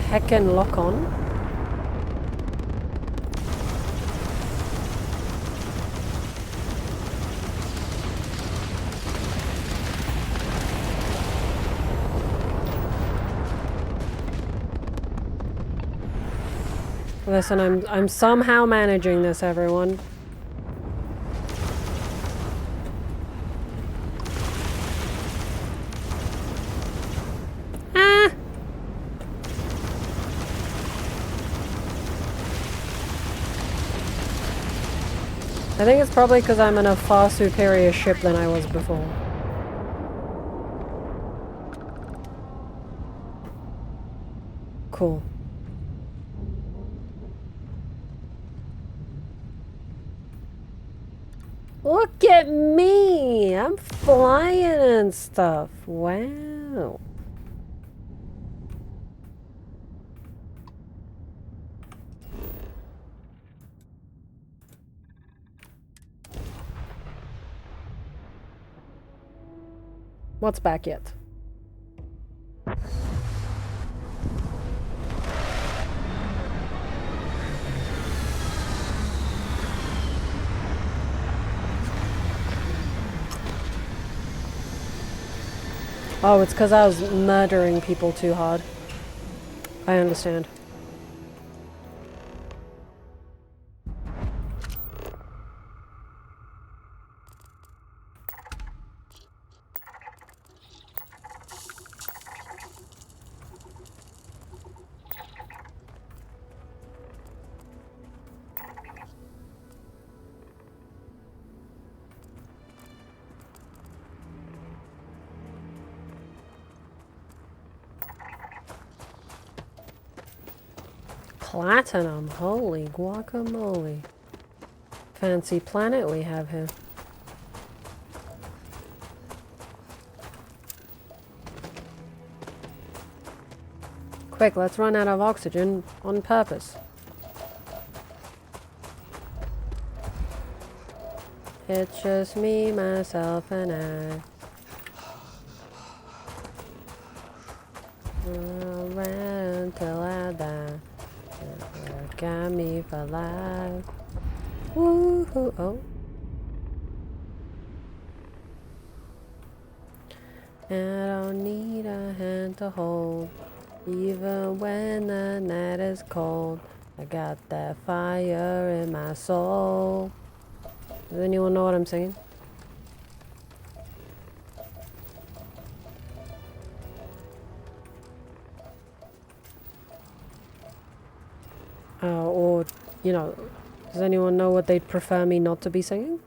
heckin' lock on. Listen, I'm somehow managing this, everyone. Ah! I think it's probably because I'm in a far superior ship than I was before. Cool. Look at me! I'm flying and stuff. Wow. What's back yet? Oh, it's because I was murdering people too hard. I understand. Platinum, holy guacamole. Fancy planet we have here. Quick, let's run out of oxygen on purpose. It's just me, myself, and I. I'll run till I die. Got me for life. Woohoo! Oh. I don't need a hand to hold, even when the night is cold. I got that fire in my soul. Does anyone know what I'm singing? Or, you know, does anyone know what they'd prefer me not to be singing?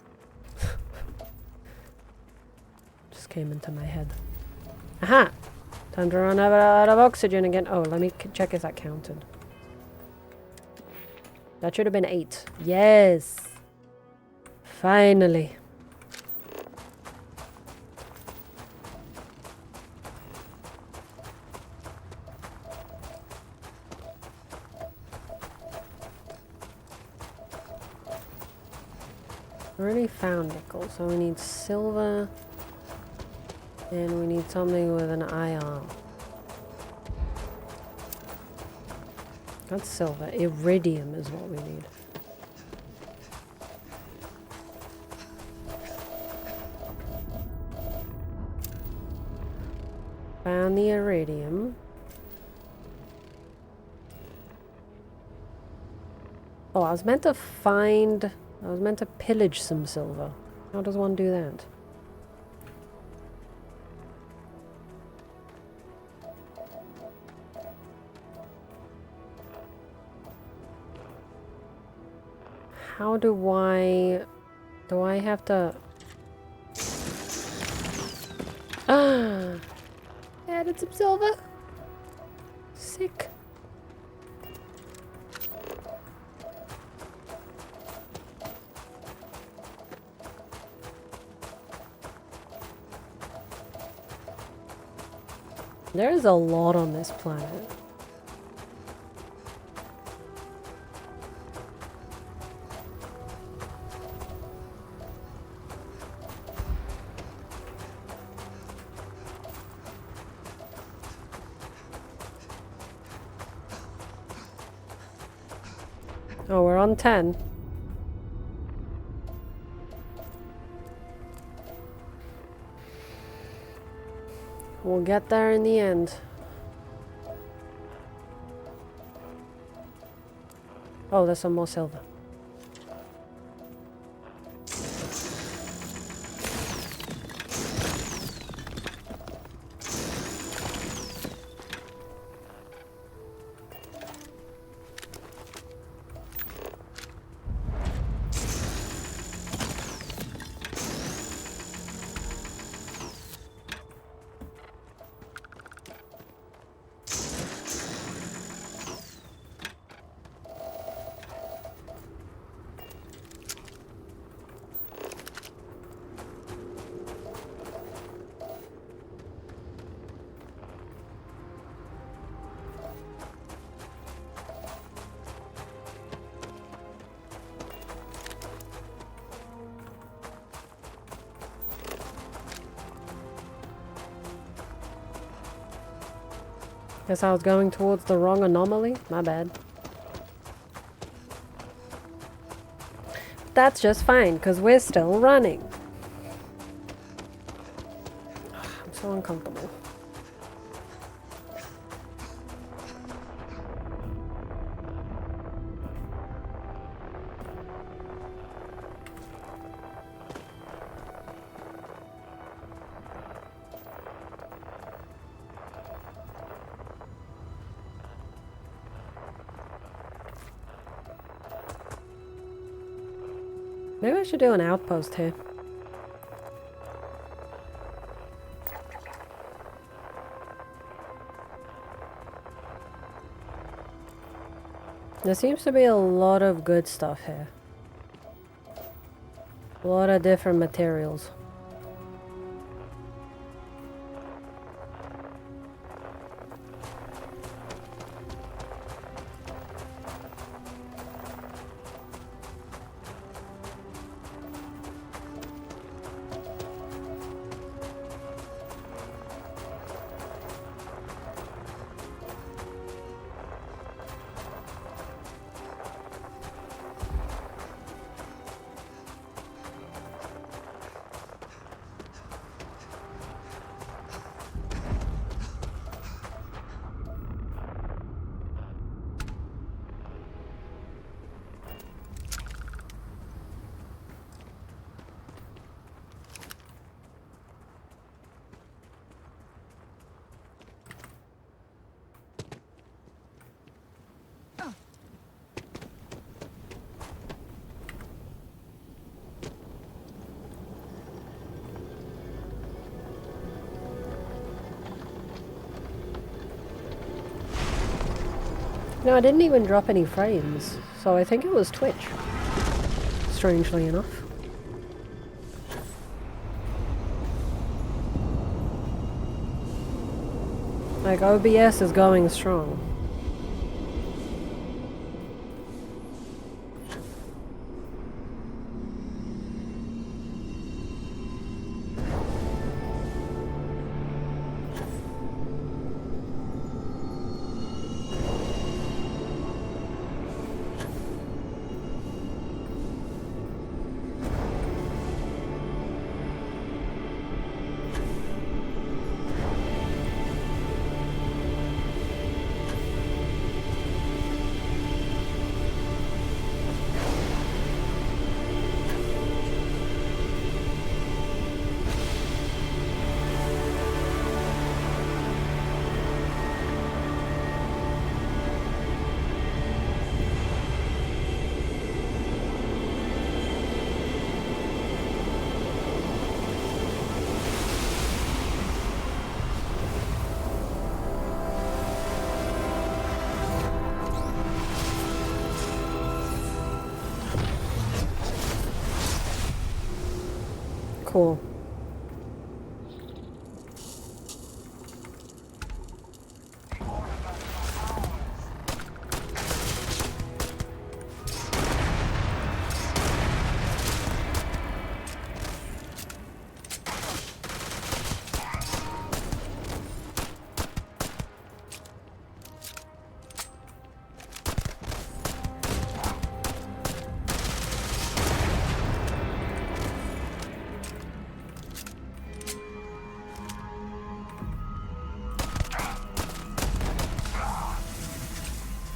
Just came into my head. Aha! Time to run out of oxygen again. Oh, let me check if that counted. That should have been 8. Yes! Finally. I already found nickel, so we need silver. And we need something with an ion. That's silver. Iridium is what we need. Found the iridium. Oh, I was meant to pillage some silver. How does one do that? How do I have to... Ah! Added some silver. Sick. There's a lot on this planet. Oh, we're on 10. We'll get there in the end. Oh, there's some more silver. Guess I was going towards the wrong anomaly. My bad. That's just fine, because we're still running. I'm so uncomfortable. Maybe I should do an outpost here. There seems to be a lot of good stuff here. A lot of different materials. No, I didn't even drop any frames, so I think it was Twitch. Strangely enough. Like, OBS is going strong. Cool.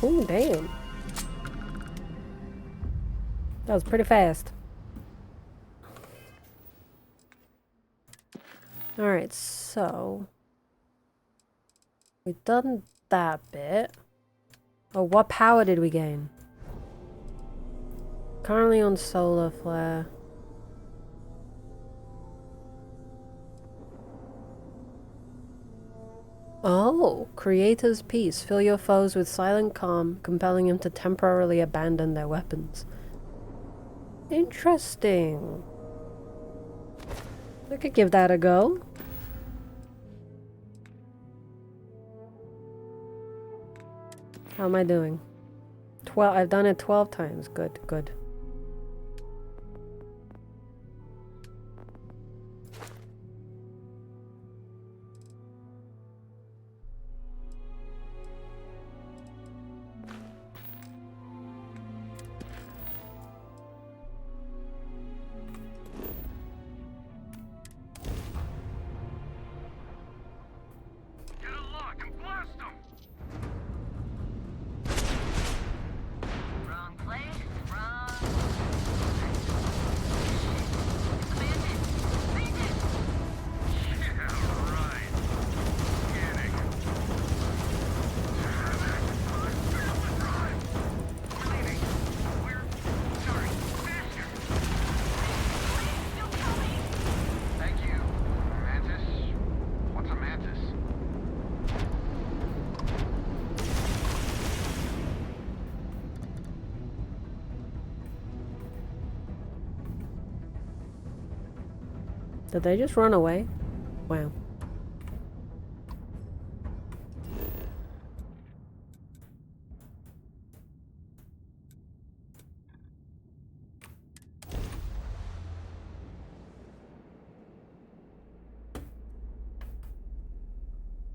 Ooh, damn. That was pretty fast. Alright, so... we've done that bit. Oh, what power did we gain? Currently on solar flare. Oh, Creator's Peace. Fill your foes with silent calm, compelling them to temporarily abandon their weapons. Interesting. I could give that a go. How am I doing? 12. I've done it 12 times. Good, good. Did they just run away? Wow.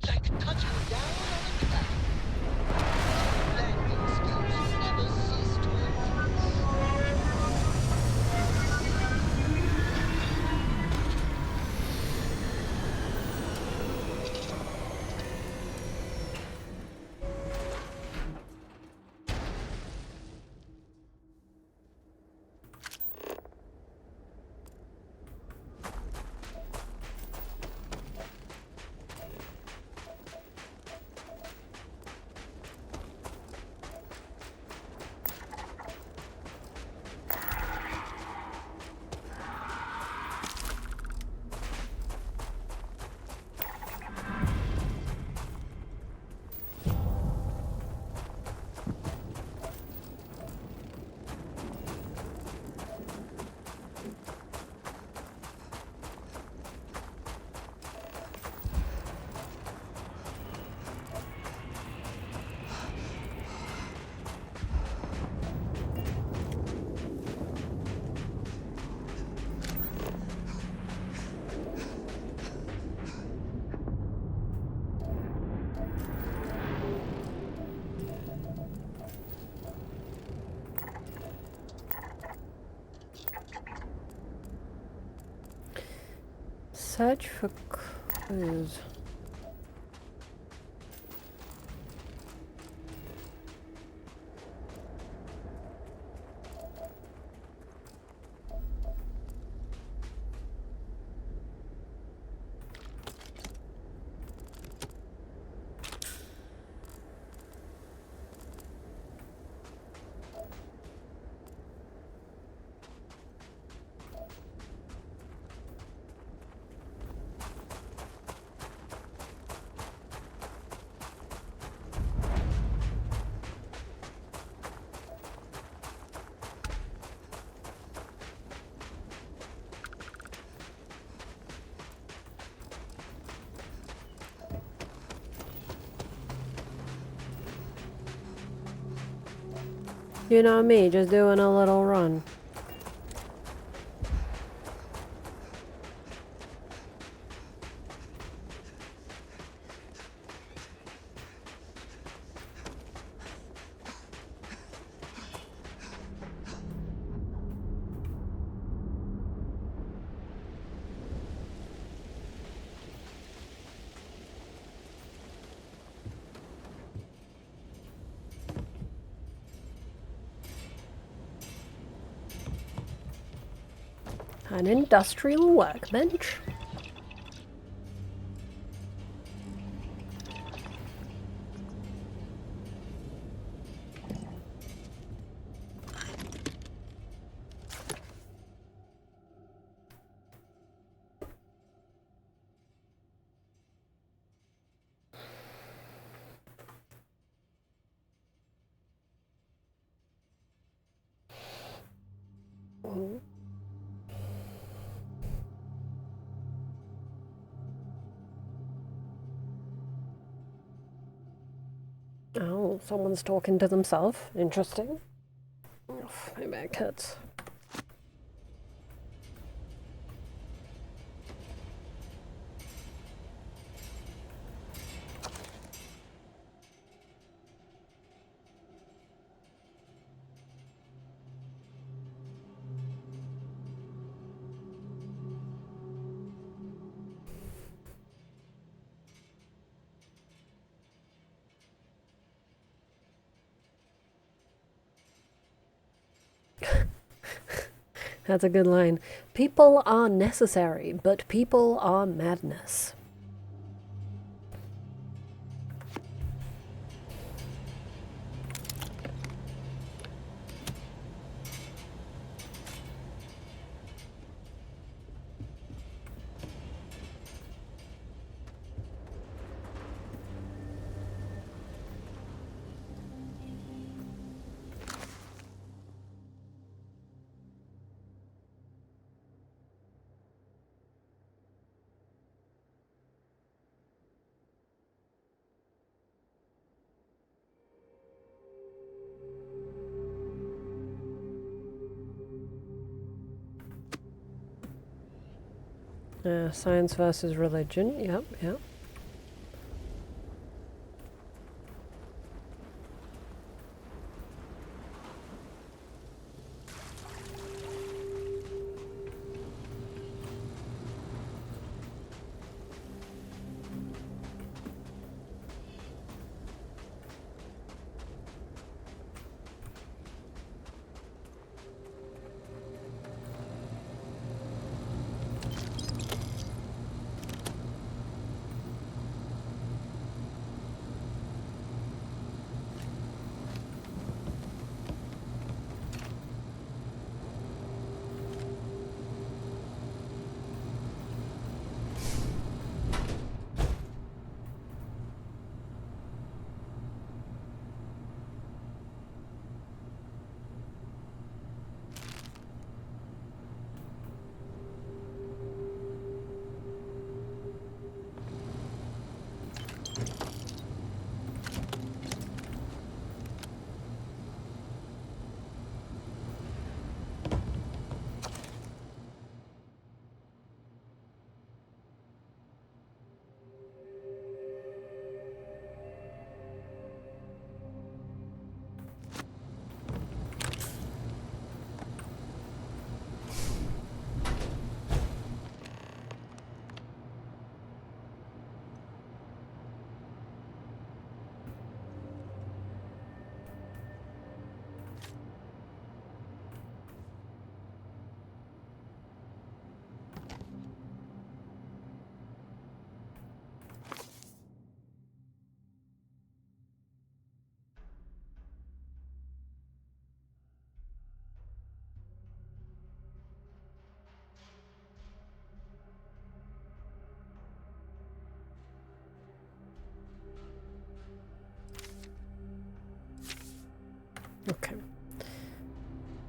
Like touching down on a cloud. Landing skills never cease to impress. Search for clues. You know me, just doing a little run. An industrial workbench. Oh, someone's talking to themselves. Interesting. Oof, my back hurts. That's a good line. People are necessary, but people are madness. Science versus religion. Yep, yep. Okay.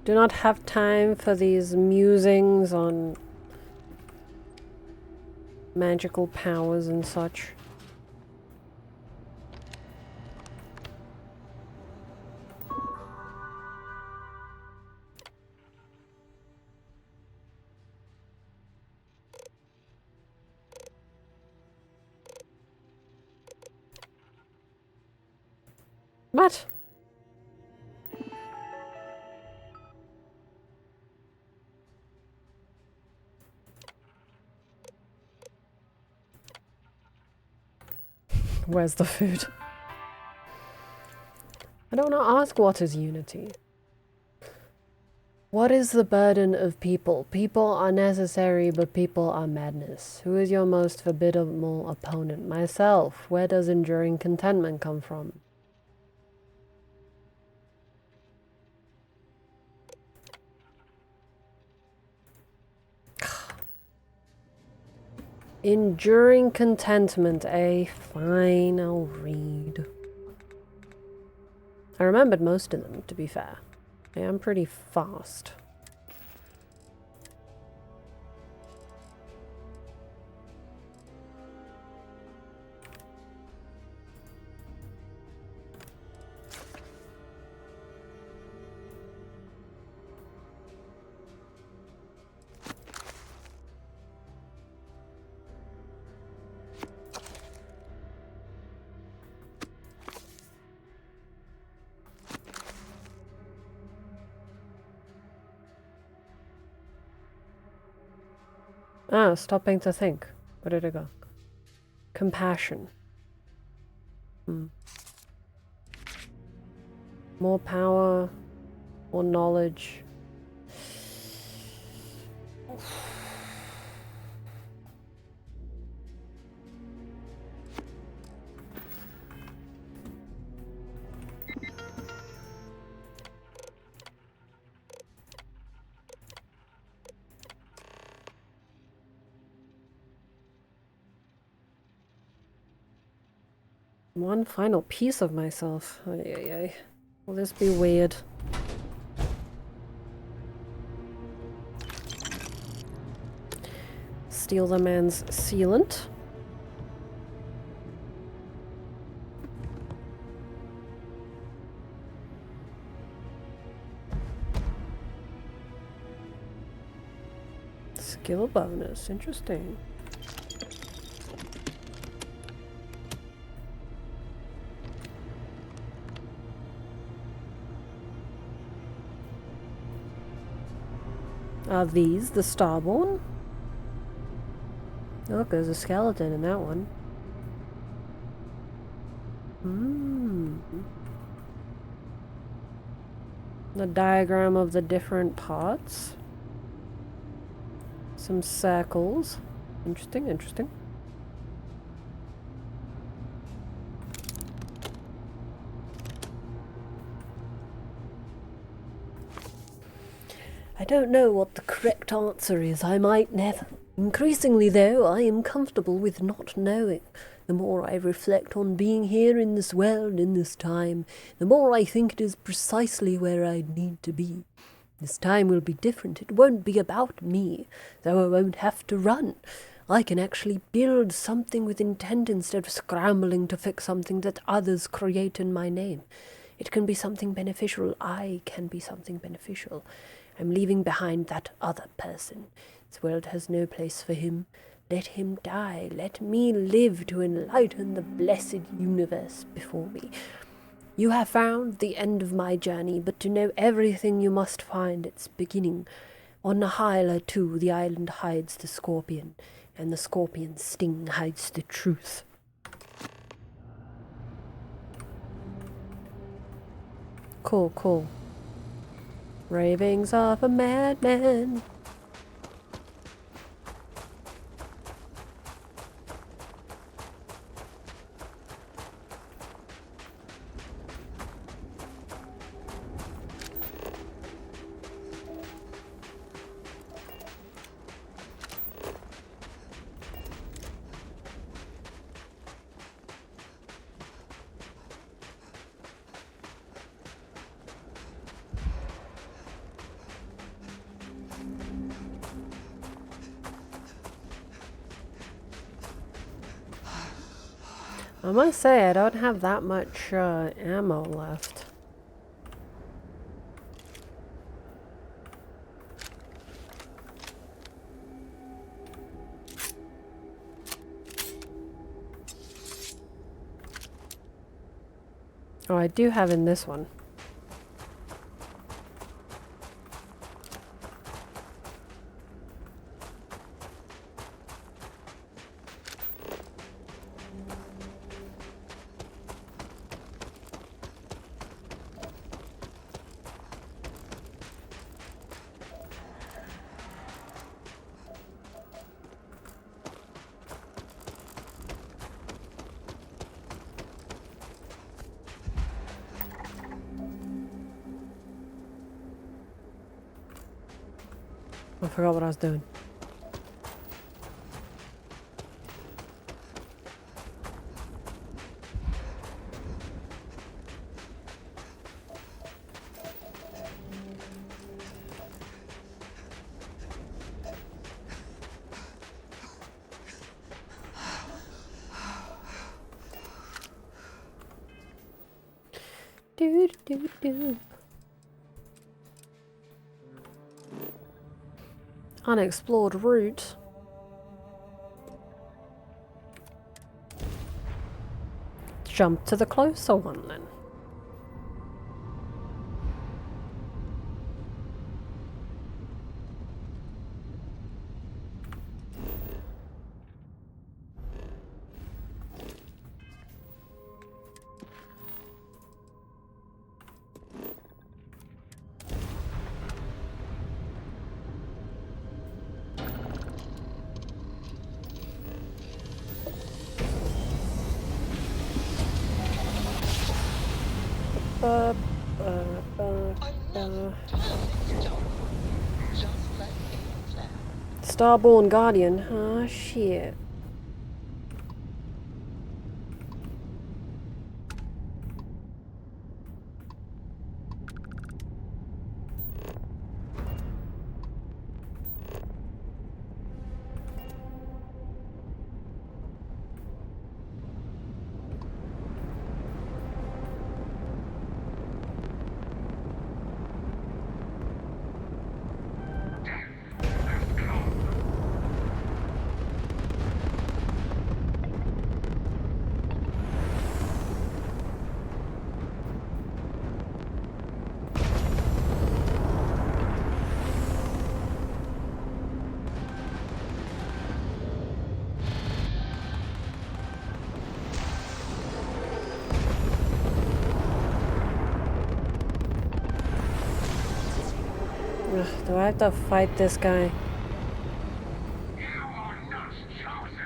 Do not have time for these musings on magical powers and such. What? Where's the food? I don't want to ask what is unity. What is the burden of people? People are necessary, but people are madness. Who is your most formidable opponent? Myself. Where does enduring contentment come from? Enduring contentment, eh? Fine, I'll read. I remembered most of them, to be fair. I am pretty fast. Ah, stopping to think. Where did it go? Compassion. More power, more knowledge. One final piece of myself. Ay, ay, ay. Will this be weird? Steal the man's sealant. Skill bonus. Interesting. Are these the Starborn? Look, there's a skeleton in that one. The diagram of the different parts. Some circles. Interesting, interesting. I don't know what the correct answer is. I might never. Increasingly, though, I am comfortable with not knowing. The more I reflect on being here in this world, in this time, the more I think it is precisely where I need to be. This time will be different. It won't be about me, though I won't have to run. I can actually build something with intent instead of scrambling to fix something that others create in my name. It can be something beneficial. I can be something beneficial. I'm leaving behind that other person. This world has no place for him. Let him die. Let me live to enlighten the blessed universe before me. You have found the end of my journey, but to know everything you must find its beginning. On Hyla, too, the island hides the scorpion, and the scorpion's sting hides the truth. Cool, cool. Ravings of a madman. I must say, I don't have that much ammo left. Oh, I do have in this one. I forgot what I was doing. Do do do. Unexplored route. Jump to the closer one then. Uh, Another perfect job. Just like we planned. Starborn Guardian. Ah, shit. Ugh, do I have to fight this guy? You are not chosen.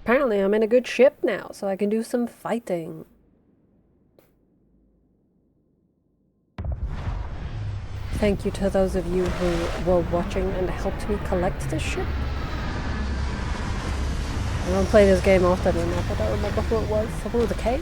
Apparently I'm in a good ship now, so I can do some fighting. Thank you to those of you who were watching and helped me collect this ship. I don't play this game often enough, I don't remember who it was. Someone with a K?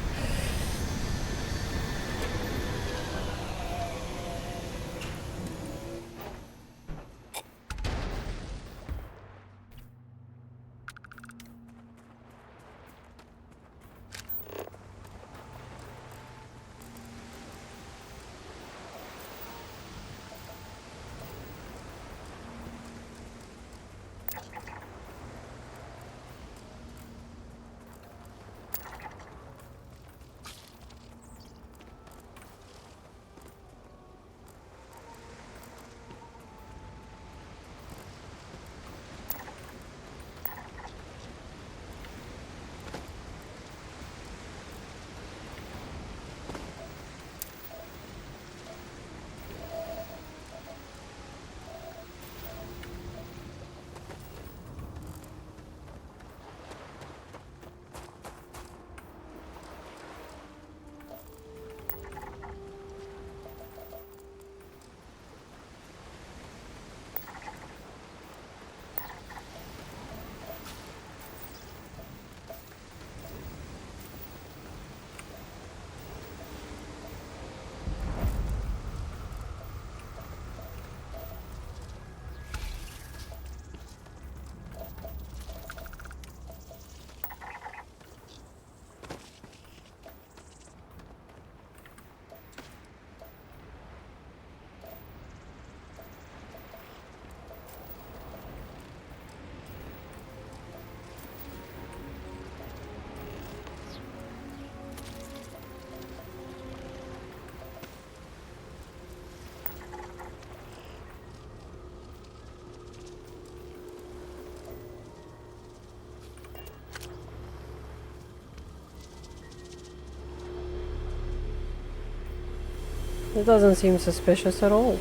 It doesn't seem suspicious at all.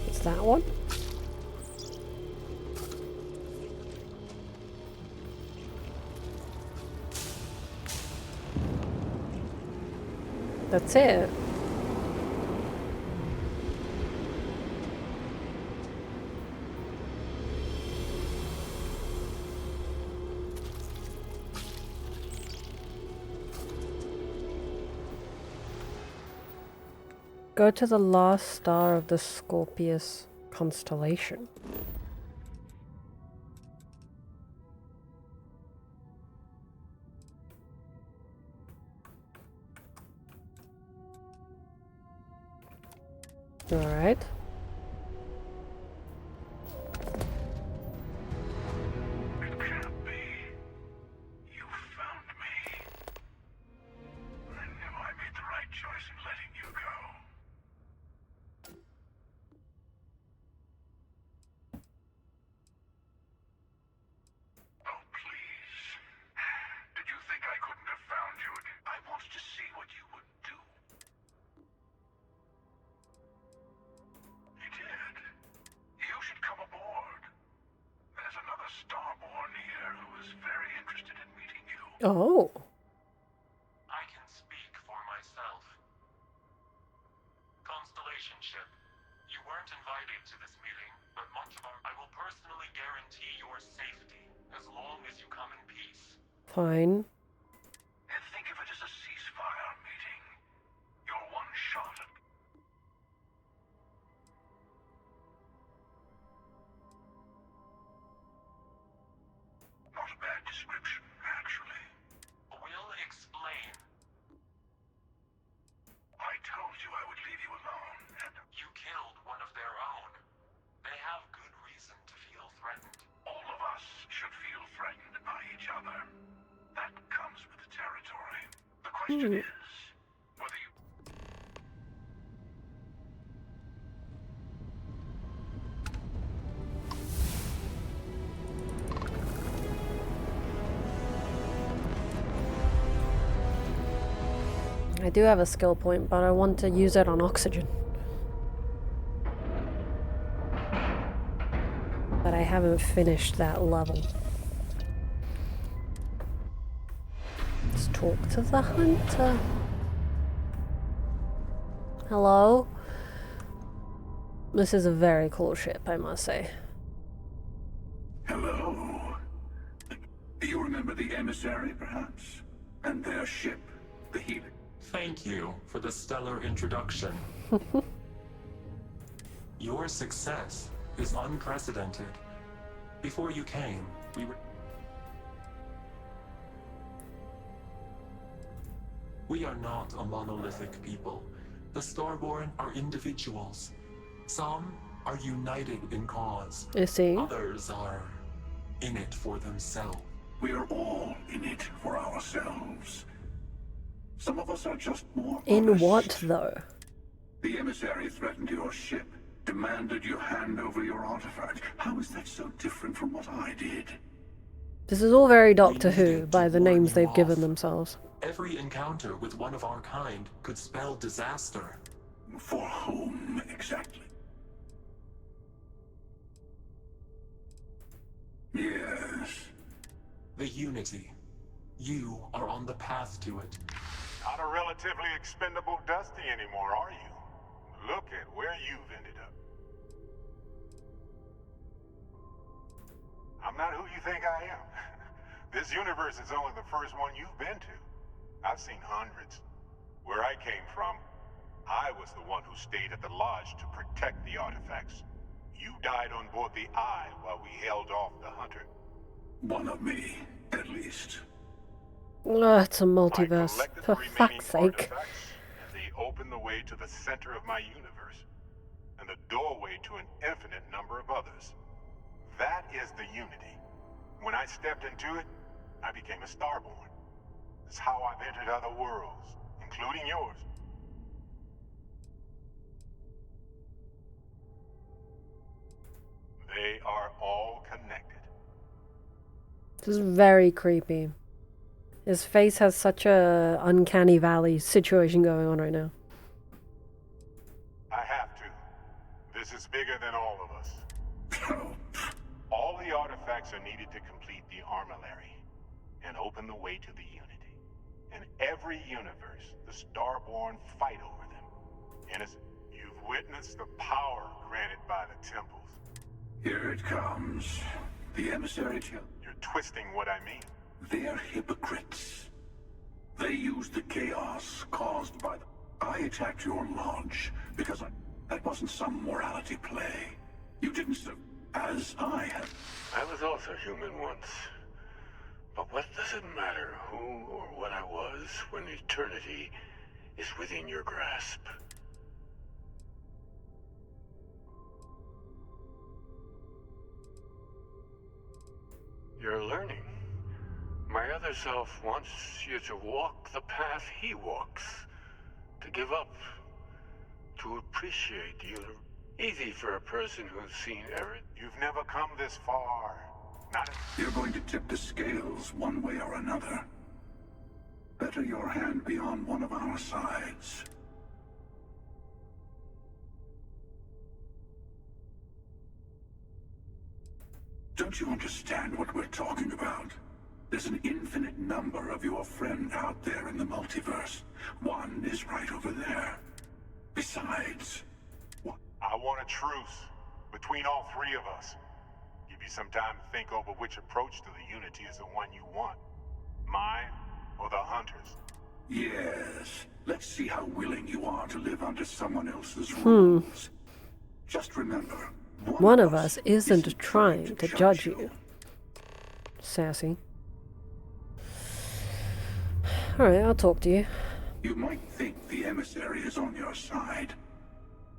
It's that one. That's it. Go to the last star of the Scorpius constellation. Alright. It can't be. You found me. I knew I made the right choice in letting you go. Oh, please. Did you think I couldn't have found you? I wanted to see what you would do. You did. You should come aboard. There's another Starborn here who is very interested in meeting you. Oh. I can speak for myself. Constellation ship, you weren't invited to this meeting, but I will personally guarantee your safety as long as you come in peace. Fine. And think of it as a ceasefire meeting. Your one shot at... Not a bad description, actually. We'll explain. I told you I would leave you alone, and You killed one of their own. They have good reason to feel threatened. all of us should feel threatened by each other. That comes with the territory. The question is, whether you... I do have a skill point, but I want to use it on oxygen. But I haven't finished that level. Let's talk to the hunter. Hello? This is a very cool ship, I must say. Hello. Do you remember the emissary, perhaps? And their ship, the Helix? Thank you for the stellar introduction. Your success is unprecedented. Before you came, we are not a monolithic people. The Starborn are individuals. Some are united in cause. You see? Others are in it for themselves. We are all in it for ourselves. Some of us are just more In honest. what, though? The emissary threatened your ship, demanded you hand over your artifact. How is that so different from what I did? This is all very Doctor We Who needed by to the warn names you they've off. given themselves. Every encounter with one of our kind could spell disaster. For whom, exactly? Yes. The Unity. You are on the path to it. Not a relatively expendable Dusty anymore, are you? Look at where you've ended up. I'm not who you think I am. This universe is only the first one you've been to. I've seen hundreds. Where I came from, I was the one who stayed at the lodge to protect the artifacts. You died on board the Eye while we held off the Hunter. One of me, at least. Ugh, it's a I multiverse. collected For the remaining fuck's sake. artifacts, and they opened the way to the center of my universe, and the doorway to an infinite number of others. That is the Unity. When I stepped into it, I became a Starborn. It's how I've entered other worlds, including yours. They are all connected. This is very creepy. His face has such a uncanny valley situation going on right now. I have to. This is bigger than all of us. Oh, All the artifacts are needed to complete the Armillary and open the way to the Unity. In every universe, the Starborn fight over them. Innocent, you've witnessed the power granted by the temples. here it comes. The emissary. You're twisting what I mean. They're hypocrites. They used the chaos caused by the... I attacked your lodge because that wasn't some morality play. You didn't serve as I had. I was also human once. But what does it matter who or what I was when eternity is within your grasp? You're learning. My other self wants you to walk the path he walks. To give up. To appreciate you. Easy for a person who's seen everything. You've never come this far. Not... You're going to tip the scales one way or another. Better your hand be on one of our sides. Don't you understand what we're talking about? There's an infinite number of your friend out there in the multiverse. One is right over there. Besides, I want a truce between all three of us. Give you some time to think over which approach to the Unity is the one you want. Mine or the Hunters? yes, let's see how willing you are to live under someone else's rules. Just remember, One of us isn't trying to judge you. Sassy. Alright, I'll talk to you. You might think the emissary is on your side,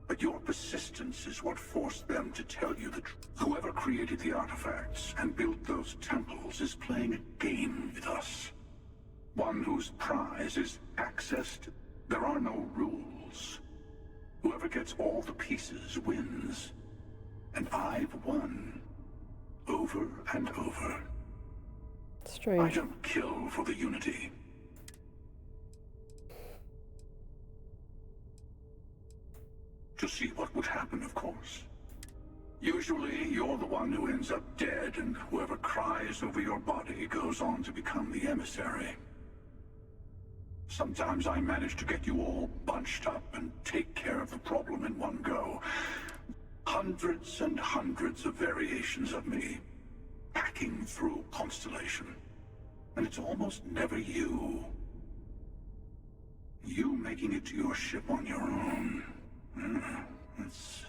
but your persistence is what forced them to tell you the truth. Whoever created the artifacts and built those temples is playing a game with us. One whose prize is access to... There are no rules. Whoever gets all the pieces wins. And I've won. Over and over. I Strange. don't kill for the Unity. To see what would happen, of course. Usually, you're the one who ends up dead, and whoever cries over your body goes on to become the emissary. Sometimes I manage to get you all bunched up and take care of the problem in one go. Hundreds and hundreds of variations of me, hacking through Constellation. And it's almost never you. You making it to your ship on your own. It's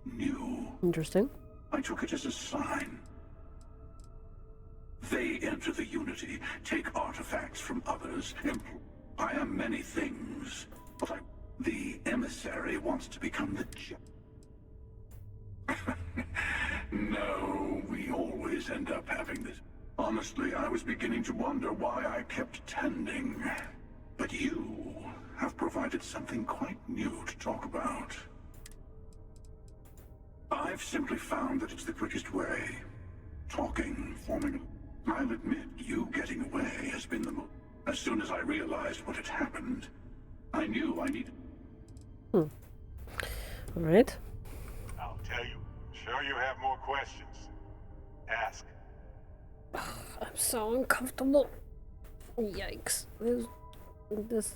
new. Interesting. I took it as a sign. They enter the Unity, take artifacts from others. I am many things, but the emissary wants to become the No, we always end up having this. Honestly, I was beginning to wonder why I kept tending. But you have provided something quite new to talk about. I've simply found that it's the quickest way. Talking, forming... I'll admit, you getting away has been the most... As soon as I realized what had happened, I knew I needed... Alright. I'll tell you. Sure you have more questions. Ask. I'm so uncomfortable. Yikes. This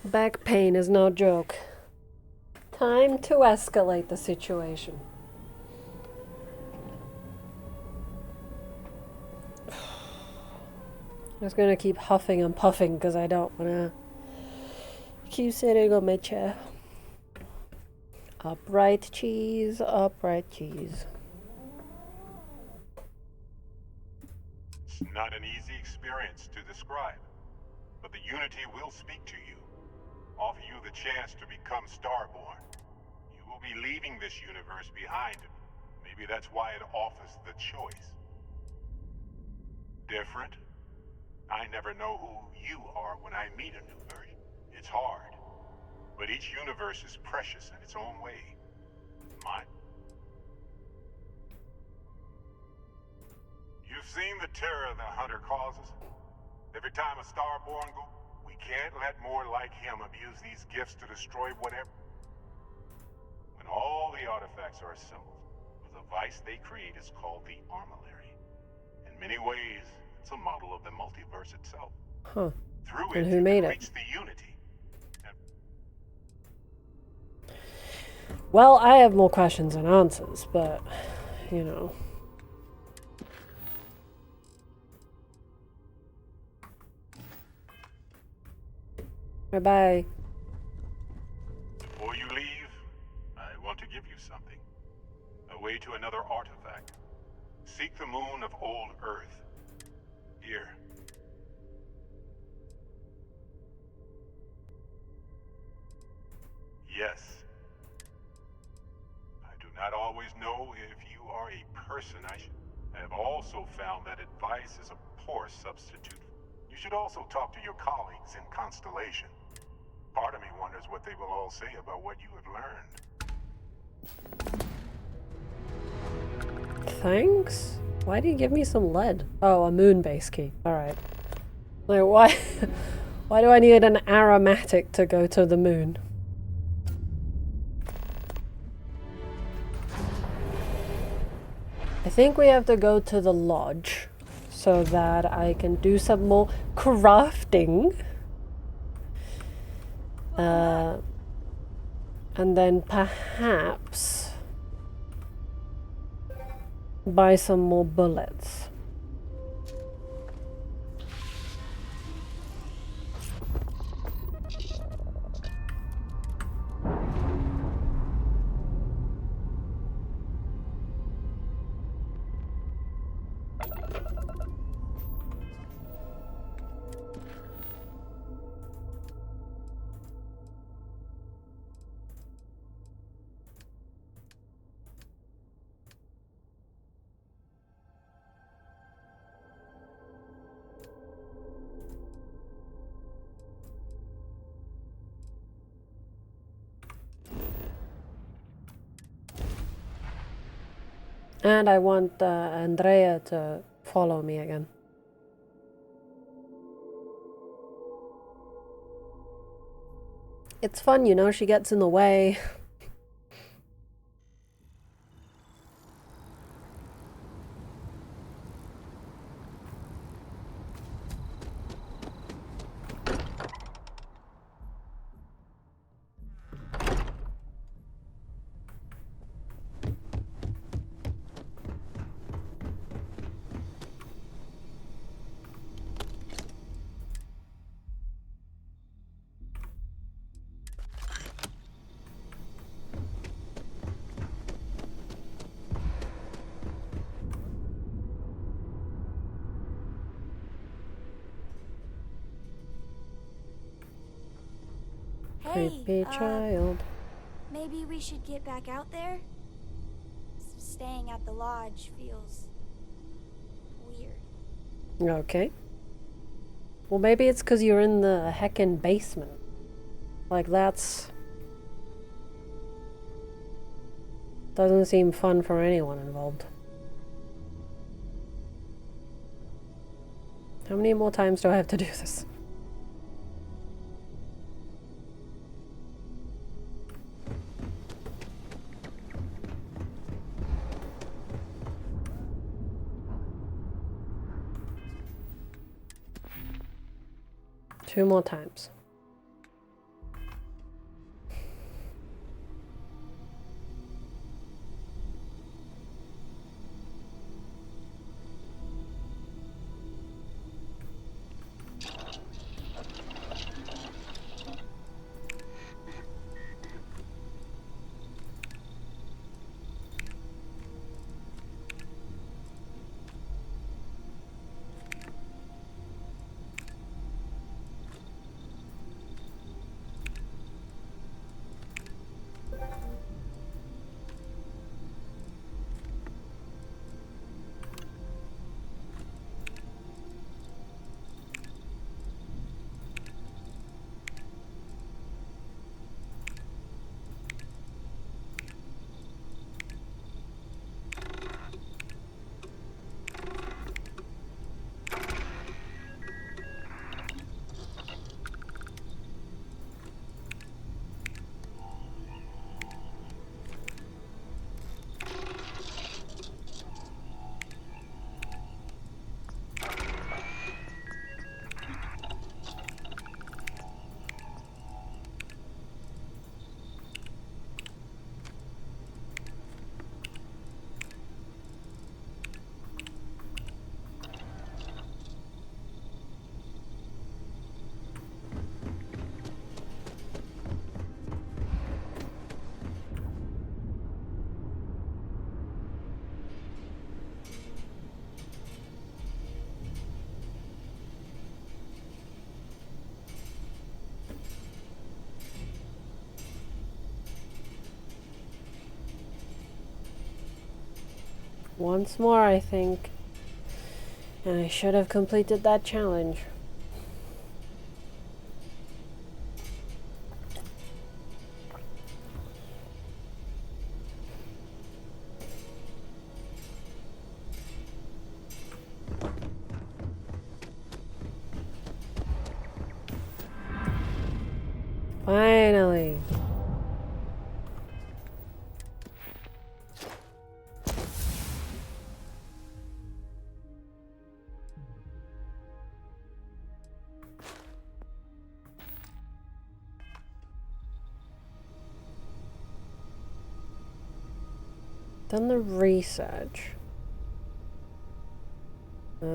back pain is no joke. Time to escalate the situation. I'm just gonna keep huffing and puffing because I don't wanna keep sitting on my chair. Upright cheese, upright cheese. It's not an easy experience to describe, but the Unity will speak to you, offer you the chance to become Starborn. You will be leaving this universe behind. Maybe that's why it offers the choice. Different? I never know who you are when I meet a new version. It's hard, but each universe is precious in its own way. Mine? You've seen the terror the Hunter causes. Every time a Starborn goes, we can't let more like him abuse these gifts to destroy whatever. When all the artifacts are assembled, the device they create is called the Armillary. In many ways, it's a model of the multiverse itself. Huh. Through And it, who you made can it? reach the Unity. Well, I have more questions than answers, but, you know. Bye-bye. Before you leave, I want to give you something. A way to another artifact. Seek the moon of old Earth. Here. Yes. I do not always know if you are a person I have also found that advice is a poor substitute. You should also talk to your colleagues in Constellation. Part of me wonders what they will all say about what you have learned. Thanks? Why do you give me some lead? Oh, a moon base key. Alright. Like, why? Why do I need an aromatic to go to the moon? I think we have to go to the lodge so that I can do some more crafting. And then perhaps buy some more bullets. And I want Andrea to follow me again. It's fun, you know, she gets in the way. Creepy child. Maybe we should get back out there? Staying at the lodge feels weird. Okay. Well, maybe it's because you're in the heckin' basement. Like, that's... doesn't seem fun for anyone involved. How many more times do I have to do this? Two more times. once more, I think. And I should have completed that challenge. Finally. Done the research. I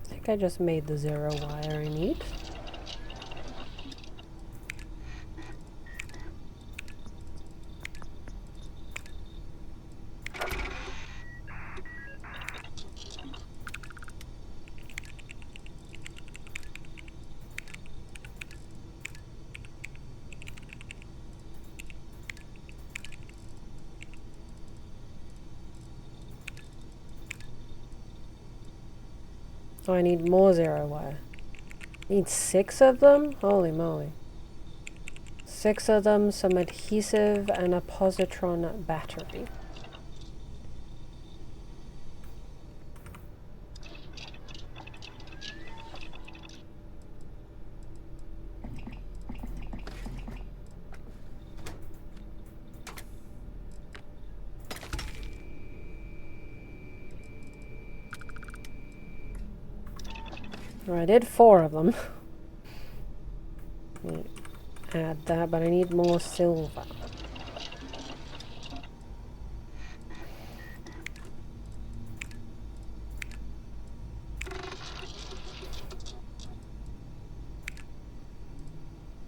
think I just made the 0 wire I need. Oh, I need more 0 wire. Need 6 of them? Holy moly. 6 of them, some adhesive, and a positron battery. I did 4 of them. Add that, but I need more silver.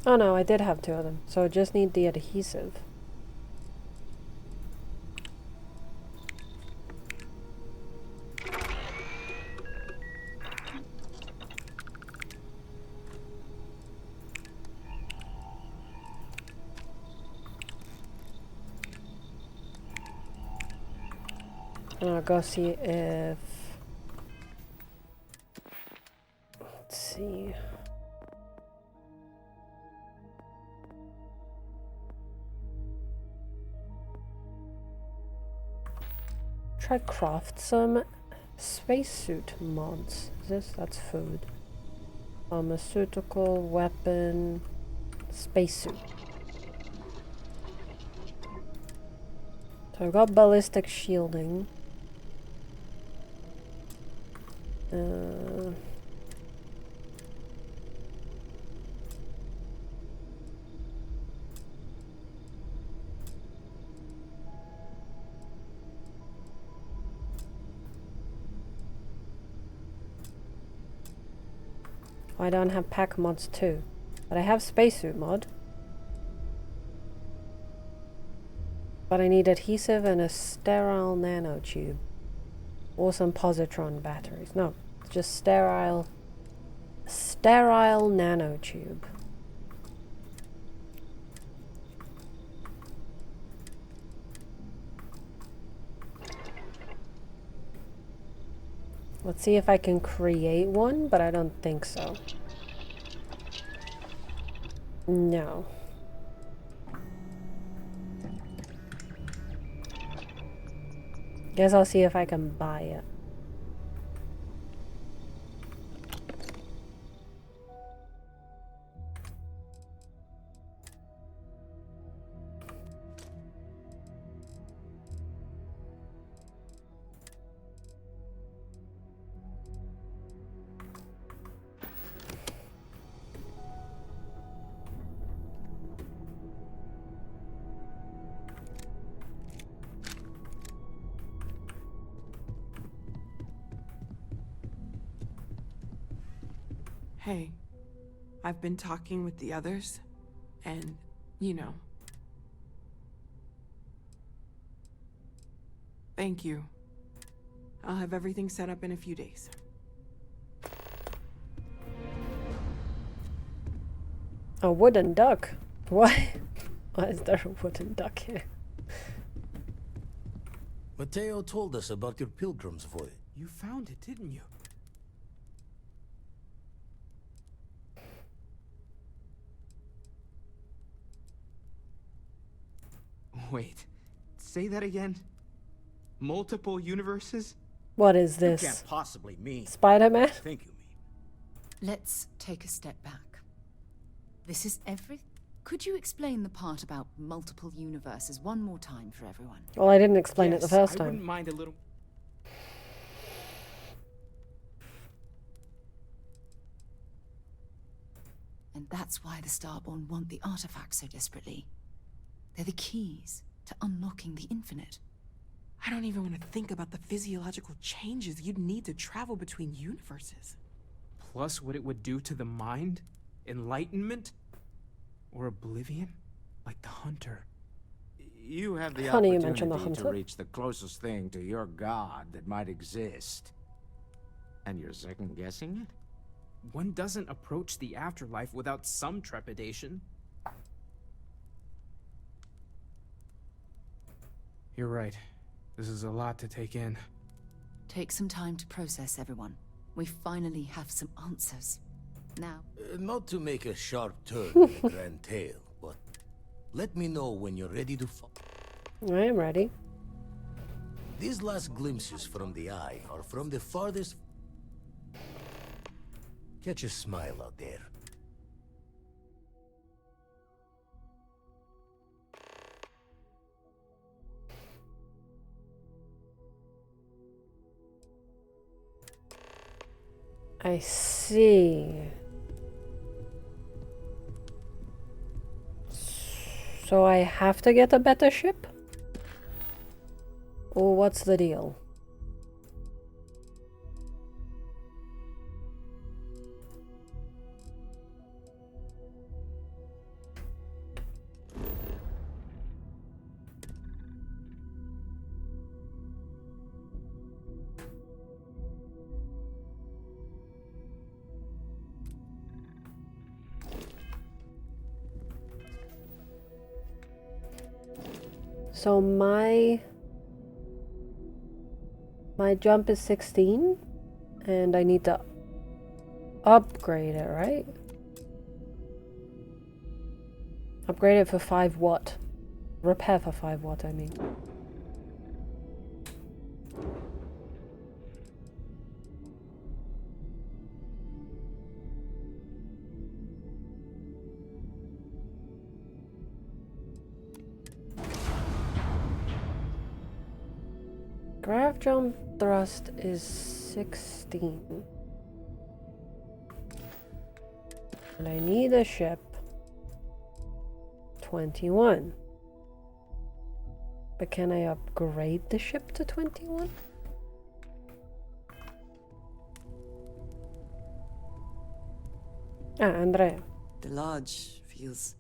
Oh no, I did have 2 of them, so I just need the adhesive. I'll go see if... Let's see... Try craft some spacesuit mods. That's food. Pharmaceutical, weapon, spacesuit. So I've got ballistic shielding. I don't have pack mods too, but I have spacesuit mod. But I need adhesive and a sterile nanotube. Or some positron batteries. No, it's just sterile nanotube. Let's see if I can create one, but I don't think so. No. Guess I'll see if I can buy it. Hey, I've been talking with the others, and, you know, Thank you. I'll have everything set up in a few days. A wooden duck? Why? Why is there a wooden duck here? Mateo told us about your pilgrim's voyage. You found it, didn't you? Wait, say that again? Multiple universes? What is You this? can't possibly mean. Spider-Man? I think you mean. Let's take a step back. This is every... Could you explain the part about multiple universes one more time for everyone? Well, I didn't explain it the Yes, first I time. wouldn't mind a little. And that's why the Starborn want the artifacts so desperately. They're the keys to unlocking the infinite. I don't even want to think about the physiological changes you'd need to travel between universes. Plus what it would do to the mind? Enlightenment? Or oblivion? Like the Hunter. You have the Funny you opportunity mentioned the to Hunter. reach the closest thing to your god that might exist. And you're second-guessing it? One doesn't approach the afterlife without some trepidation. You're right. This is a lot to take in. Take some time to process, everyone. We finally have some answers. Now, Not to make a sharp turn in the grand tale, but let me know when you're ready to I am ready. These last glimpses from the eye are from the farthest... Catch a smile out there. I see. So I have to get a better ship? Or what's the deal? So my jump is 16 and I need to upgrade it, right? Upgrade it for 5 watt. Repair for 5 watt, I mean. Grav jump thrust is 16. And I need a ship 21. But can I upgrade the ship to 21? Ah, Andrea. The lodge feels...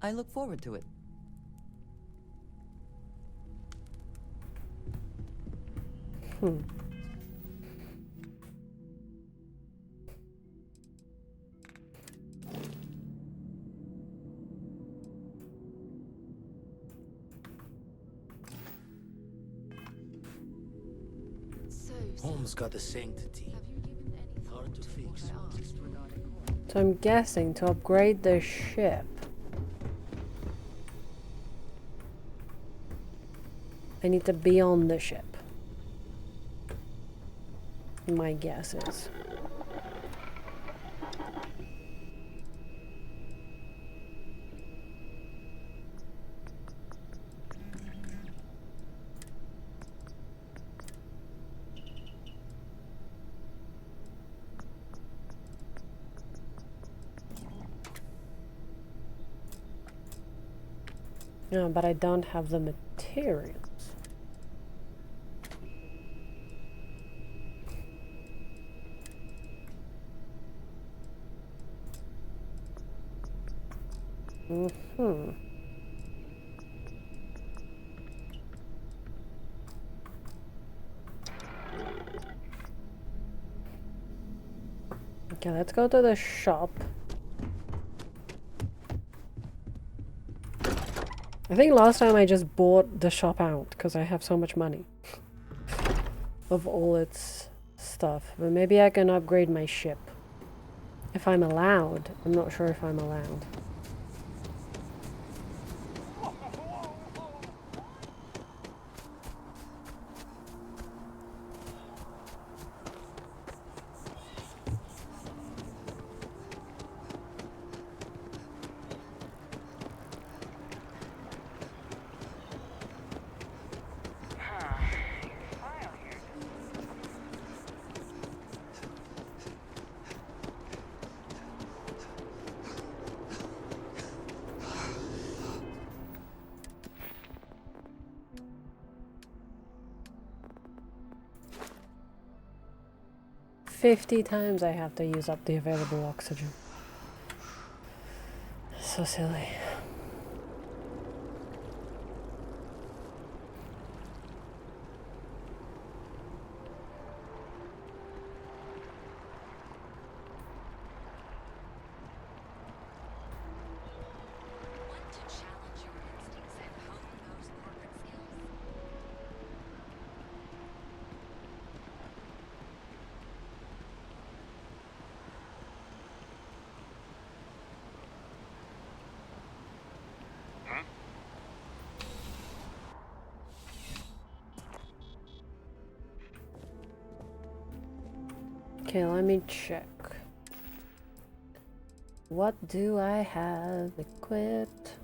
I look forward to it. Home's got a sanctity. Hard to fix. So I'm guessing to upgrade the ship, I need to be on the ship. My guess is. No, but I don't have the materials. Okay, let's go to the shop. I think last time I just bought the shop out because I have so much money of all its stuff. But maybe I can upgrade my ship. If I'm allowed. I'm not sure if I'm allowed. "50 times I have to use up the available oxygen." So silly. Okay, let me check. What do I have equipped?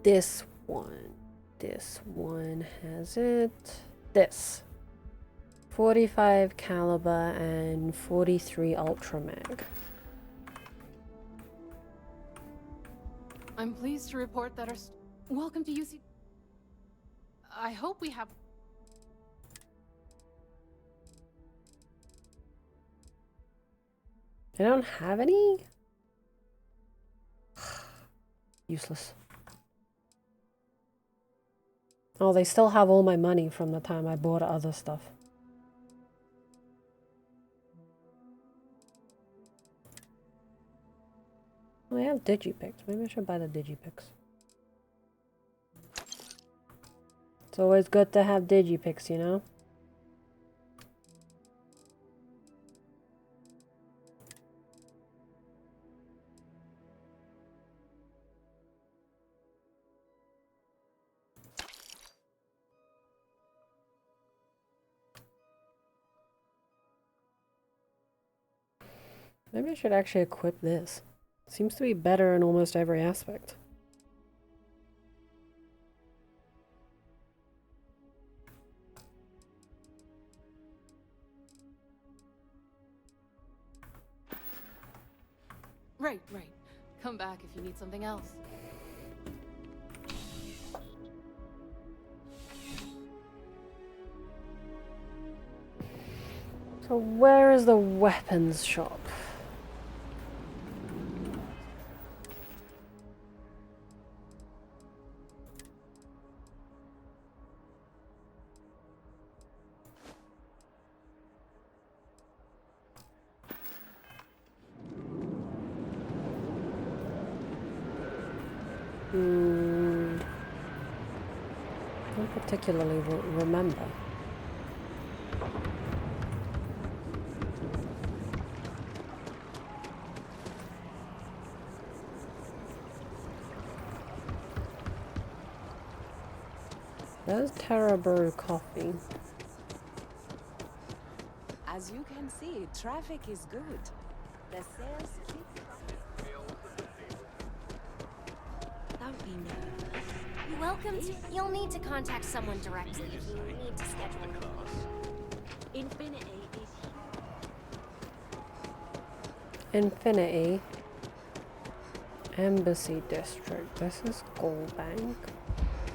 This one. This one has it. This. 45 caliber and 43 ultra mag. I'm pleased to report that our welcome to UC. I hope we have. I don't have any? Useless. Oh, they still have all my money from the time I bought other stuff. Oh, I have digipicks. Maybe I should buy the digipicks. It's always good to have digipicks, you know? Maybe I should actually equip this. Seems to be better in almost every aspect. Right. Come back if you need something else. So where is the weapons shop? Don't particularly remember. There's Terra Brew coffee. As you can see, traffic is good. The sales keep Don't be nervous. You're welcome to. You'll need to contact someone directly if you need to schedule an Infinity is Infinity. Embassy District. This is Gold Bank.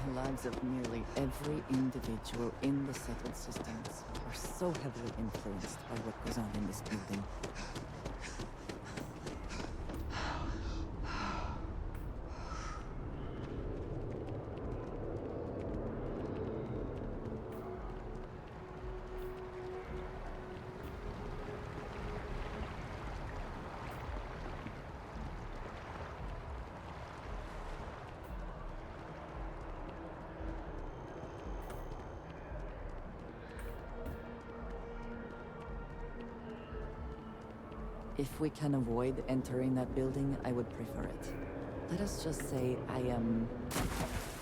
The lives of nearly every individual in the settled systems are so heavily influenced by what goes on in this building. If we can avoid entering that building, I would prefer it. Let us just say I am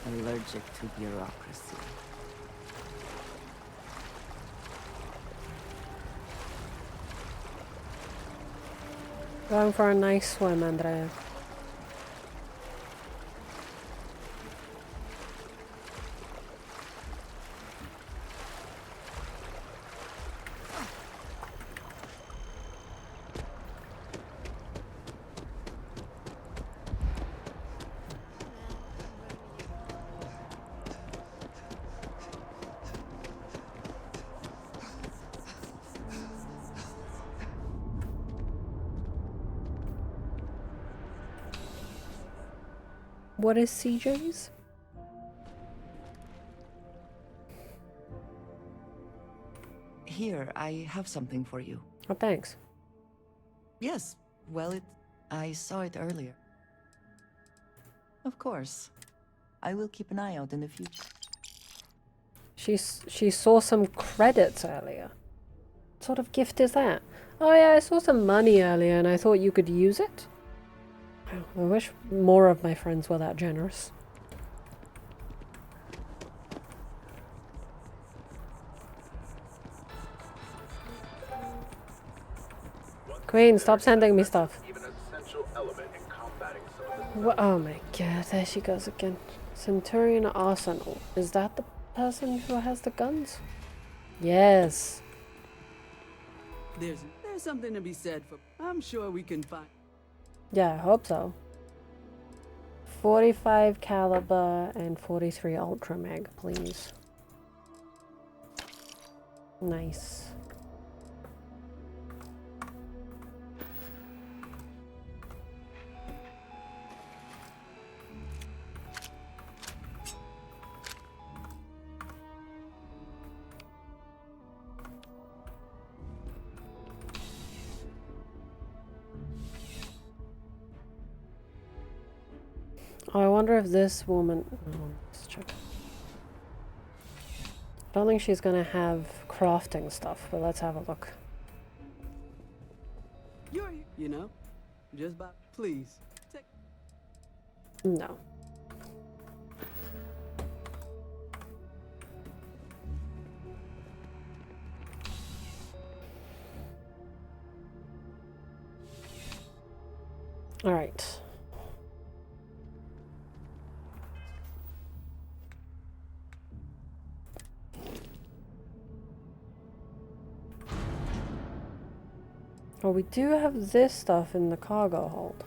allergic to bureaucracy. Going for a nice swim, Andrea. What is CJ's? Here, I have something for you. Oh, thanks. Yes, well, I saw it earlier. Of course. I will keep an eye out in the future. She saw some credits earlier. What sort of gift is that? Oh yeah, I saw some money earlier and I thought you could use it. I wish more of my friends were that generous. Queen, stop sending me stuff. Oh my god, there she goes again. Centurion Arsenal. Is that the person who has the guns? Yes. There's something to be said for. I'm sure we can find. Yeah, I hope so. 45 caliber and 43 ultra mag, please. Nice. Oh, I wonder if this woman... Oh, let's check. I don't think she's gonna have crafting stuff, but let's have a look. You know, just by please. Take. No. All right. Oh, we do have this stuff in the cargo hold.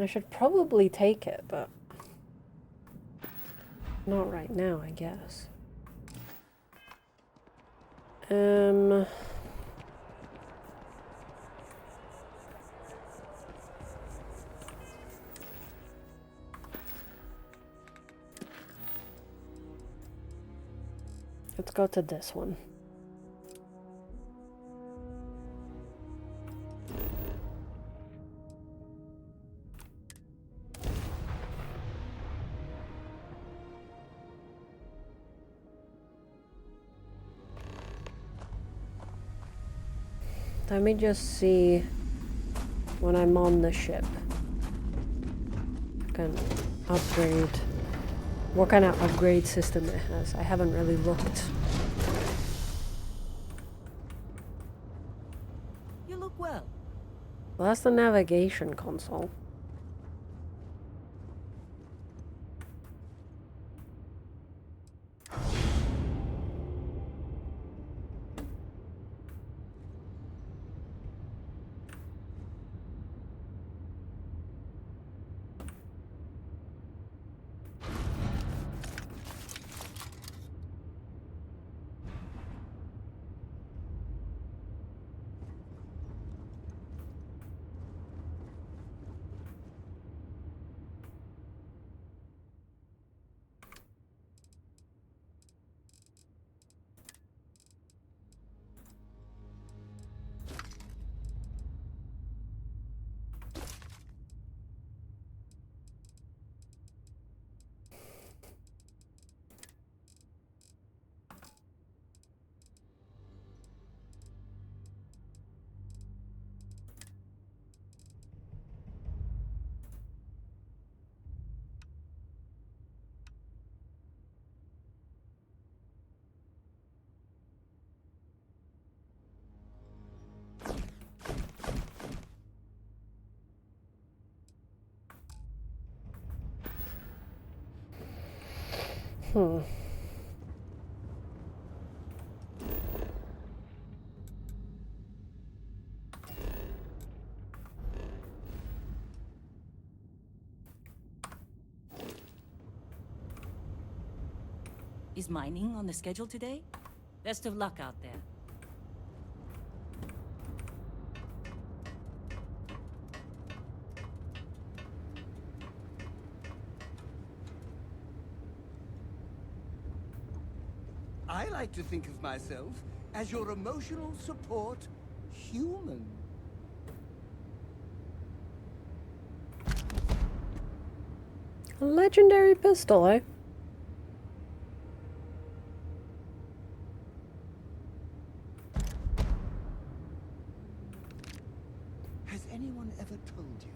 I should probably take it, but not right now, I guess. Let's go to this one. Let me just see when I'm on the ship. Can upgrade. What kind of upgrade system it has. I haven't really looked. You look well. Well, that's the navigation console. Hmm. Is mining on the schedule today? Best of luck out there. I like to think of myself as your emotional support human. A legendary pistol, eh? Has anyone ever told you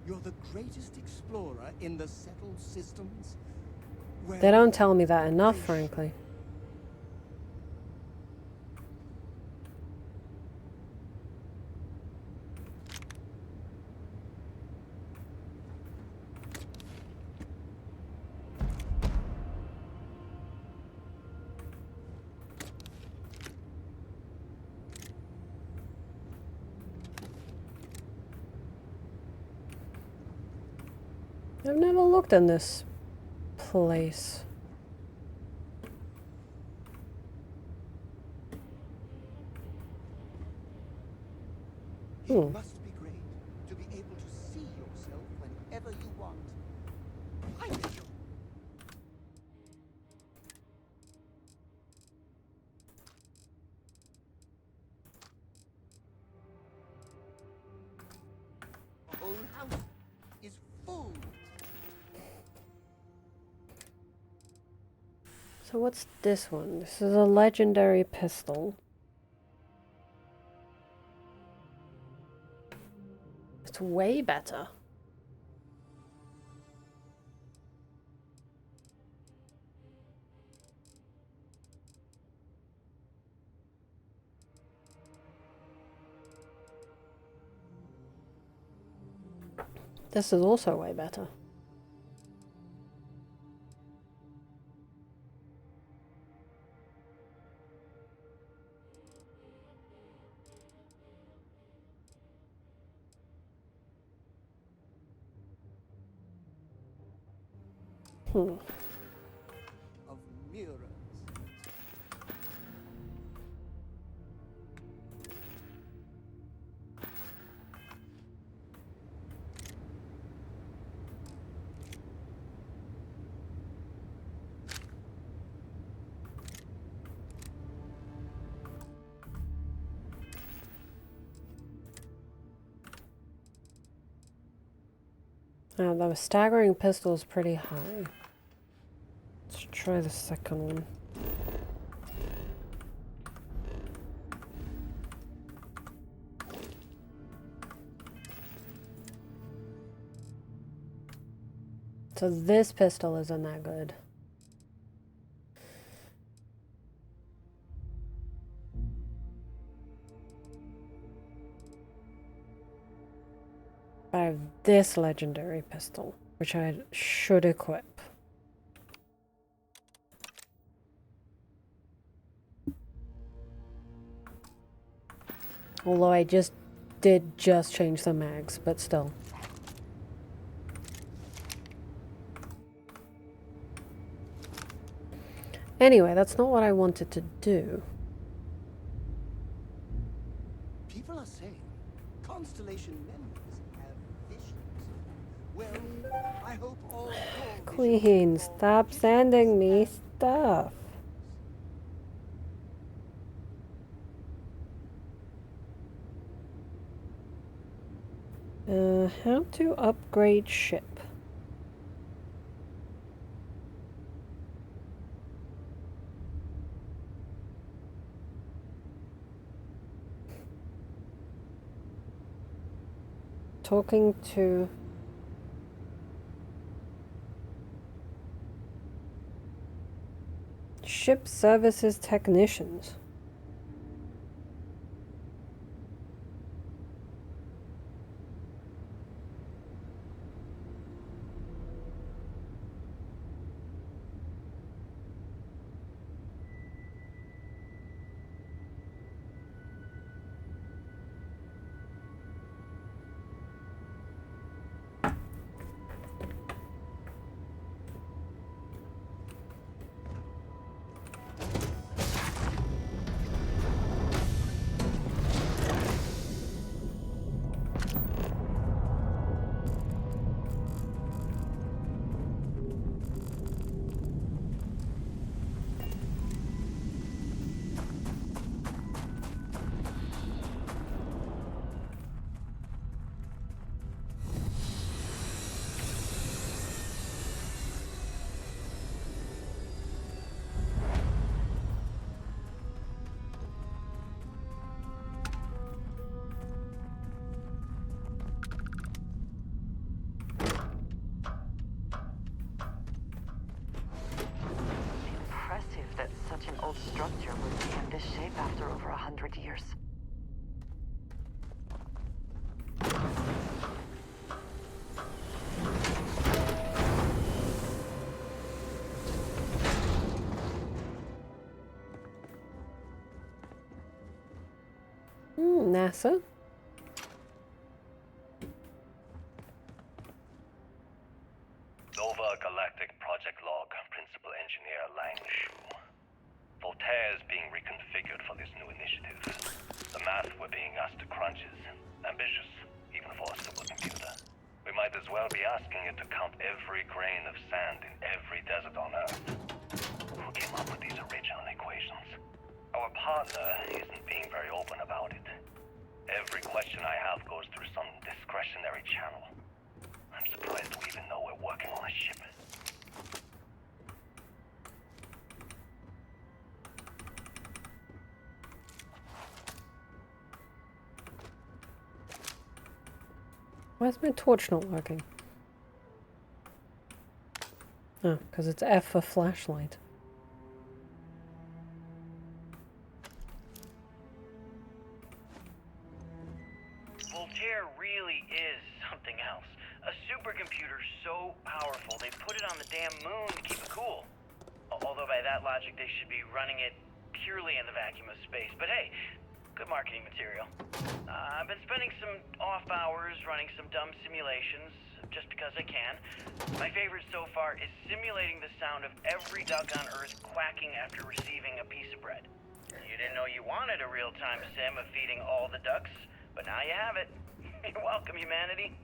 you're the greatest explorer in the settled systems? They don't tell me that enough, frankly. I've never looked in this place. It must be great to be able to see yourself whenever you want. I wish you. The whole house is full. So what's this one? This is a legendary pistol. It's way better. This is also way better. Of mirrors. Now, the staggering pistol is pretty high. Let's try the second one. So this pistol isn't that good. I have this legendary pistol, which I should equip. Although I did change the mags, but still. Anyway, that's not what I wanted to do. People are saying constellation members have visions. Well, I hope all your Queen, stop sending me stuff. How to upgrade ship. Talking to ship services technicians. structure would be in this shape after over 100 years. NASA. Nova Galactic Project Log, Principal Engineer Lang Shu. Voltaire is being reconfigured for this new initiative. The math we're being asked to crunch is ambitious, even for a supercomputer. We might as well be asking it to count every grain of sand in every desert on Earth. Who came up with these original equations? Our partner isn't being very open about it. Every question I have goes through some discretionary channel. I'm surprised we even know we're working on a ship. Why is my torch not working? Oh, because it's F for flashlight. Voltaire really is something else. A supercomputer so powerful they put it on the damn moon to keep it cool. Although by that logic they should be running it purely in the vacuum of space. But hey, good marketing material. I've been spending some off hours running some dumb simulations, just because I can. My favorite so far is simulating the sound of every duck on Earth quacking after receiving a piece of bread. You didn't know you wanted a real-time sim of feeding all the ducks, but now you have it. You're welcome, humanity.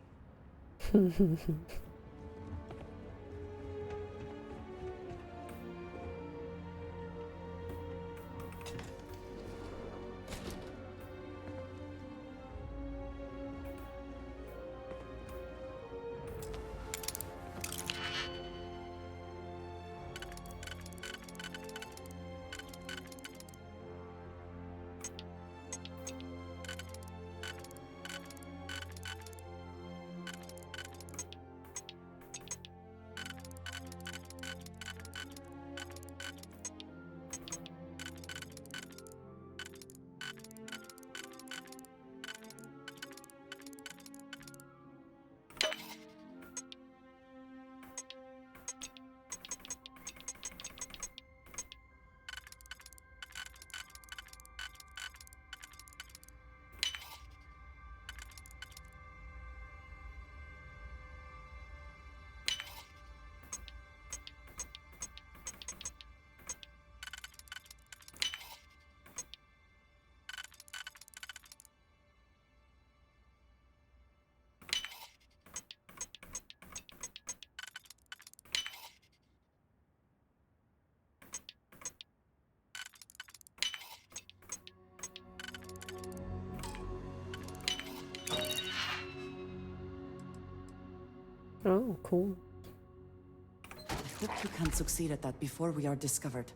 Oh, cool. I hope you can succeed at that before we are discovered.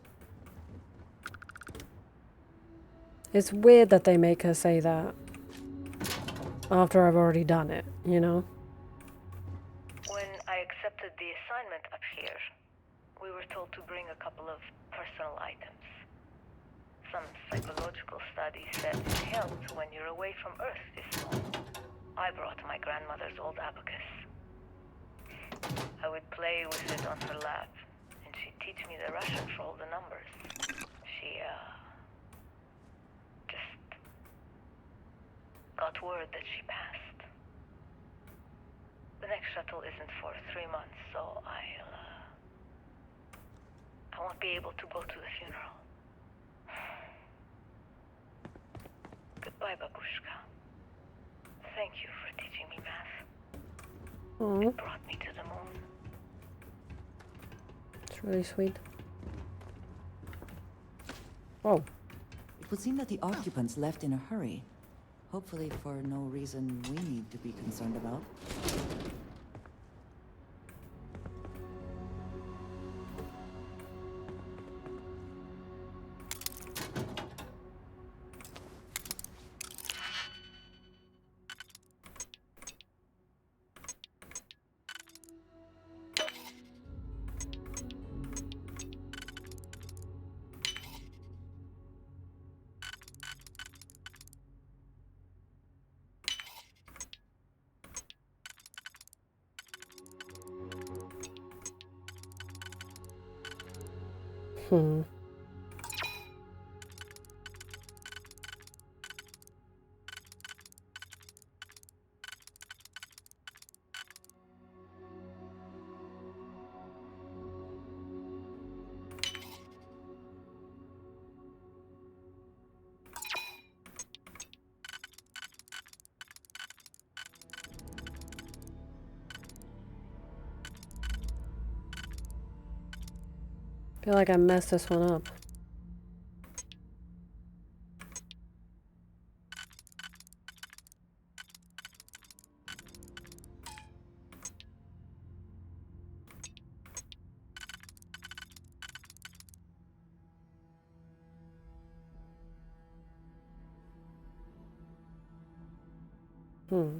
It's weird that they make her say that after I've already done it, you know? When I accepted the assignment up here, we were told to bring a couple of personal items. Some psychological studies said it helped when you're away from Earth this long. I brought my grandmother's old abacus. I would play with it on her lap, and she'd teach me the Russian for all the numbers. She, just got word that she passed. The next shuttle isn't for 3 months, so I won't be able to go to the funeral. Goodbye, Babushka. Thank you for teaching me math. Aww. It brought me to the moon. It's really sweet. Oh. It would seem that the occupants left in a hurry. Hopefully for no reason we need to be concerned about. Hmm. I feel like I messed this one up. Hmm.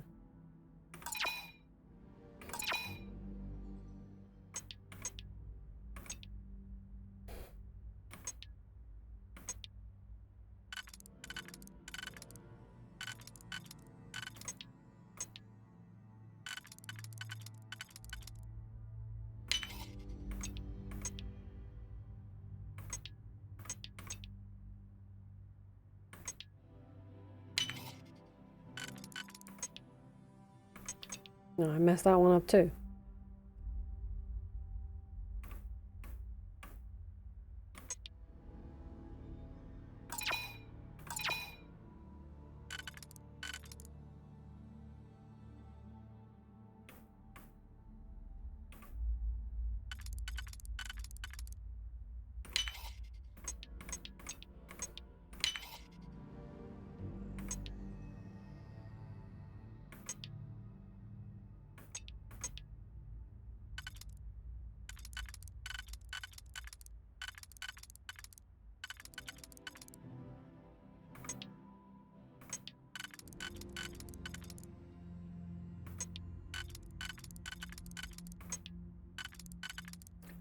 No, I messed that one up too.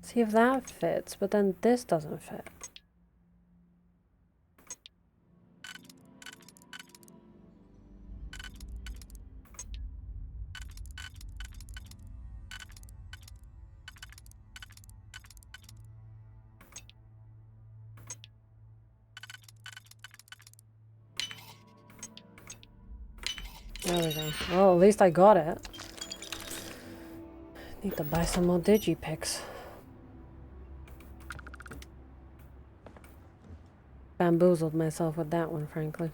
See if that fits, but then this doesn't fit. There we go. Well, at least I got it. Need to buy some more digipicks. Bamboozled myself with that one, frankly.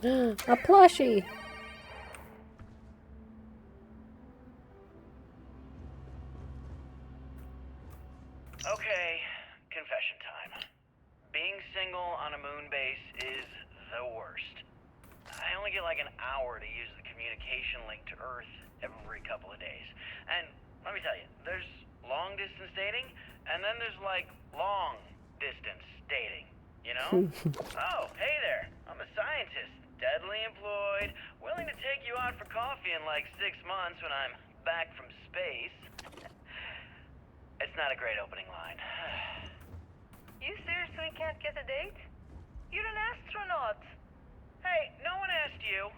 A plushie! Okay, confession time. Being single on a moon base is the worst. I only get like an hour to use the communication link to Earth every couple of days. And let me tell you, there's long distance dating, and then there's like long distance dating, you know? Oh, hey there, I'm a scientist, deadly employed, willing to take you out for coffee in like 6 months when I'm back from space. It's not a great opening line. You seriously can't get a date? You're an astronaut. Hey, no one asked you.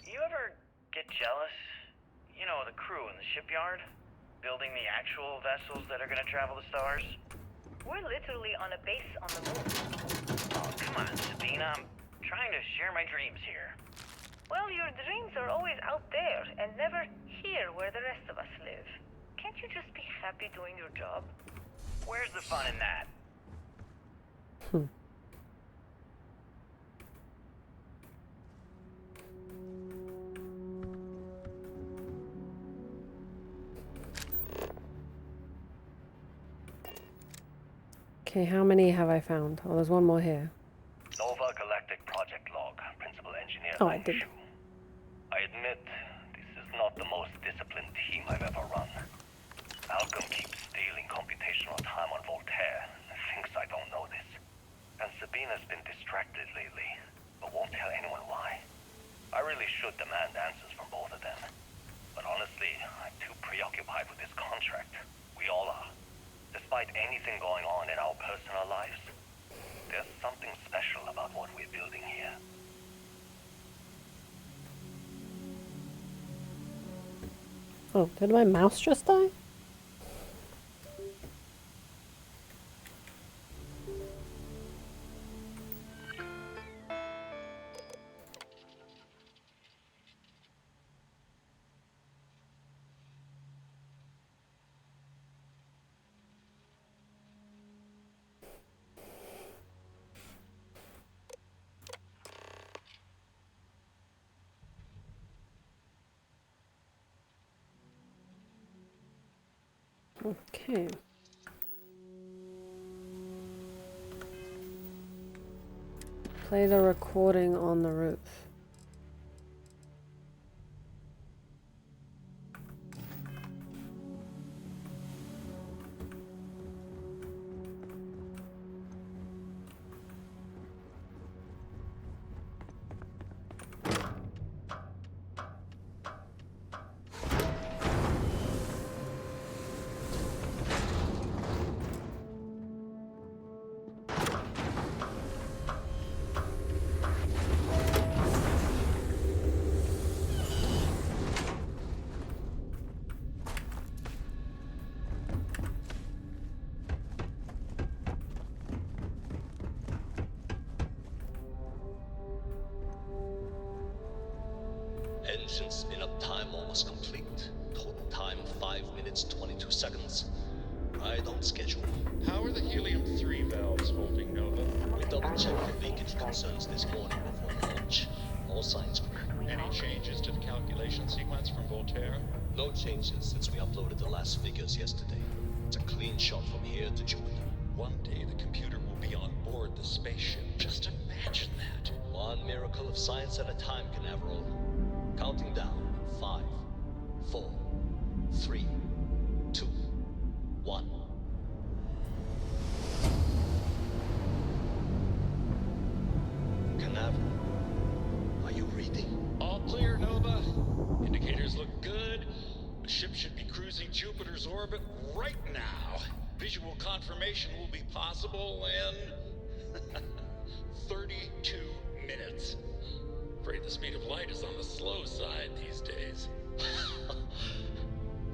You ever get jealous? You know, the crew in the shipyard? Building the actual vessels that are gonna travel the stars? We're literally on a base on the moon. Oh, come on, Sabina. I'm trying to share my dreams here. Well, your dreams are always out there and never here where the rest of us live. Can't can't you just be happy doing your job? Where's the fun in that? Okay, how many have I found? Oh, there's one more here. Nova Galactic Project Log, Principal Engineer Oh, I did. I admit, this is not the most disciplined team I've ever run. Malcolm keeps stealing computational time on Voltaire and thinks I don't know this. And Sabina's been distracted lately, but won't tell anyone why. I really should demand answers from both of them. But honestly, I'm too preoccupied with this contract. We all are. Despite anything going on in our personal lives, there's something special about what we're building here. Oh, did my mouse just die? Okay. Play the recording on the roof. Engine spin-up time almost complete. Total time 5 minutes 22 seconds. Right on schedule. How are the helium-3 valves holding, Nova? We double-checked the leakage concerns this morning before launch. All signs clear. Any changes to the calculation sequence from Voltaire? No changes since we uploaded the last figures yesterday. It's a clean shot from here to Jupiter. One day the computer will be on board the spaceship. Just imagine that. One miracle of science at a time, Canaveral. Counting down. 5, 4, 3, 2, 1. Canaveral, are you reading? All clear, Nova. Indicators look good. The ship should be cruising Jupiter's orbit right now. Visual confirmation will be possible in 32 minutes. Afraid the speed of light is on the slow side these days.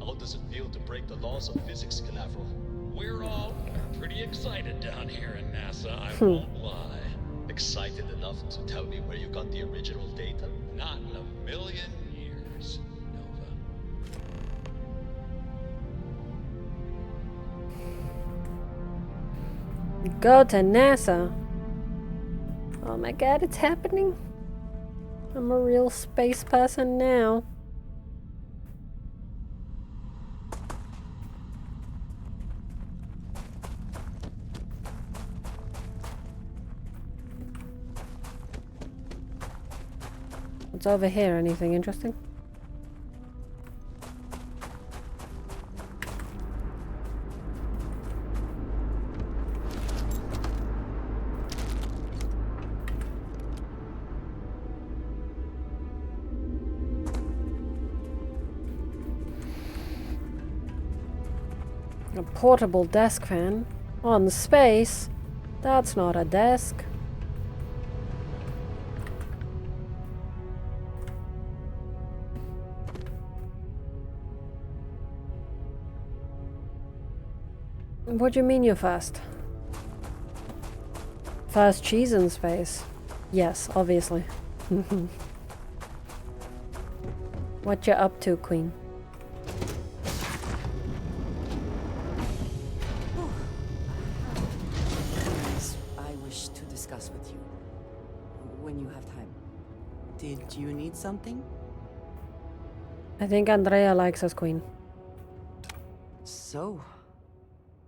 How does it feel to break the laws of physics, Canaveral? We're all pretty excited down here in NASA, I won't lie. Excited enough to tell me where you got the original data? Not in a million years, Nova. Go to NASA. Oh my god, it's happening. I'm a real space person now. What's over here? Anything interesting? A portable desk fan on space. That's not a desk. What do you mean you're fast? Fast cheese in space? Yes, obviously. What you up to, Queen? Did you need something? I think Andrea likes us, Queen. So,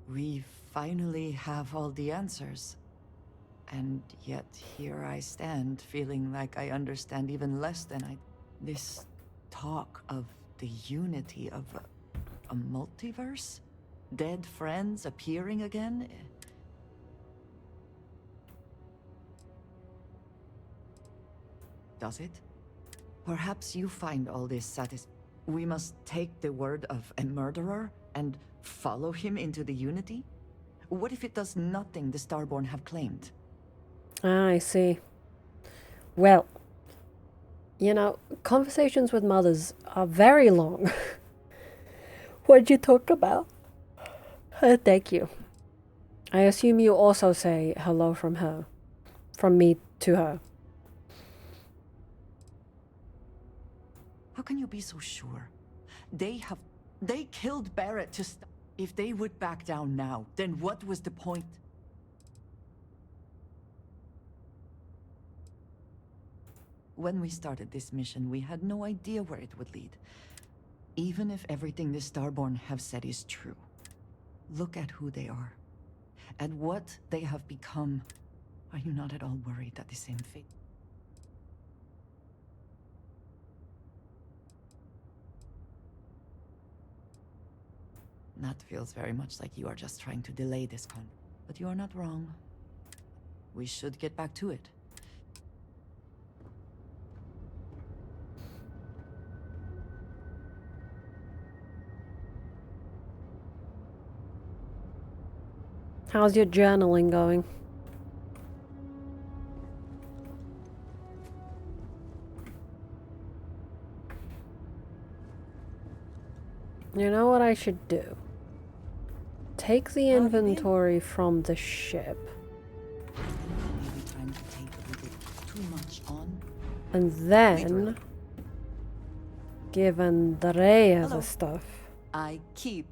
we finally have all the answers. And yet here I stand, feeling like I understand even less than I... This talk of the unity of a multiverse? Dead friends appearing again? Does it? Perhaps you find all this We must take the word of a murderer and follow him into the Unity? What if it does nothing the Starborn have claimed? Ah, I see. Well, you know, conversations with mothers are very long. What'd you talk about? Thank you. I assume you also say hello from her. From me to her. How can you be so sure? They killed Barrett to stop. If they would back down now, then what was the point? When we started this mission, we had no idea where it would lead. Even if everything the Starborn have said is true. Look at who they are. And what they have become. Are you not at all worried that the same fate... That feels very much like you are just trying to delay this but you are not wrong. We should get back to it. How's your journaling going? You know what I should do? Take the inventory from the ship. Maybe trying to take a little too much on. And then give Andrea the stuff. I keep.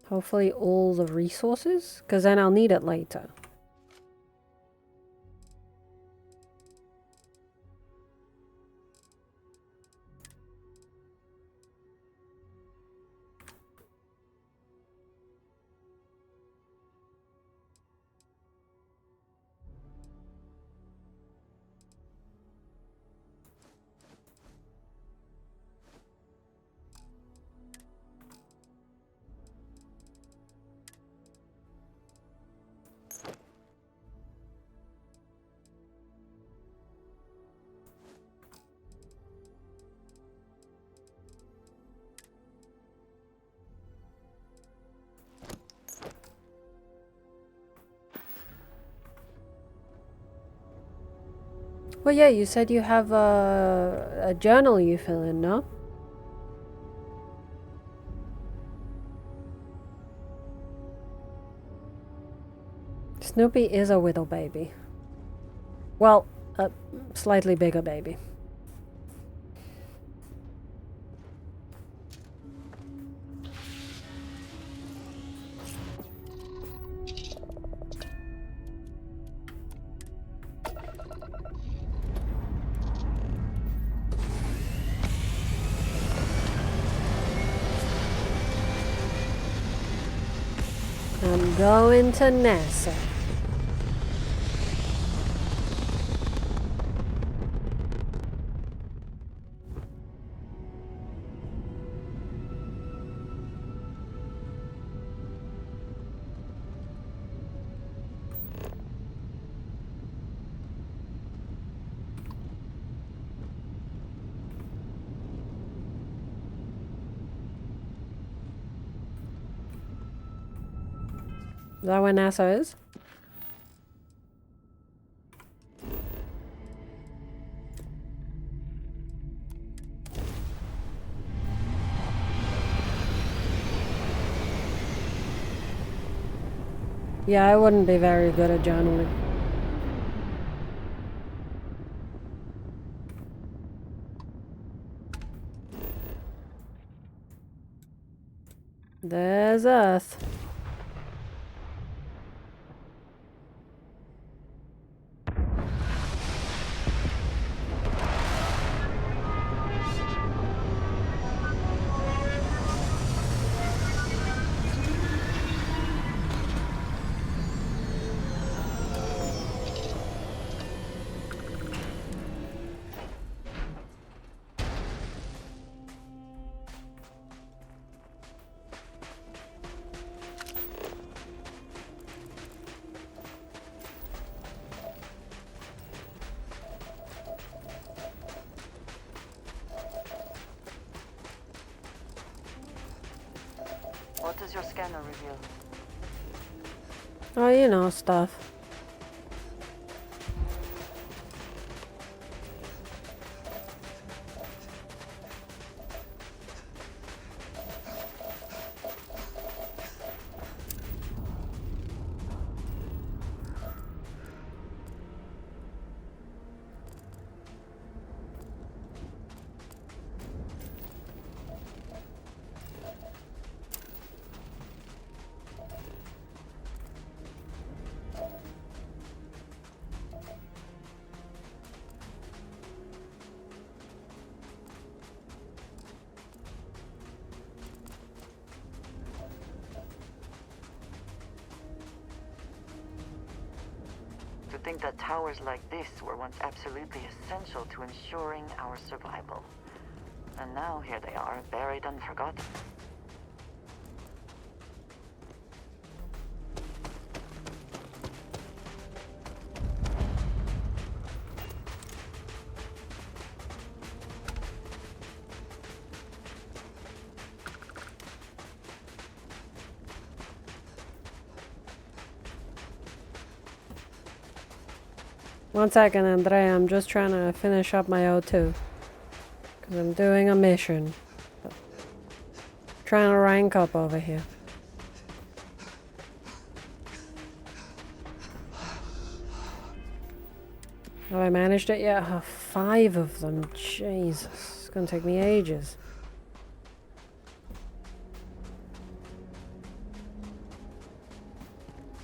Hopefully all the resources, because then I'll need it later. Well, yeah, you said you have a journal you fill in, no? Snoopy is a little baby. Well, a slightly bigger baby. I'm going to NASA. Is that where NASA is? Yeah, I wouldn't be very good at journaling. There's Earth. does your scanner reveal? Oh, you know, stuff. To think that towers like this were once absolutely essential to ensuring our survival. And now here they are, buried and forgotten. One second, Andrea. I'm just trying to finish up my O2. Because I'm doing a mission. Trying to rank up over here. Have I managed it yet? Oh, 5 of them. Jesus. It's gonna take me ages.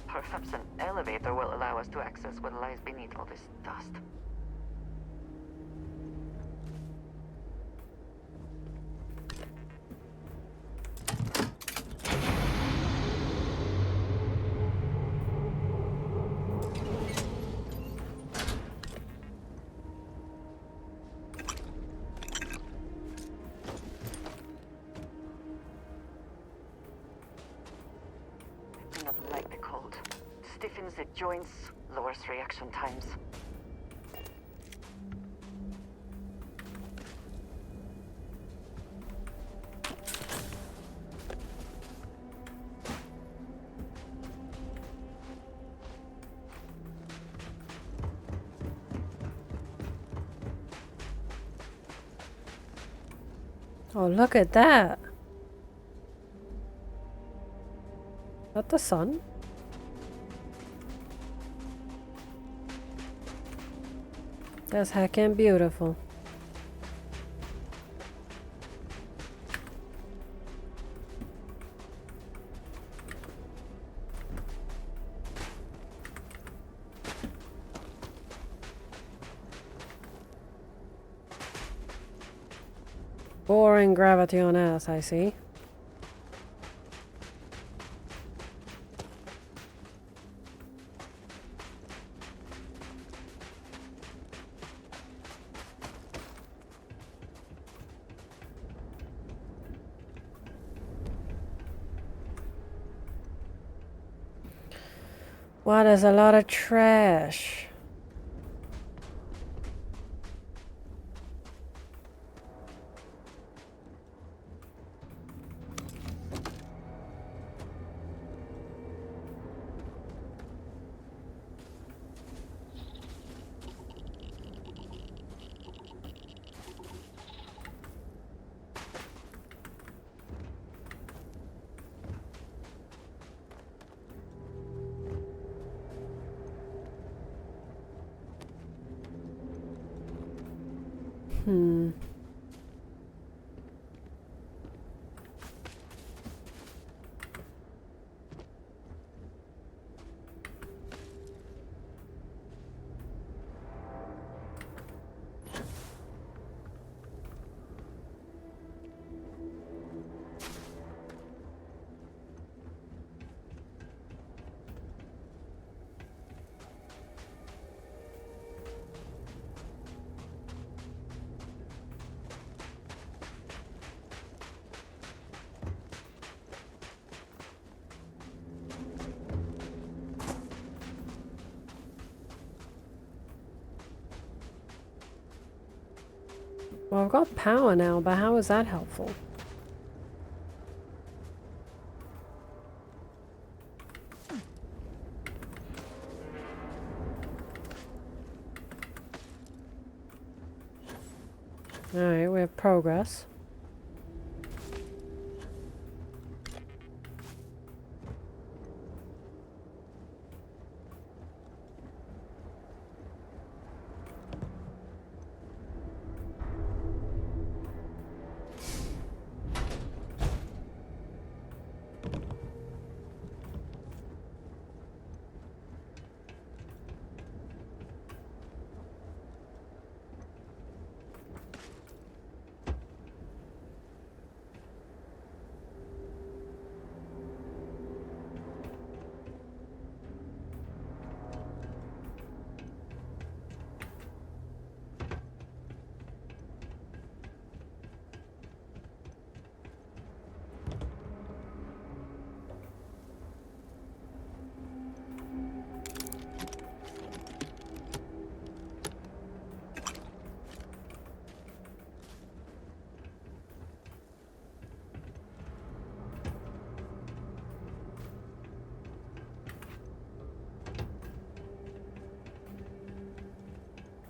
Perhaps an elevator will allow us to access what lies beneath all this dust. I do not like the cold. Stiffens the joints, lowers reaction times. Oh, look at that. Is that the sun? That's heckin' beautiful. Boring gravity on Earth, I see. Wow, there's a lot of trash. Hmm. Well, I've got power now, but how is that helpful? Alright, we have progress.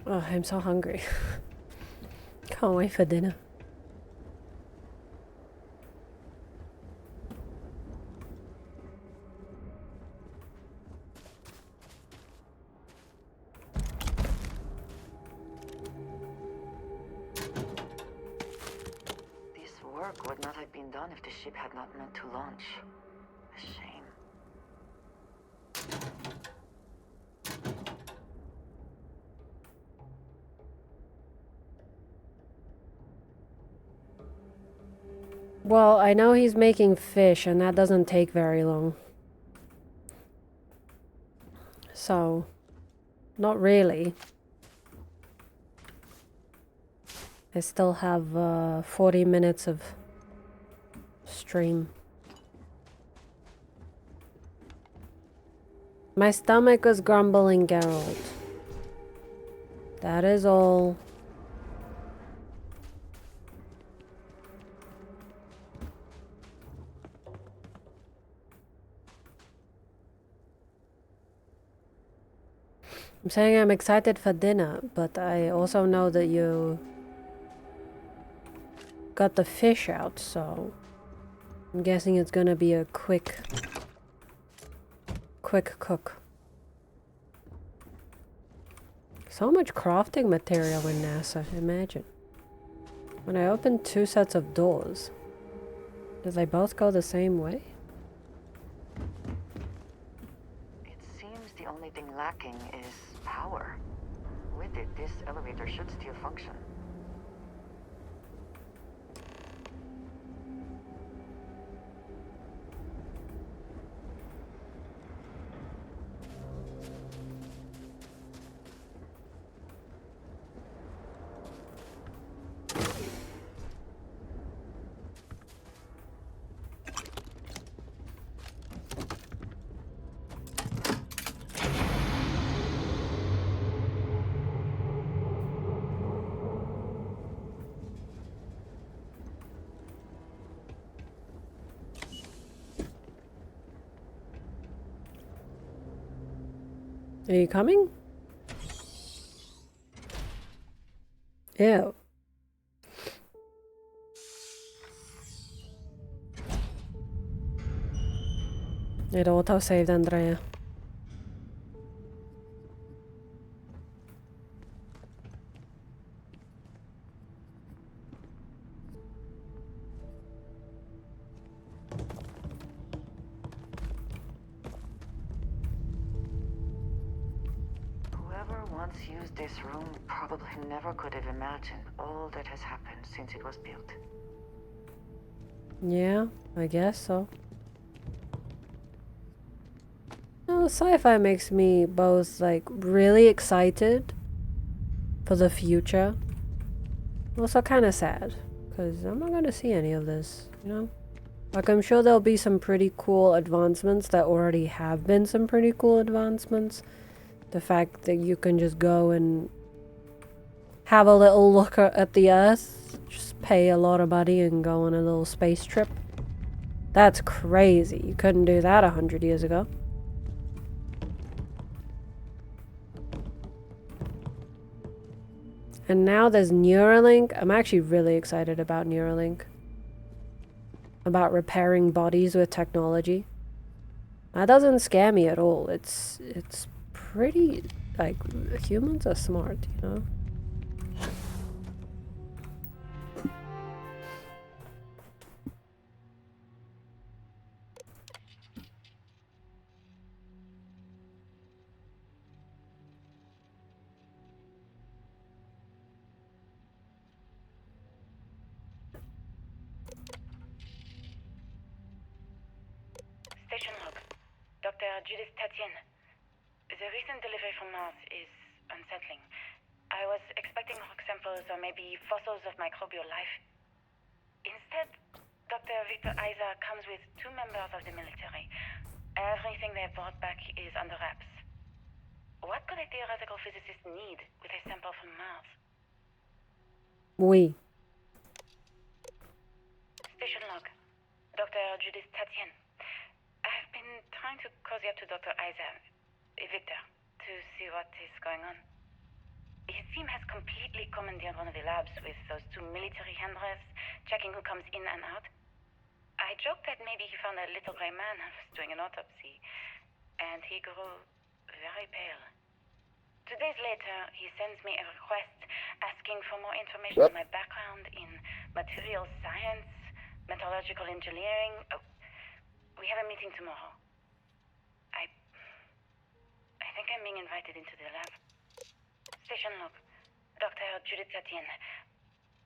Oh, I'm so hungry. Can't wait for dinner. This work would not have been done if the ship had not meant to launch. A shame. Well, I know he's making fish, and that doesn't take very long. So, not really. I still have 40 minutes of stream. My stomach was grumbling, Geralt. That is all. I'm saying I'm excited for dinner, but I also know that you got the fish out, so I'm guessing it's gonna be a quick cook. So much crafting material in NASA, imagine. When I open 2 sets of doors, do they both go the same way? It seems the only thing lacking is power. With it, this elevator should still function. Are you coming? Ew. It auto-saved, Andrea. Whoever once used this room probably never could have imagined all that has happened since it was built. Yeah, I guess so. No, sci-fi makes me both like really excited for the future, also kind of sad because I'm not gonna see any of this, you know? Like, I'm sure there'll be some pretty cool advancements. That already have been some pretty cool advancements. The fact that you can just go and have a little look at the Earth, just pay a lot of money and go on a little space trip. That's crazy. You couldn't do that 100 years ago. And now there's Neuralink. I'm actually really excited about Neuralink. About repairing bodies with technology. That doesn't scare me at all. It's pretty, like, humans are smart, you know? Station log. Dr. Judith Tatien. The recent delivery from Mars is unsettling. I was expecting rock samples or maybe fossils of microbial life. Instead, Dr. Victor Isa comes with 2 members of the military. Everything they brought back is under wraps. What could a theoretical physicist need with a sample from Mars? Oui. Station log. Dr. Judith Tatien. I've been trying to cozy up to Dr. Isa, Victor, to see what is going on. His team has completely commandeered one of the labs with those 2 military handlers, checking who comes in and out. I joked that maybe he found a little gray man and was doing an autopsy, and he grew very pale. 2 days later, he sends me a request asking for more information on my background in material science, metallurgical engineering. Oh, we have a meeting tomorrow. I think I'm being invited into the lab. Station log. Dr. Judith Tatien.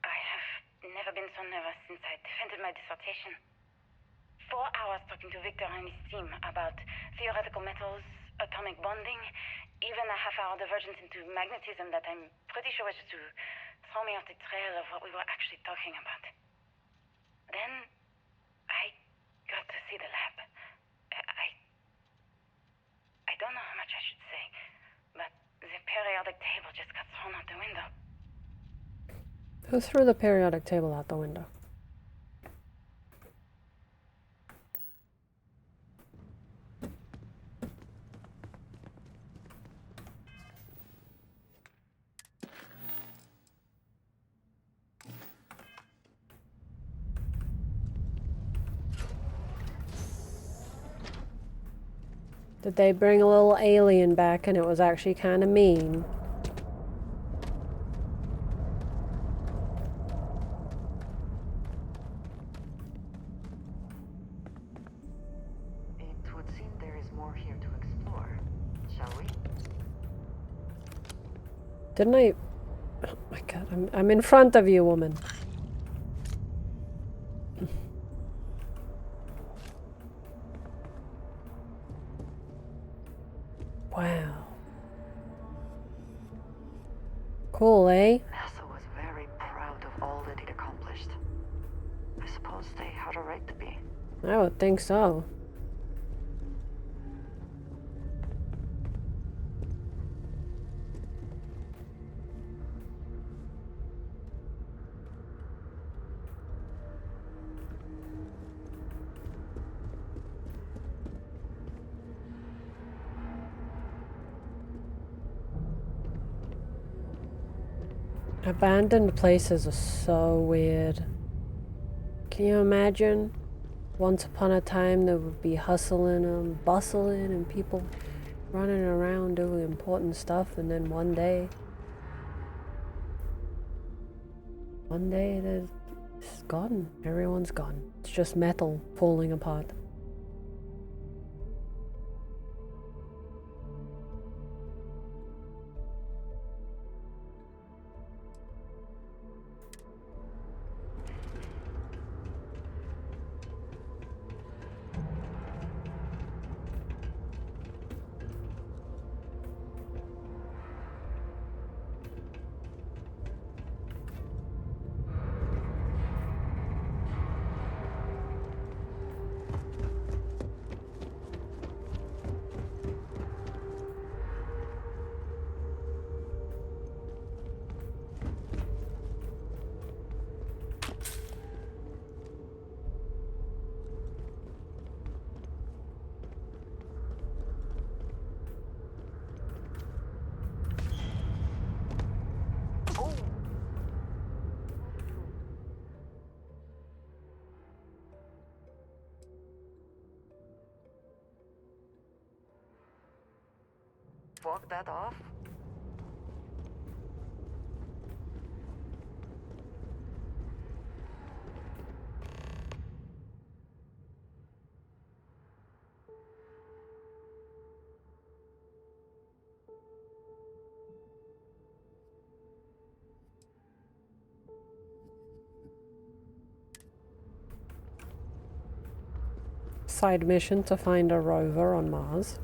I have never been so nervous since I defended my dissertation. 4 hours talking to Victor and his team about theoretical metals, atomic bonding, even a half-hour divergence into magnetism that I'm pretty sure was just to throw me off the trail of what we were actually talking about. Then, I got to see the lab. I don't know how much I should say, but the periodic table just got thrown out the window. Who threw the periodic table out the window? Did they bring a little alien back and it was actually kind of mean? It would seem there is more here to explore. Shall we? Didn't I? Oh my god, I'm in front of you, woman. Wow. Cool, eh? NASA was very proud of all that it accomplished. I suppose they had a right to be. I would think so. Abandoned places are so weird. Can you imagine? Once upon a time there would be hustling and bustling and people running around doing important stuff, and then one day it's gone. Everyone's gone. It's just metal falling apart. walk that off? Side mission to find a rover on Mars.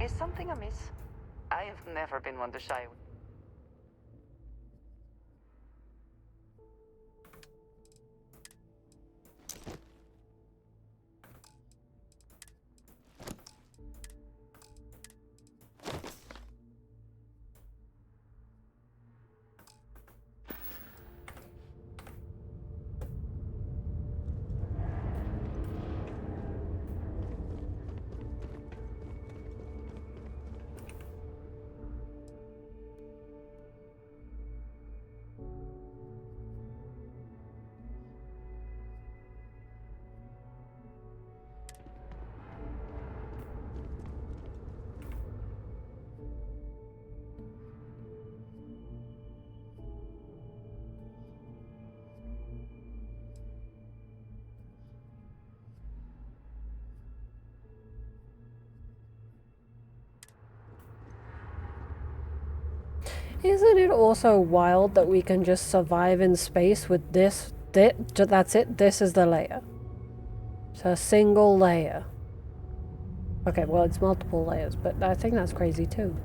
Is something amiss? I have never been one to shy. Isn't it also wild that we can just survive in space with this? That's it. This is the layer. It's a single layer. Okay, well, it's multiple layers, but I think that's crazy too.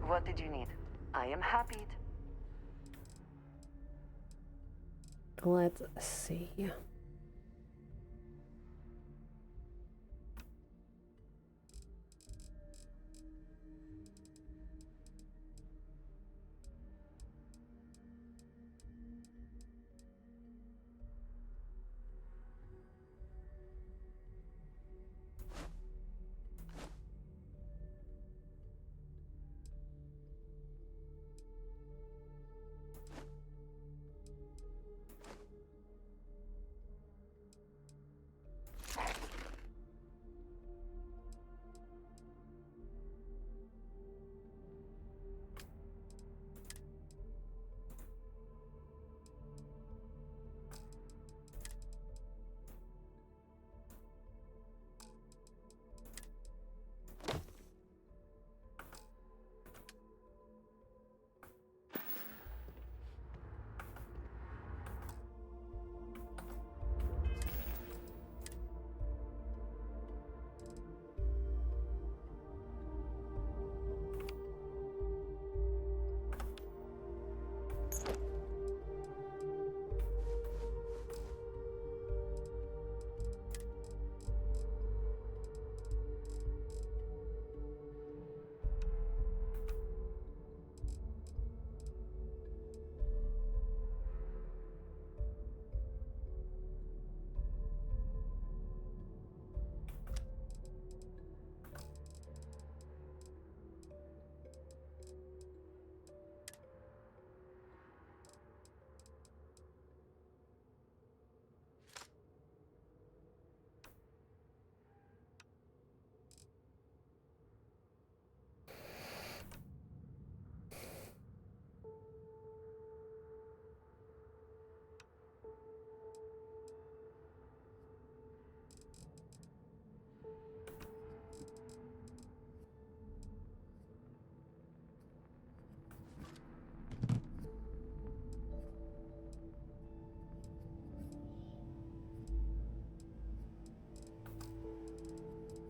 What did you need? I am happy. Let's see.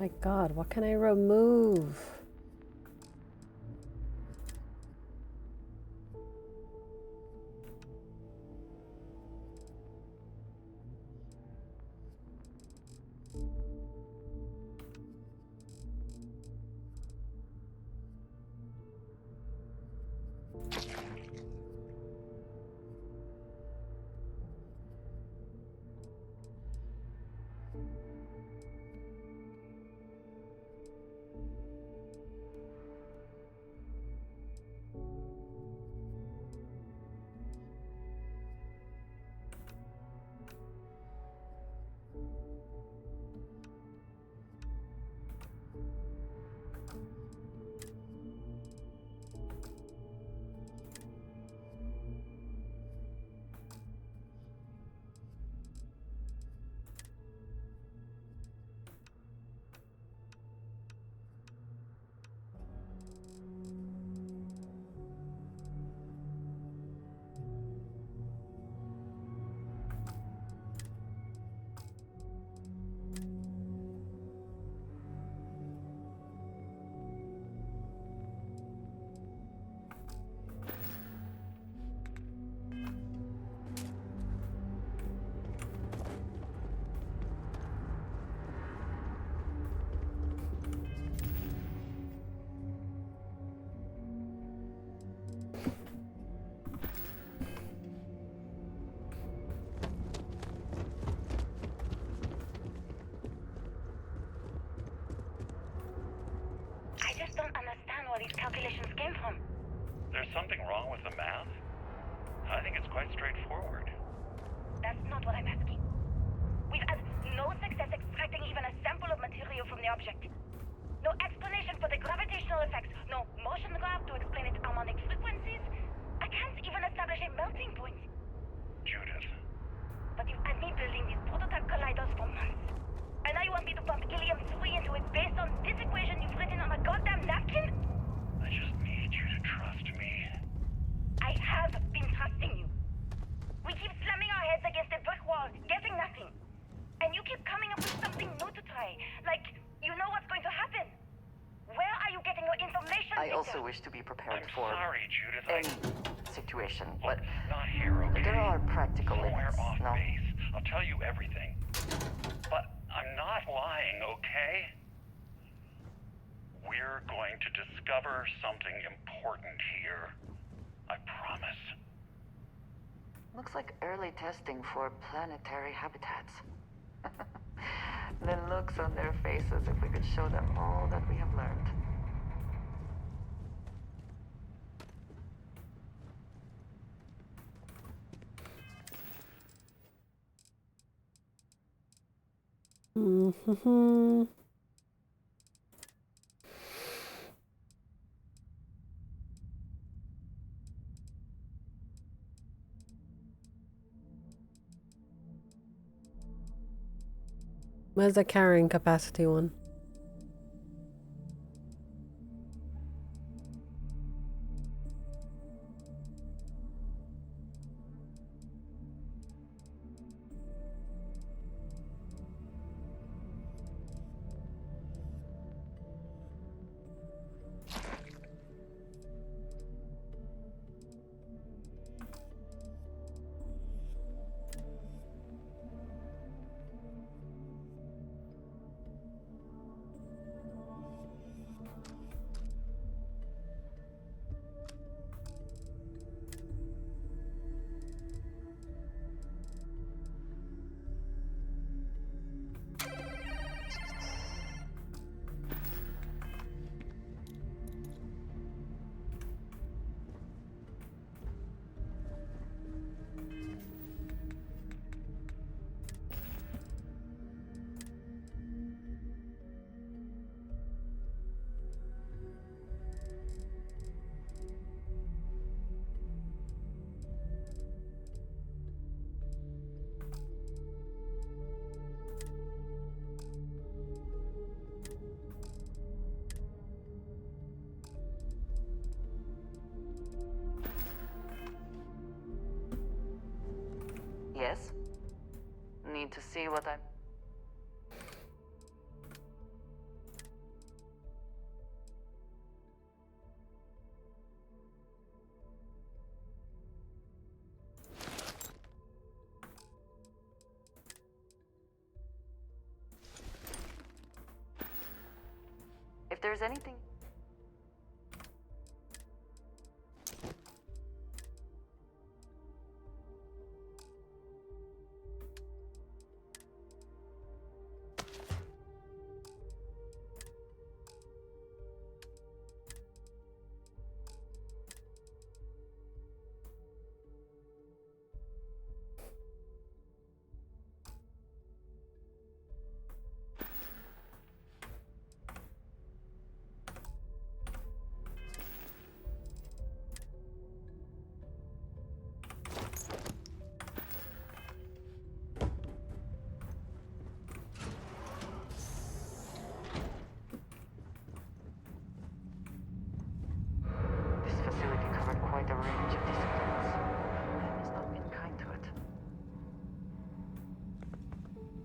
My God, what can I remove? I just don't understand where these calculations came from. There's something wrong with the math? I think it's quite straightforward. That's not what I'm asking. We've had no success extracting even a sample of material from the object. No explanation for the gravitational effects. No motion graph to explain its harmonic frequencies. I can't even establish a melting point. Judith. But you've had me building these prototype colliders for months. And now you want me to pump helium-3 into it based on this equation you've written on a goddamn napkin? I just need you to trust me. I have been trusting you. We keep slamming our heads against a brick wall, getting nothing. And you keep coming up with something new to try. Like, you know what's going to happen. Where are you getting your information, I Victor? also wish to be prepared I'm for sorry, Judith. any situation, but Not here, okay? there are practical Somewhere limits, off no? base. I'll tell you everything. But I'm not lying, okay? We're going to discover something important here. I promise. Looks like early testing for planetary habitats. The looks on their faces if we could show them all that we have learned. Mm-hmm. Where's the carrying capacity one? Yes? Need to see what I'm... there's anything... This facility covered quite a range of disciplines. Time has not been kind to it.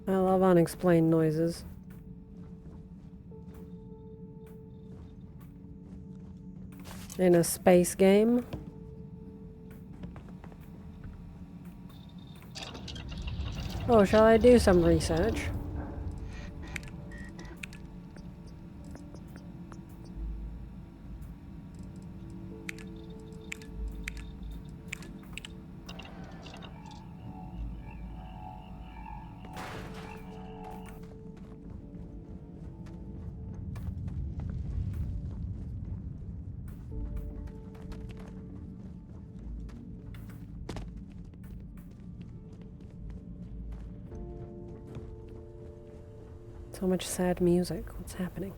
I love unexplained noises. In a space game. Oh, shall I do some research? So much sad music. What's happening?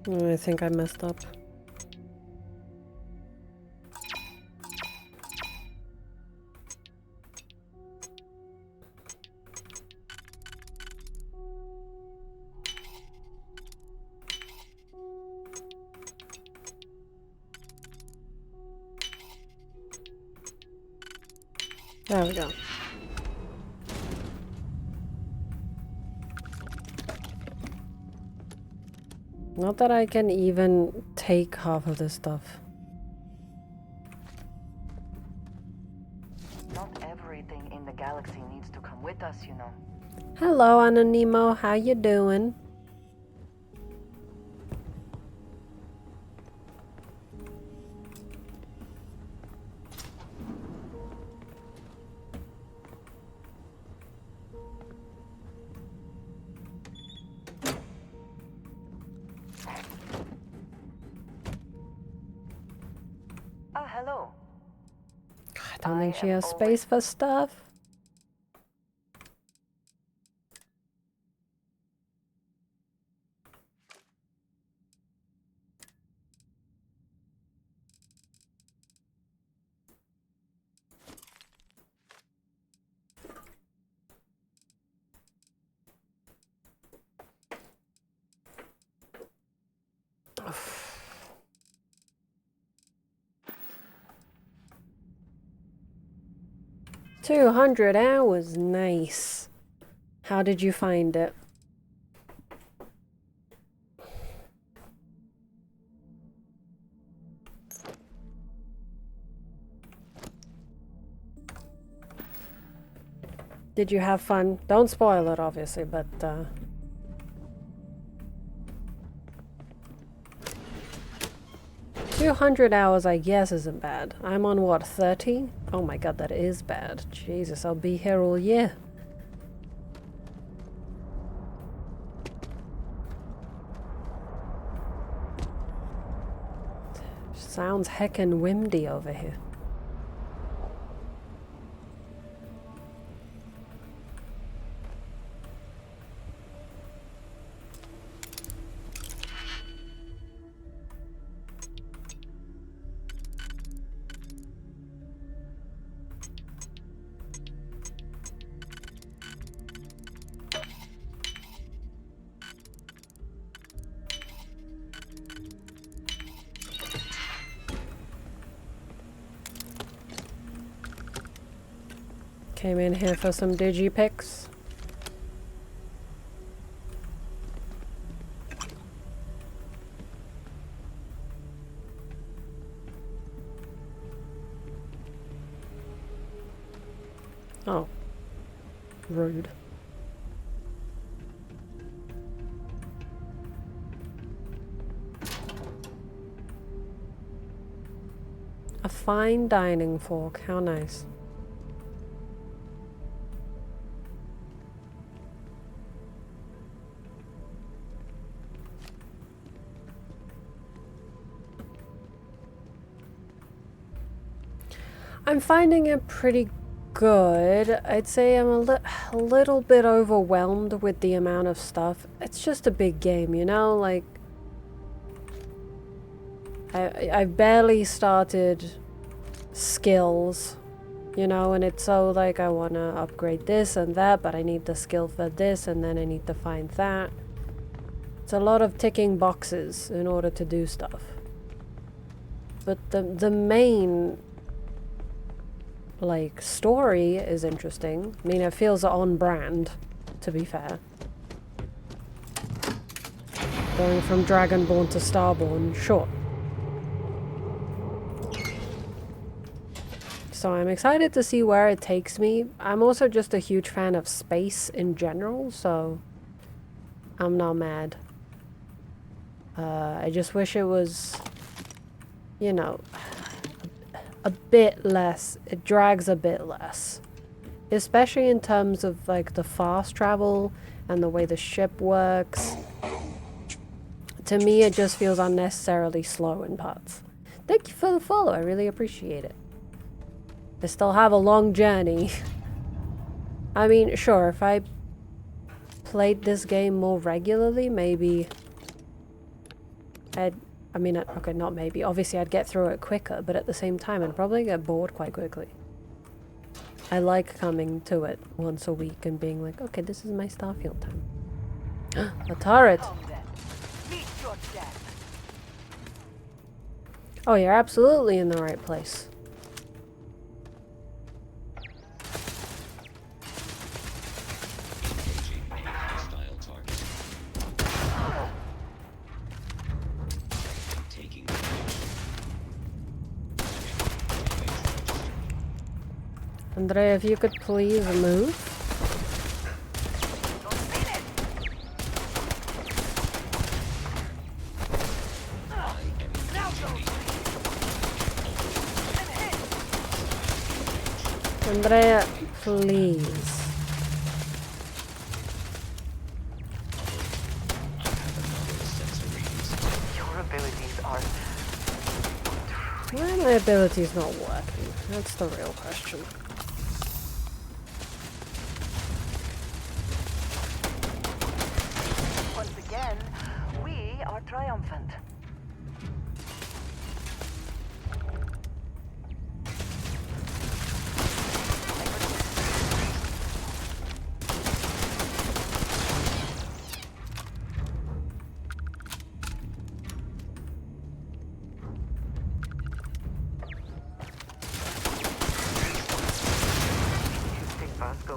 I think I messed up. There we go. Not that I can even take half of this stuff. Not everything in the galaxy needs to come with us, you know. Hello, Anonimo. How you doing? Hello. I don't think she has space for stuff. $200 nice. How did you find it? Did you have fun? Don't spoil it, obviously, but 200 hours, I guess, isn't bad. I'm on what, 30? Oh my god, that is bad. Jesus, I'll be here all year. Sounds heckin' windy over here. Came in here for some digipics. Oh. Rude. A fine dining fork, how nice. I'm finding it pretty good. I'd say I'm a little bit overwhelmed with the amount of stuff. It's just a big game, you know? Like, I've barely started skills, you know? And it's so like I want to upgrade this and that, but I need the skill for this and then I need to find that. It's a lot of ticking boxes in order to do stuff. But the main like story is interesting. I mean, it feels on brand, to be fair. Going from Dragonborn to Starborn, sure. So I'm excited to see where it takes me. I'm also just a huge fan of space in general, so I'm not mad. I just wish it was, you know, a bit less. It drags a bit less, especially in terms of like the fast travel and the way the ship works. To me, it just feels unnecessarily slow in parts. Thank you for the follow, I really appreciate it. I still have a long journey. I mean, sure, if I played this game more regularly, maybe okay, not maybe. Obviously, I'd get through it quicker, but at the same time, I'd probably get bored quite quickly. I like coming to it once a week and being like, okay, this is my Starfield time. A turret! Oh, you're absolutely in the right place. Andrea, if you could please move. Andrea, please. Your abilities are... Why are my abilities not working? That's the real question. Once again, we are triumphant.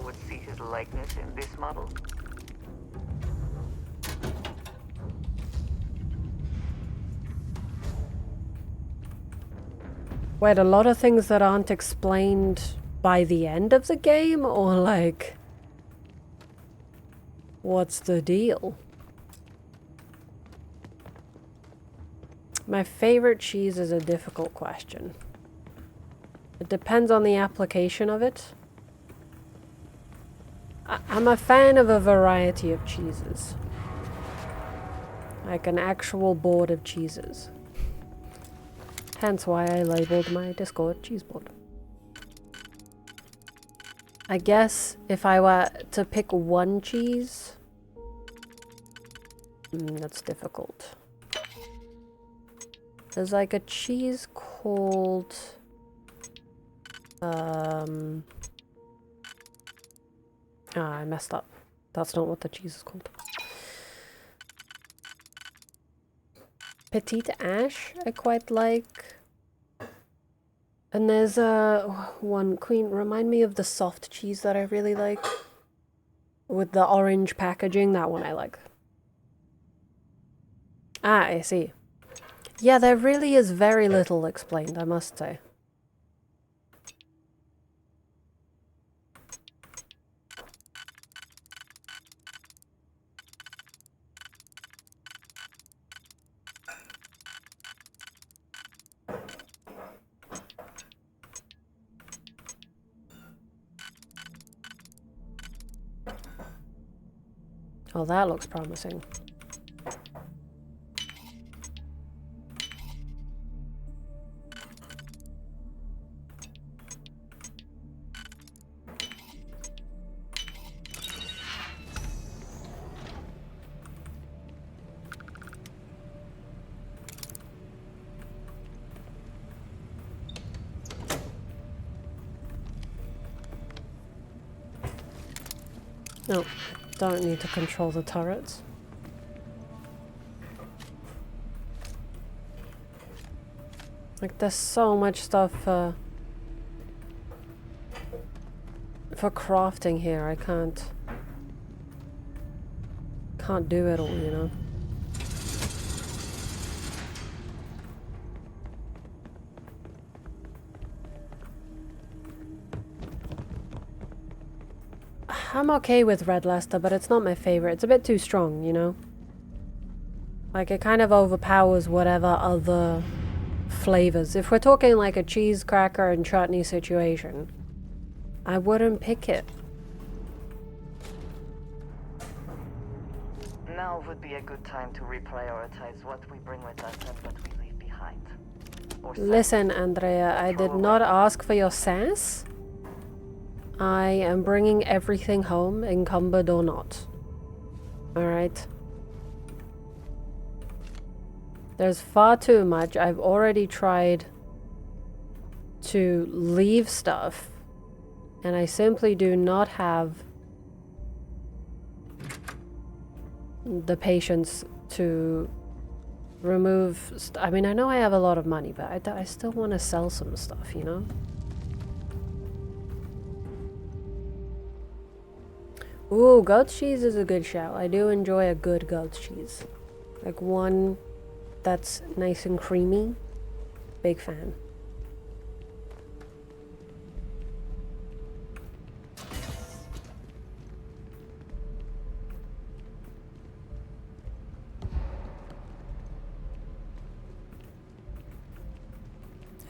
Would see his likeness in this model. Wait, a lot of things that aren't explained by the end of the game, or like, what's the deal? My favorite cheese is a difficult question. It depends on the application of it. I'm a fan of a variety of cheeses. Like an actual board of cheeses. Hence why I labeled my Discord cheese board. I guess if I were to pick one cheese... that's difficult. There's like a cheese called... I messed up. That's not what the cheese is called. Petite Ash, I quite like. And there's one Queen, remind me of the soft cheese that I really like. With the orange packaging, that one I like. Ah, I see. Yeah, there really is very little explained, I must say. Oh, that looks promising. No, don't need to control the turrets. Like, there's so much stuff for crafting here. I can't do it all, you know. I'm okay with Red Leicester, but it's not my favorite. It's a bit too strong, you know? Like, it kind of overpowers whatever other flavors. If we're talking like a cheese cracker and chutney situation, I wouldn't pick it. Now would be a good time to reprioritize what we bring with us and what we leave behind. Listen, Andrea, I did not ask for your sass. I am bringing everything home, encumbered or not. Alright? There's far too much. I've already tried to leave stuff, and I simply do not have the patience to remove I mean, I know I have a lot of money, but I still want to sell some stuff, you know? Ooh, goat cheese is a good shout. I do enjoy a good goat cheese. Like one that's nice and creamy. Big fan.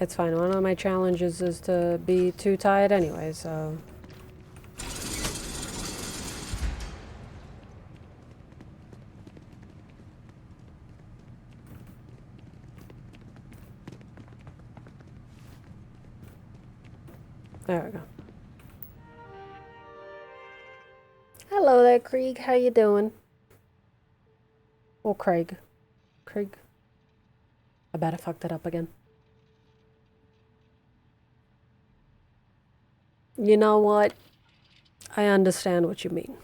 It's fine. One of my challenges is to be too tired anyway, so... There we go. Hello there, Krieg. How you doing? Or Craig. Craig. I bet I fucked it up again. You know what? I understand what you mean.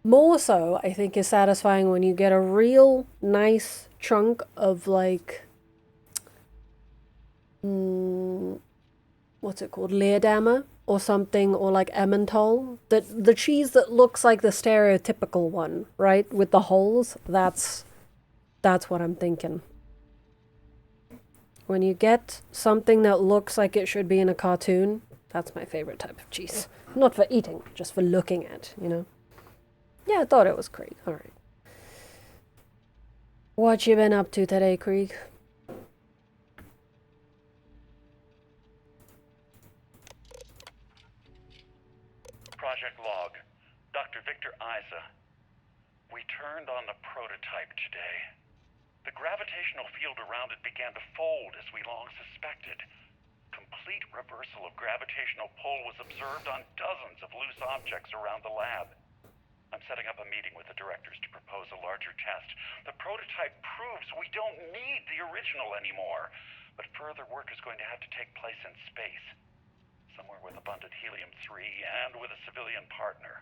More so, I think, is satisfying when you get a real nice chunk of, like... what's it called? Leerdammer? Or something, or like Emmental. The cheese that looks like the stereotypical one, right? With the holes. That's what I'm thinking. When you get something that looks like it should be in a cartoon, that's my favorite type of cheese. Not for eating, just for looking at, you know? Yeah, I thought it was great. Alright. What you been up to today, Krieg? Project Log. Dr. Victor Isa. We turned on the prototype today. The gravitational field around it began to fold as we long suspected. Complete reversal of gravitational pull was observed on dozens of loose objects around the lab. I'm setting up a meeting with the directors to propose a larger test. The prototype proves we don't need the original anymore, but further work is going to have to take place in space. Somewhere with abundant helium-3 and with a civilian partner.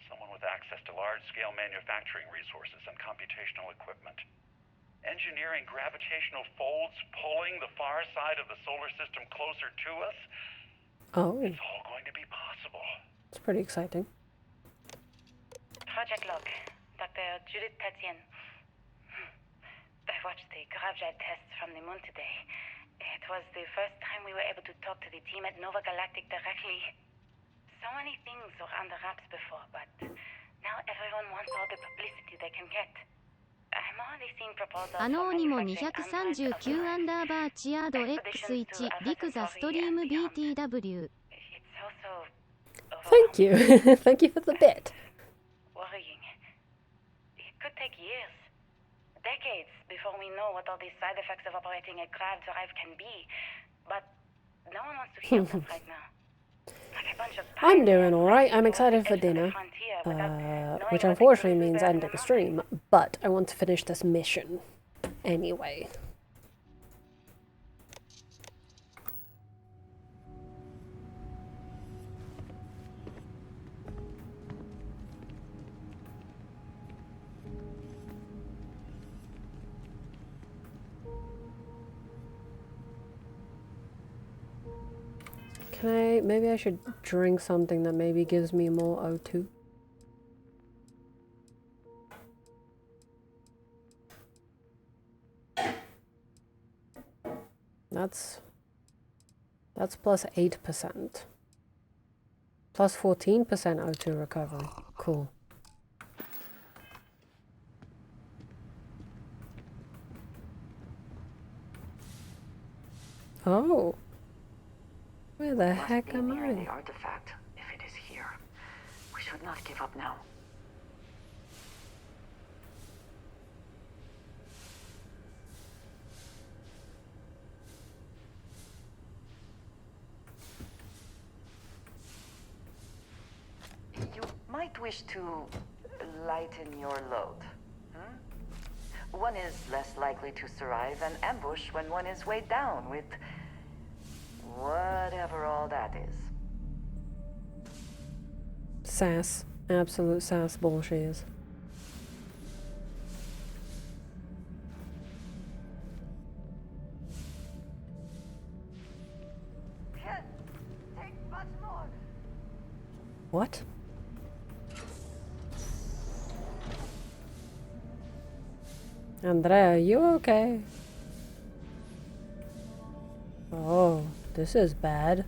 Someone with access to large-scale manufacturing resources and computational equipment. Engineering gravitational folds pulling the far side of the solar system closer to us. Oh. It's all going to be possible. It's pretty exciting. Project Log. Dr. Judith Tatien. I watched the gravjive tests from the moon today. It was the first time we were able to talk to the team at Nova Galactic directly. So many things were under wraps before, but now everyone wants all the publicity they can get. I'm already seeing proposals for にも manufacturing 239アンダーバーチアード X1 陸座ストリーム BTW Thank you. Thank you for the bit. worrying. It could take years, decades, before we know what all these side effects of operating a grav drive can be. But no one wants to hear that right now. Like a bunch of I'm doing alright. I'm excited for dinner. Which unfortunately means ending the stream, but I want to finish this mission anyway. Maybe I should drink something that maybe gives me more O2. That's plus 8%. Plus 14% O2 recovery. Cool. Oh. Where the heck am I? The artifact, if it is here. We should not give up now. You might wish to lighten your load. One is less likely to survive an ambush when one is weighed down with whatever all that is. Sass. Absolute sass bullshit. Can't take much more. What? Andrea, are you okay? Oh, this is bad.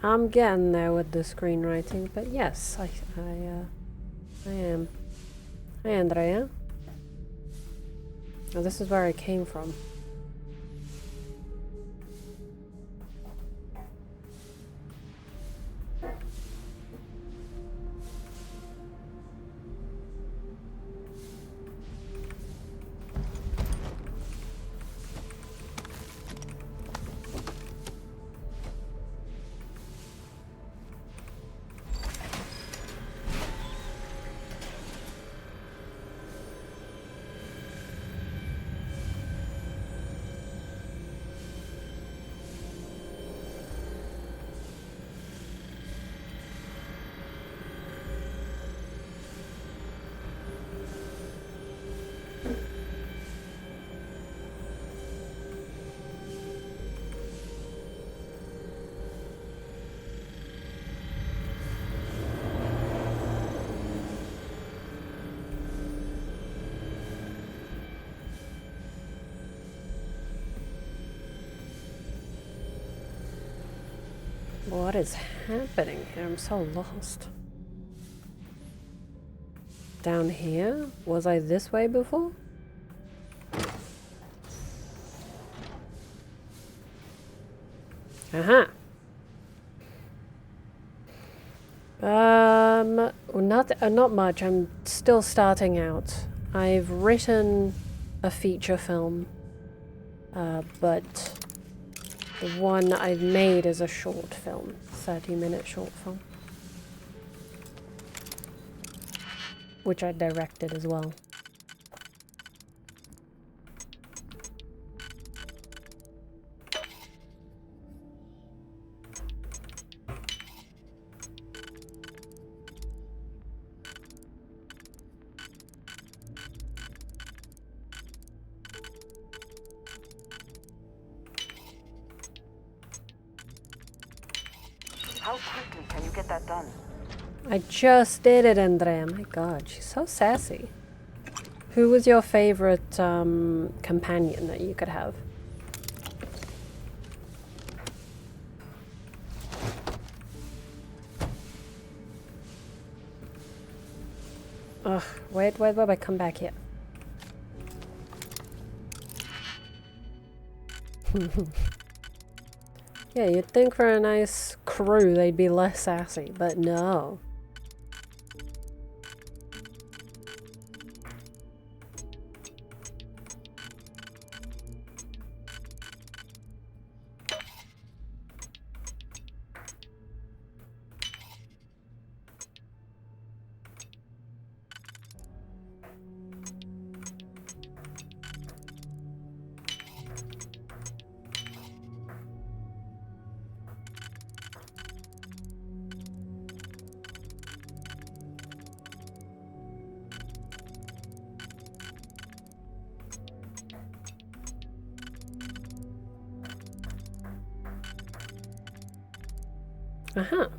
I'm getting there with the screenwriting, but yes, I am. Hi, Andrea. Oh, this is where I came from. What is happening here? I'm so lost. Down here? Was I this way before? Aha! Not much. I'm still starting out. I've written a feature film, but the one I've made is a short film, 30-minute short film, which I directed as well. How quickly can you get that done? I just did it, Andrea. My god, she's so sassy. Who was your favorite companion that you could have? Ugh, wait, come back here. Yeah, you'd think for a nice crew they'd be less sassy, but no. Uh-huh.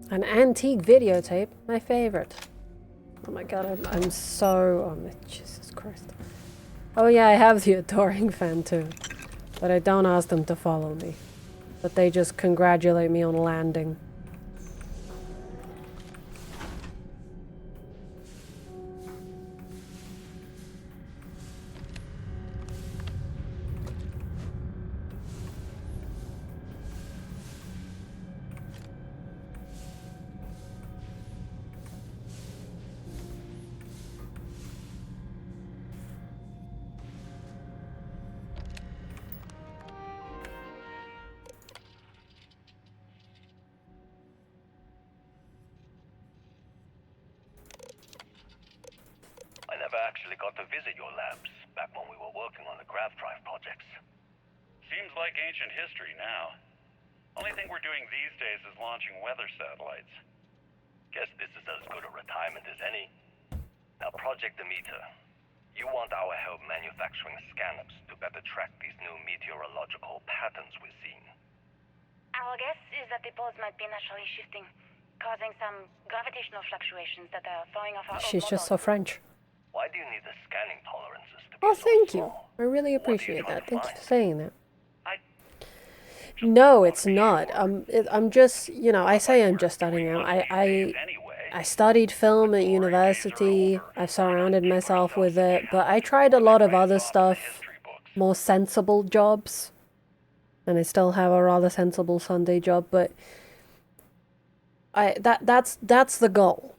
An antique videotape, my favorite. Oh my god, I'm so... Oh my Jesus Christ. Oh yeah, I have the adoring fan too. But I don't ask them to follow me. But they just congratulate me on landing. I never actually got to visit your labs back when we were working on the grav drive projects. Seems like ancient history now. Only thing we're doing these days is launching weather satellites. Guess this is as good a retirement as any. Now, Project Demeter, you want our help manufacturing scanners to better track these new meteorological patterns we're seeing. Our guess is that the poles might be naturally shifting, causing some gravitational fluctuations that are throwing off our She's just so French. Why do you need the scanning tolerances to be Oh, so thank you. small? I really appreciate that. Thank you for saying that. No, it's not. I'm just, you know, I say I'm just starting out. I studied film at university. I've surrounded myself with it, but I tried a lot of other stuff, more sensible jobs. And I still have a rather sensible Sunday job, but that's the goal.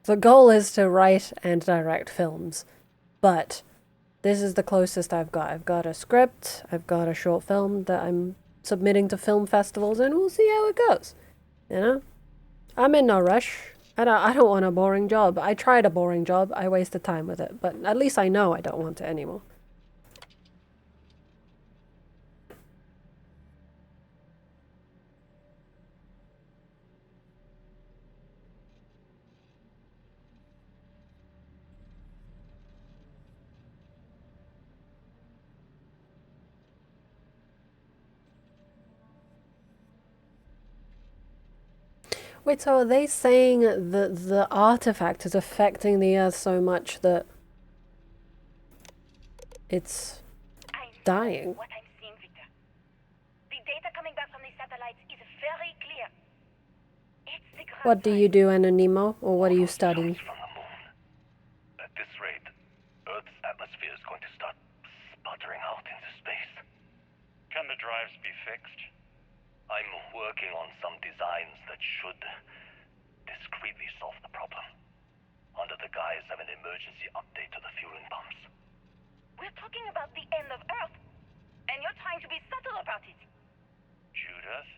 The goal is to write and direct films. But this is the closest I've got. I've got a script, I've got a short film that I'm submitting to film festivals, and we'll see how it goes. You know? I'm in no rush. I don't want a boring job. I tried a boring job. I wasted time with it. But at least I know I don't want it anymore. Wait, so are they saying that the artifact is affecting the Earth so much that it's dying. What I'm seeing, Victor. The data coming back from the satellites is very clear. It's the grav What do you do, Anonimo, or what are you studying? At this rate, Earth's atmosphere is going to start sputtering out into space. Can the drives be fixed? I'm working on some designs that should discreetly solve the problem, under the guise of an emergency update to the fueling pumps. We're talking about the end of Earth, and you're trying to be subtle about it. Judith,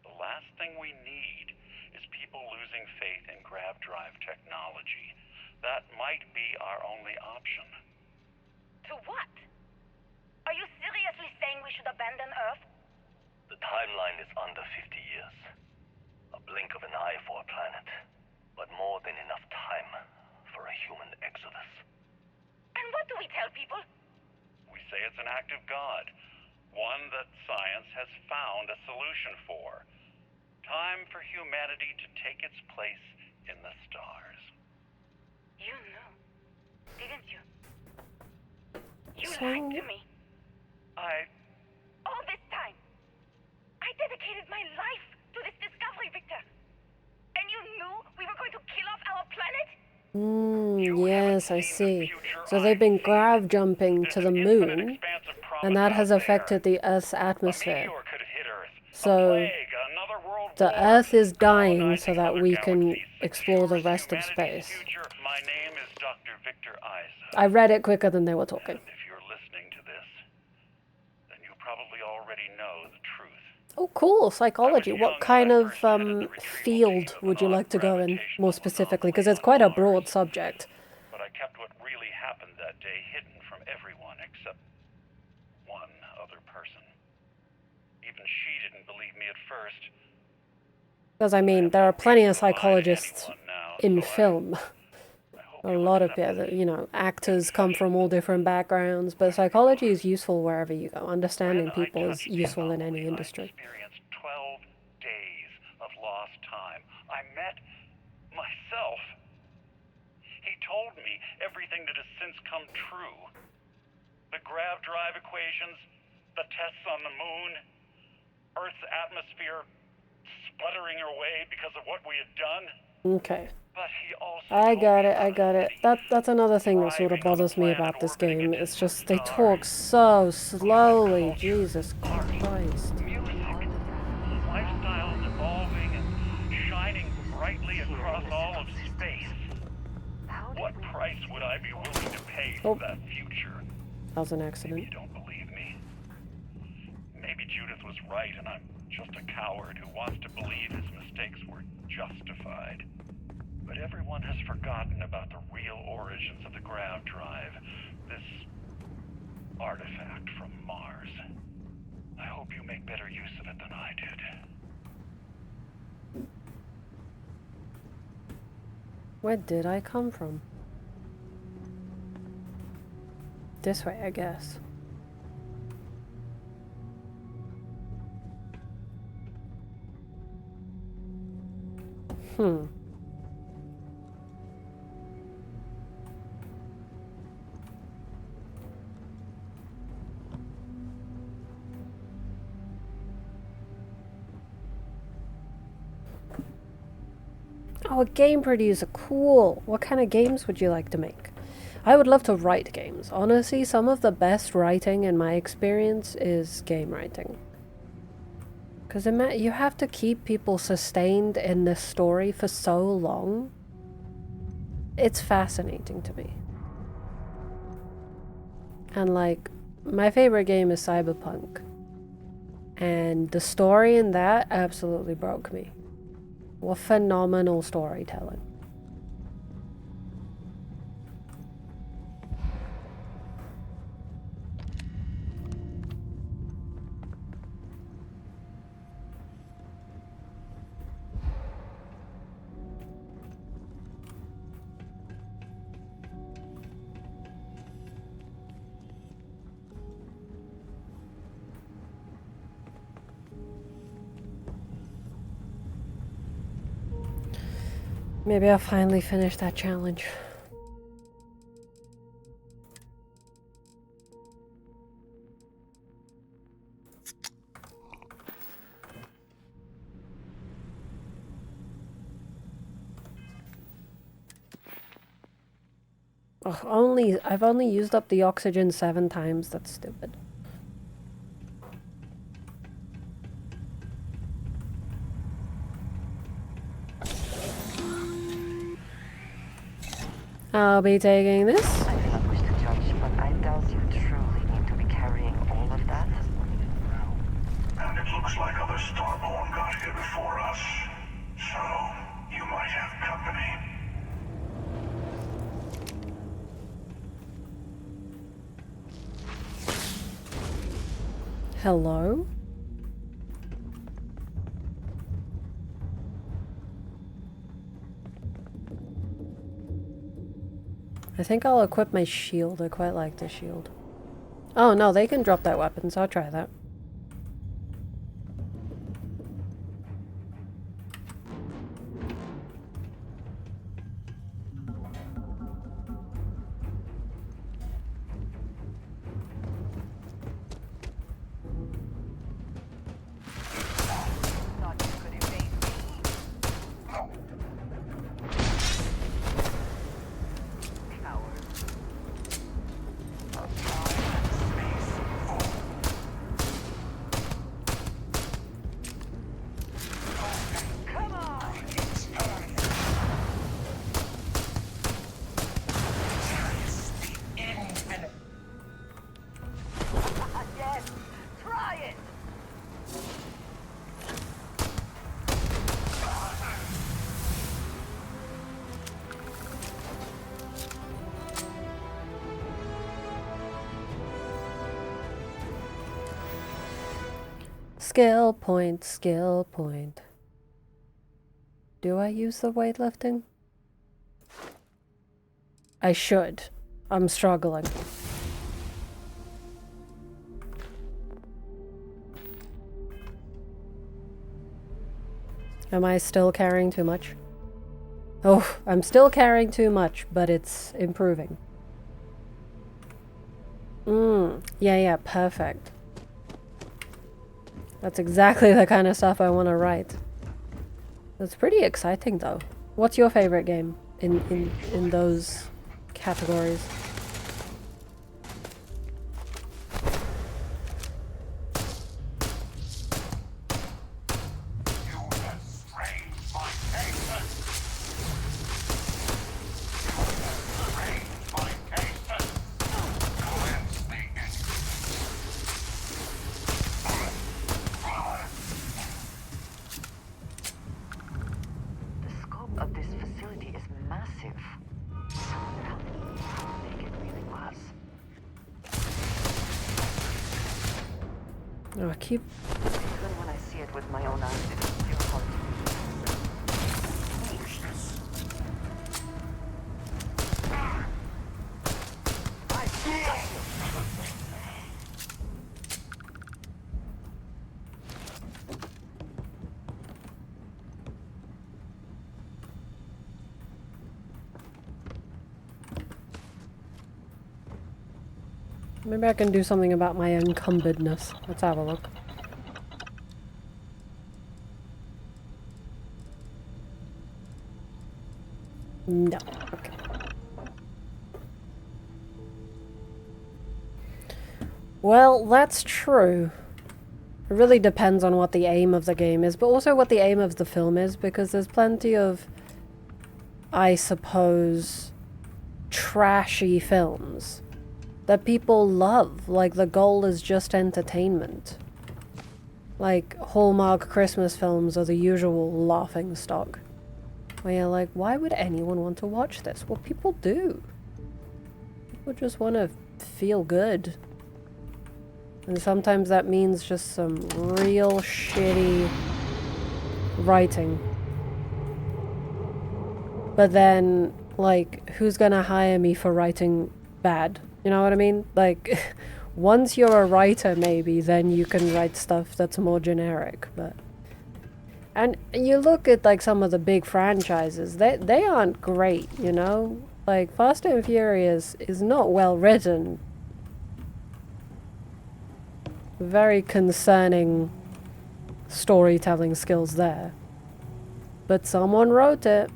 the last thing we need is people losing faith in grav drive technology. That might be our only option. To what? Are you seriously saying we should abandon Earth? The timeline is under 50 years. A blink of an eye for a planet, but more than enough time for a human exodus. And what do we tell people? We say it's an act of God, one that science has found a solution for. Time for humanity to take its place in the stars. You knew, didn't you? You So... lied to me. All this time, I dedicated my life to this discovery, Victor. And you knew we were going to kill off our planet? Yes, I see. So they've been grav jumping to the moon, and that has affected the Earth's atmosphere. So the Earth is dying so that we can explore the rest of space. My name is Dr. Victor Isa. I read it quicker than they were talking. If you're listening to this, then you probably already know the truth. Oh, cool, psychology. What kind of field would you like to go in, more specifically? Because it's quite a broad subject. But I kept what really happened that day hidden from everyone except one other person. Even she didn't believe me at first. Because, I mean, there are plenty of psychologists in film. A lot of people, you know, actors come from all different backgrounds, but psychology is useful wherever you go. Understanding people is useful in any industry. I experienced 12 days of lost time. I met myself. He told me everything that has since come true. The grav drive equations, the tests on the moon, Earth's atmosphere sputtering away because of what we had done. Okay. But he also I got it. That's another thing that sort of bothers me about this game. It's just they talk so slowly. Jesus Christ. Lifestyles evolving and shining brightly across all of space. What price would I be willing to pay for that future? That was an accident. You don't believe me? Maybe Judith was right and I'm just a coward who wants to believe his mistakes were justified. But everyone has forgotten about the real origins of the grav drive, this artifact from Mars. I hope you make better use of it than I did. Where did I come from? This way, I guess. Oh, a game producer, cool. What kind of games would you like to make? I would love to write games. Honestly, some of the best writing in my experience is game writing. Because you have to keep people sustained in this story for so long. It's fascinating to me. And like, my favorite game is Cyberpunk. And the story in that absolutely broke me. What phenomenal storytelling. Maybe I'll finally finish that challenge. Oh, I've only used up the oxygen 7 times. That's stupid. I'll be taking this. I do not wish to judge, but I doubt you truly need to be carrying all of that. And it looks like other Starborn got here before us. So, you might have company. Hello? I think I'll equip my shield. I quite like the shield. Oh no, they can drop that weapon, so I'll try that. Skill point, skill point. Do I use the weightlifting? I should. I'm struggling. Am I still carrying too much? Oh, I'm still carrying too much, but it's improving. Yeah, perfect. That's exactly the kind of stuff I want to write. That's pretty exciting though. What's your favorite game in those categories? Oh, I keep... Even when I see it with my own eyes, it's still hard to Maybe I can do something about my encumberdness. Let's have a look. No. Okay. Well, that's true. It really depends on what the aim of the game is, but also what the aim of the film is, because there's plenty of, I suppose, trashy films that people love. Like, the goal is just entertainment. Like, Hallmark Christmas films are the usual laughing stock. Where you're like, why would anyone want to watch this? Well, people do. People just want to feel good. And sometimes that means just some real shitty writing. But then, like, who's gonna hire me for writing bad? You know what I mean? Like, once you're a writer, maybe, then you can write stuff that's more generic, but... And you look at, like, some of the big franchises, they aren't great, you know? Like, Fast and Furious is not well written. Very concerning storytelling skills there. But someone wrote it.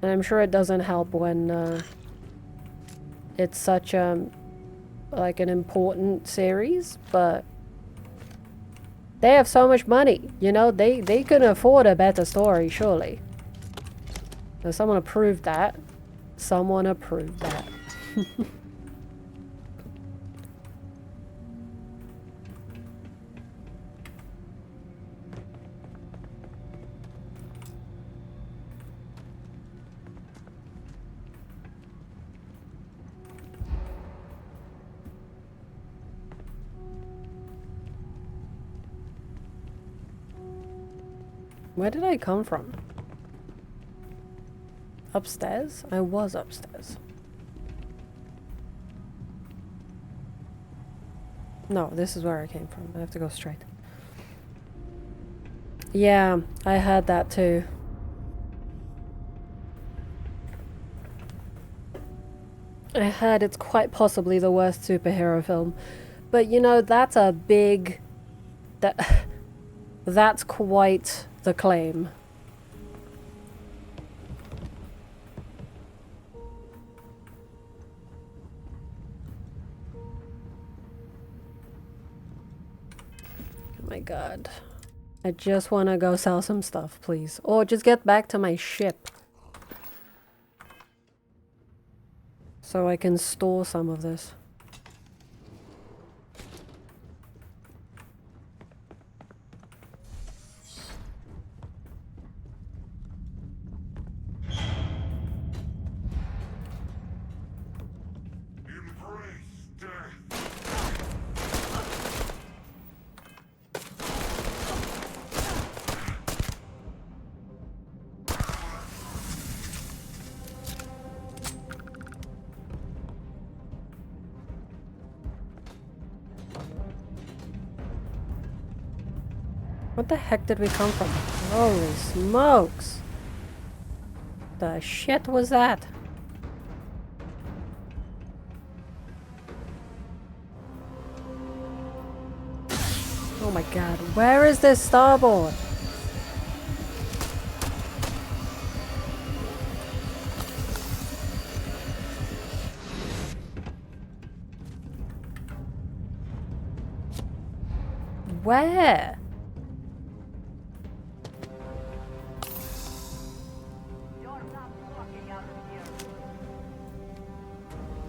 And I'm sure it doesn't help when it's such like an important series, but they have so much money, you know, they can afford a better story, surely. So someone approved that. Someone approved that. Where did I come from? Upstairs? I was upstairs. No, this is where I came from. I have to go straight. Yeah, I heard that too. I heard it's quite possibly the worst superhero film. But you know, that's a big... That's quite the claim. Oh my god. I just want to go sell some stuff, please. Or just get back to my ship. So I can store some of this. What the heck did we come from? Holy smokes! The shit was that? Oh my god, where is this starboard? Where?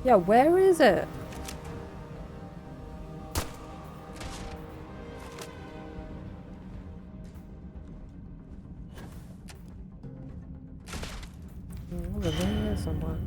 Yeah, where is it? Over there somewhere.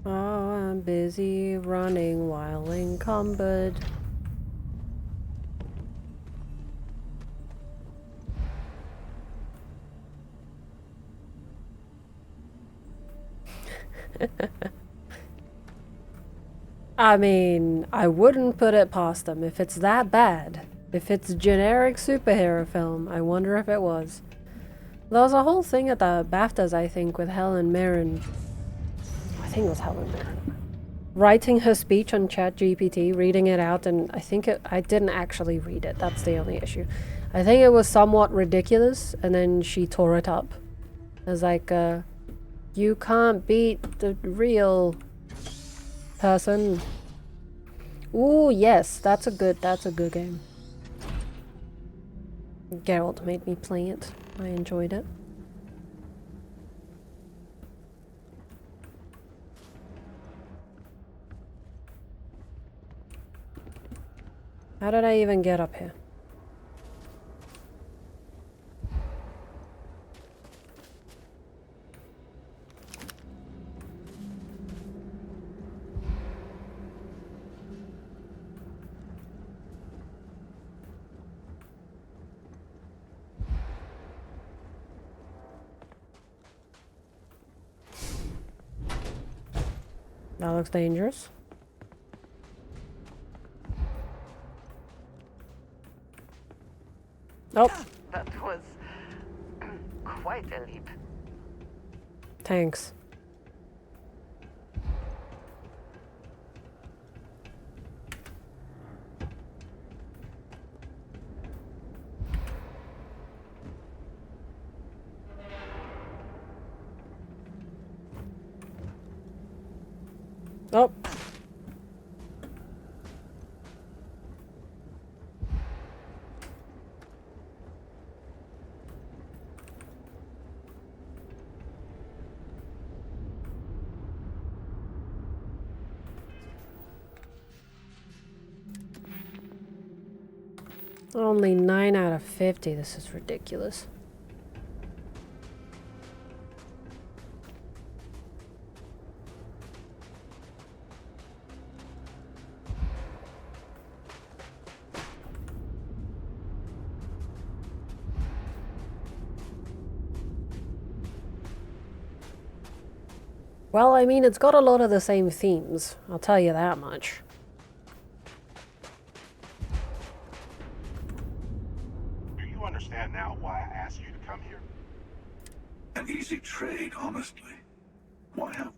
Oh, I'm busy running while encumbered. I mean, I wouldn't put it past them if it's that bad. If it's a generic superhero film, I wonder if it was. There was a whole thing at the BAFTAs, I think, with Helen Mirren. I think it was Helen Mirren. Writing her speech on ChatGPT, reading it out, and I didn't actually read it. That's the only issue. I think it was somewhat ridiculous, and then she tore it up. It was like, you can't beat the real person. Ooh, yes, that's a good game. Geralt made me play it. I enjoyed it. How did I even get up here? That looks dangerous. Nope. That was quite a leap. Thanks. Oh. Only 9 out of 50. This is ridiculous. Well, I mean, it's got a lot of the same themes. I'll tell you that much. Do you understand now why I asked you to come here? An easy trade, honestly. Why have...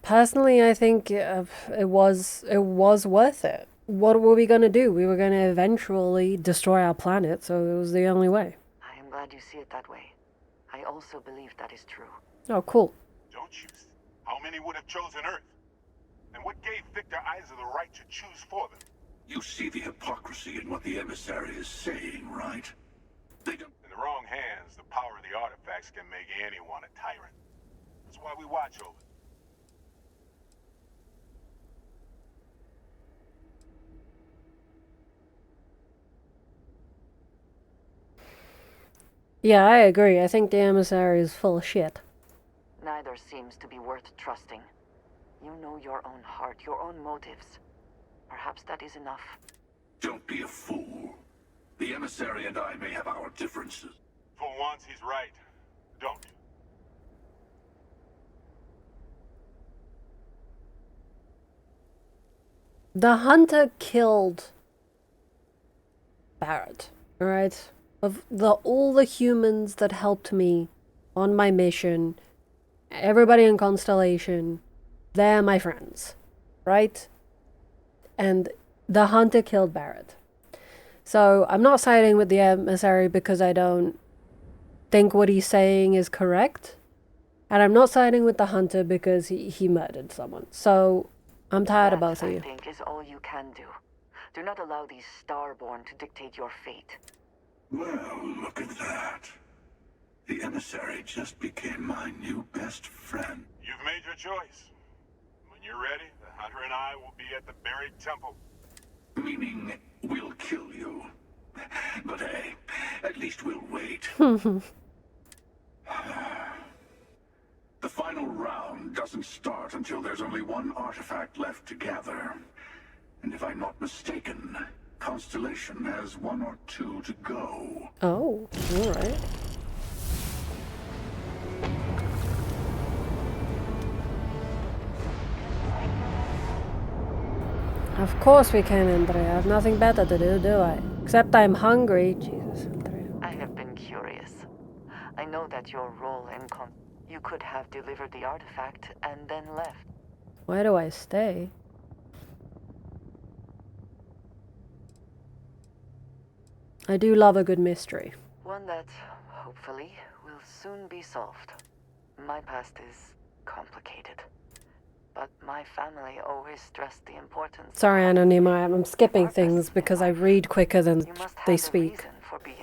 Personally, I think it was worth it. What were we gonna do? We were gonna eventually destroy our planet, so it was the only way. I am glad you see it that way. I also believe that is true. Oh, cool. Don't you? How many would have chosen Earth? And what gave Victor Isa the right to choose for them? You see the hypocrisy in what the emissary is saying, right? They don't... In the wrong hands, the power of the artifacts can make anyone a tyrant. That's why we watch over them. Yeah, I agree. I think the emissary is full of shit. Neither seems to be worth trusting. You know your own heart, your own motives. Perhaps that is enough. Don't be a fool. The emissary and I may have our differences. For once, he's right. Don't. The hunter killed Barrett, alright? Of all the humans that helped me on my mission, everybody in Constellation, they're my friends, right? And the hunter killed Barrett. So I'm not siding with the emissary because I don't think what he's saying is correct. And I'm not siding with the hunter because he murdered someone. So I'm tired of both of you. I think is all you can do. Do not allow these Starborn to dictate your fate. Well, look at that. The emissary just became my new best friend. You've made your choice. When you're ready, the hunter and I will be at the buried temple. Meaning, we'll kill you. But hey, at least we'll wait. The final round doesn't start until there's only one artifact left to gather. And if I'm not mistaken, Constellation has 1 or 2 to go. Oh, alright. Of course we can, Andrea. I have nothing better to do I? Except I'm hungry. Jesus, Andrea. I have been curious. I know that your role in you could have delivered the artifact and then left. Why do I stay? I do love a good mystery. One that, hopefully, will soon be solved. My past is complicated. But my family always stressed the importance. Sorry, Anonym, I'm skipping things because I read quicker than they speak. Reason for being.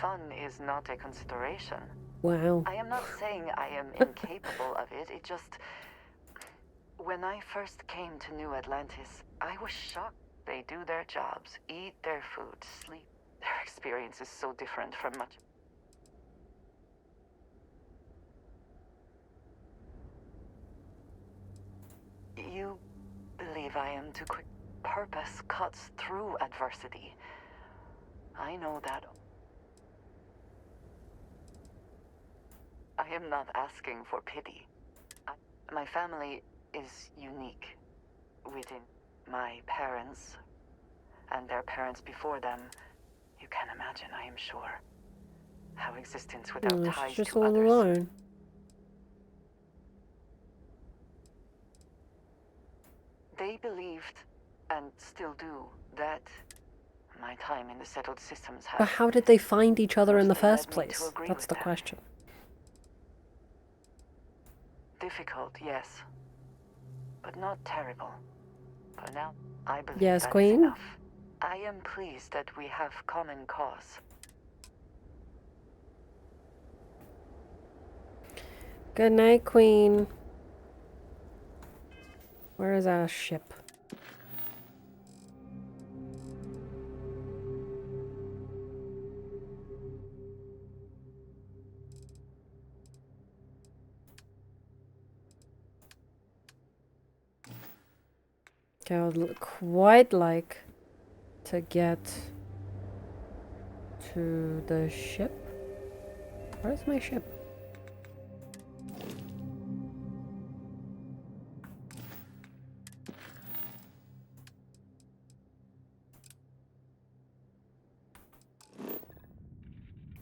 Fun is not a consideration. Wow. I am not saying I am incapable of it. It just... When I first came to New Atlantis, I was shocked. They do their jobs, eat their food, sleep. Their experience is so different from much. cuts through adversity. I know that. I am not asking for pity. My family is unique. Within my parents and their parents before them, you can imagine, I am sure, how existence without ties she's just to all others. alone. They believed, and still do, that my time in the settled systems But has how did they find each other in the mostly led first me to place? agree That's with the them. question. Difficult, yes, but not terrible. For now, I believe Yes, that is Queen? enough. I am pleased that we have common cause. Good night, Queen. Where is our ship? Okay, I would quite like to get to the ship. Where's my ship?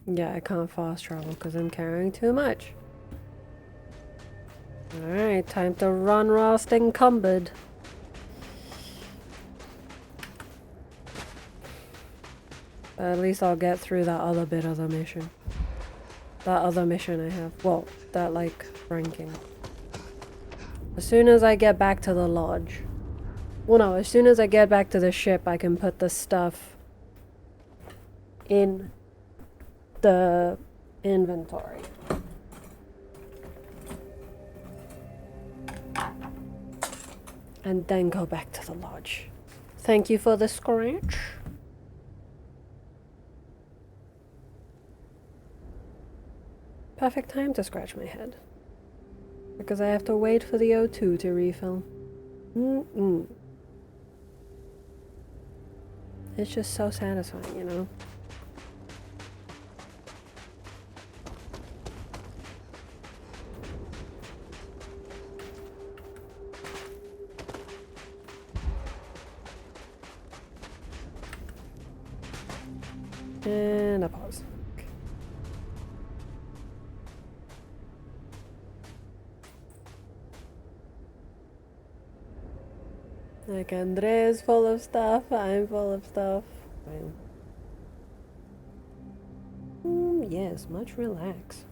Yeah, I can't fast travel because I'm carrying too much. Alright, time to run whilst encumbered. At least I'll get through that other bit of the mission. That other mission I have. Well, that like ranking. As soon as I get back to the lodge. Well, no, as soon as I get back to the ship, I can put the stuff in the inventory. And then go back to the lodge. Thank you for the scratch. Perfect time to scratch my head. Because I have to wait for the O2 to refill. It's just so satisfying, you know? And a pause. Like Andre's full of stuff, I'm full of stuff. Yes, much relax.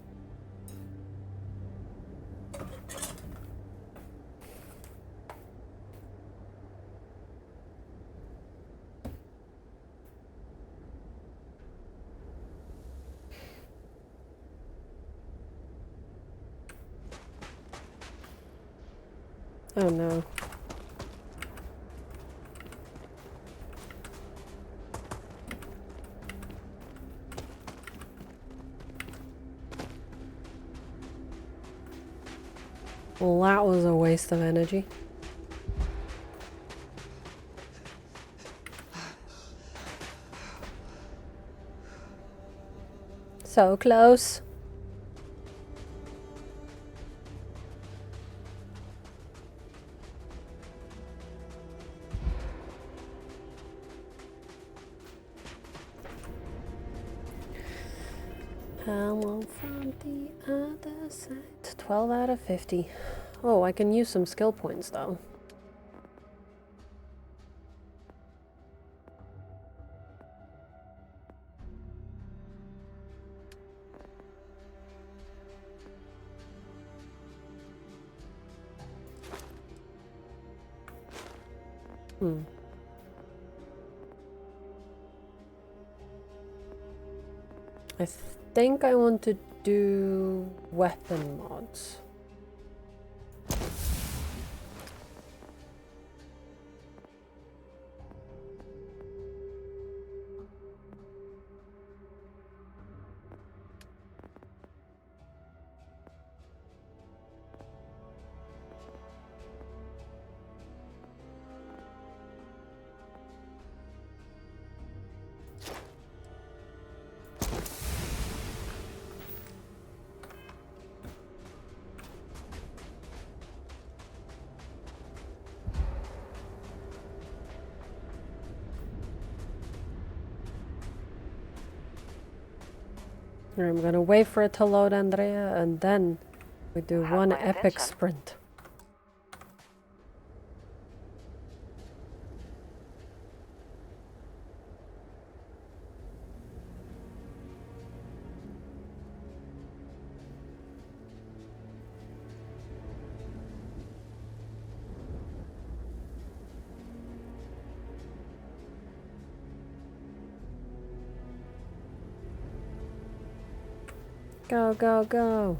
Oh no. Well, that was a waste of energy. So close. Hello from the other side. 12 out of 50. Oh, I can use some skill points though. I think I want to do weapon mods. I'm gonna wait for it to load, Andrea, and then we do one epic sprint. Go, go, go.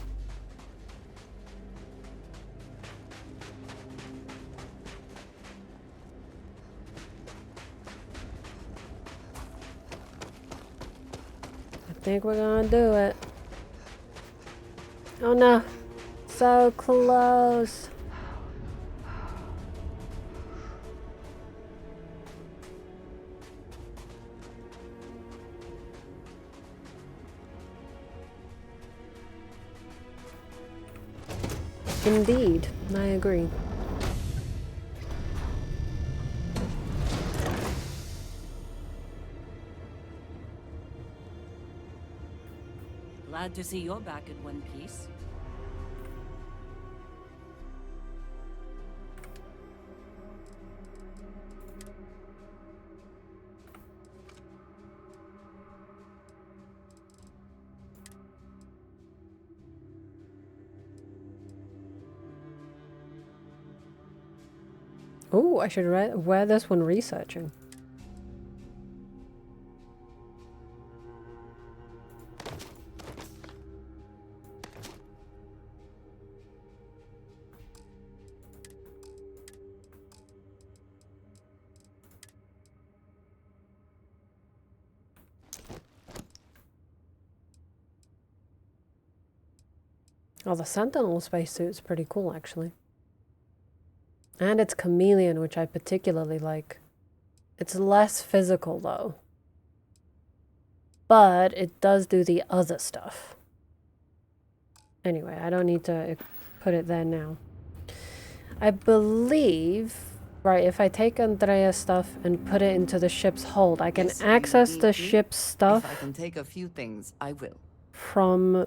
I think we're gonna do it. Oh no. So close. Indeed, I agree. Glad to see you're back in one piece. Oh, I should wear this when researching. Oh, the Sentinel spacesuit's pretty cool, actually. And it's chameleon, which I particularly like. It's less physical, though. But it does do the other stuff. Anyway, I don't need to put it there now. I believe... Right, if I take Andrea's stuff and put it into the ship's hold, I can access the ship's stuff. If I can take a few things, I will. From...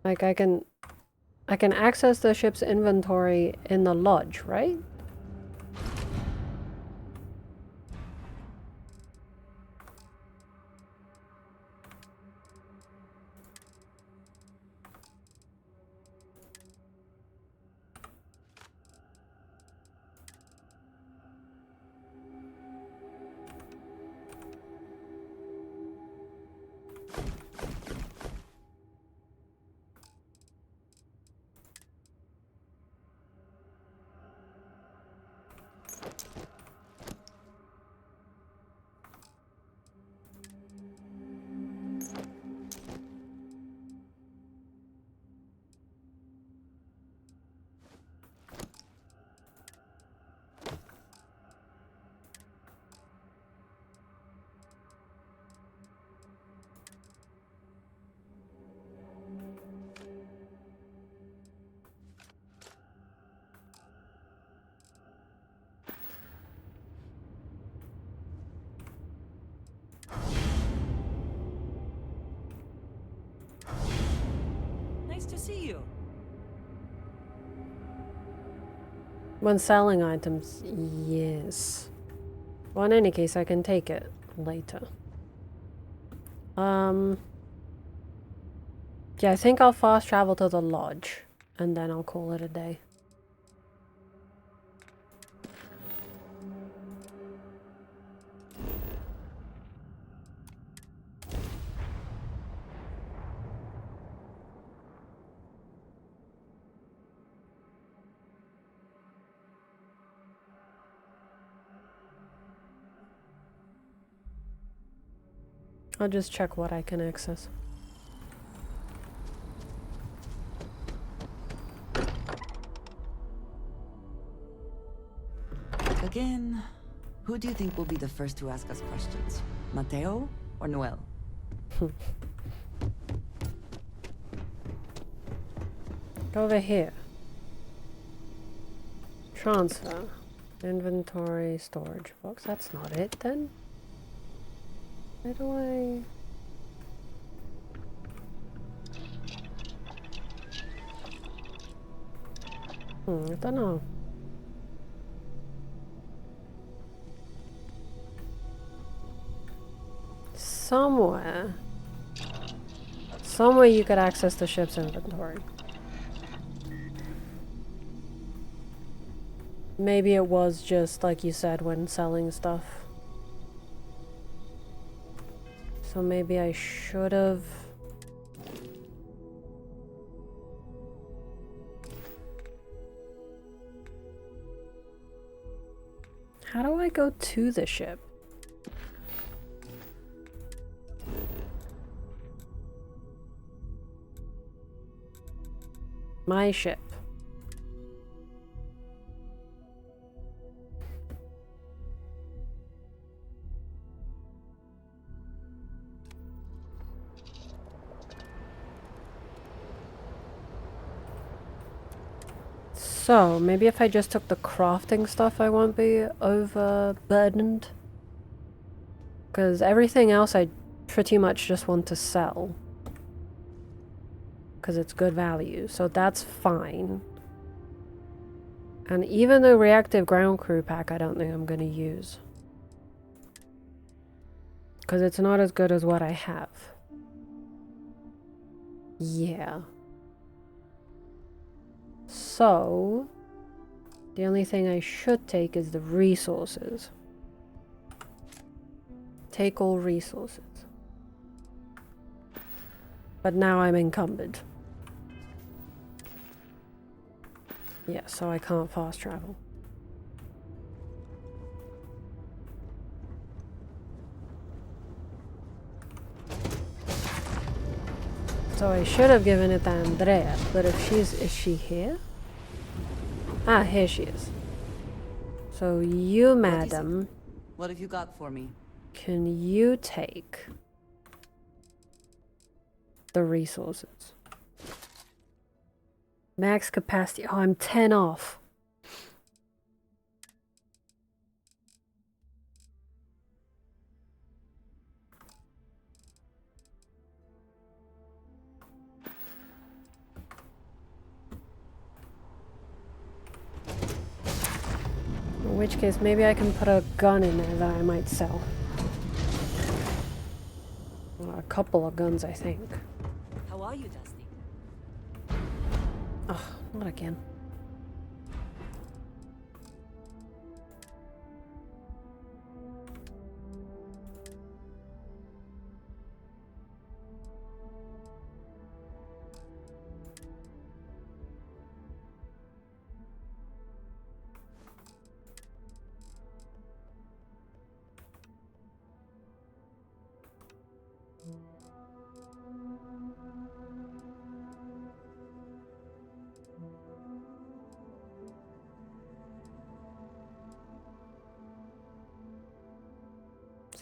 Like, I can access the ship's inventory in the lodge, right? Nice to see you. When selling items, yes. Well, in any case, I can take it later. Yeah, I think I'll fast travel to the lodge, and then I'll call it a day. I'll just check what I can access. Again, who do you think will be the first to ask us questions? Mateo or Noel? Go over here. Transfer. Inventory, storage box. That's not it then. Where do I... I don't know. Somewhere you could access the ship's inventory. Maybe it was just like you said when selling stuff. So maybe I should have... How do I go to the ship? My ship. So, maybe if I just took the crafting stuff I won't be overburdened. Because everything else I pretty much just want to sell. Because it's good value, so that's fine. And even the reactive ground crew pack I don't think I'm going to use. Because it's not as good as what I have. Yeah. So, the only thing I should take is the resources. Take all resources. But now I'm encumbered. Yeah, so I can't fast travel. So I should have given it to Andrea, but if is she here? Ah, here she is. So you, madam, What have you got for me? can you take the resources? Max capacity. Oh, I'm 10 off. In which case, maybe I can put a gun in there that I might sell. Well, a couple of guns, I think. How are you, Dusty? Oh, not again.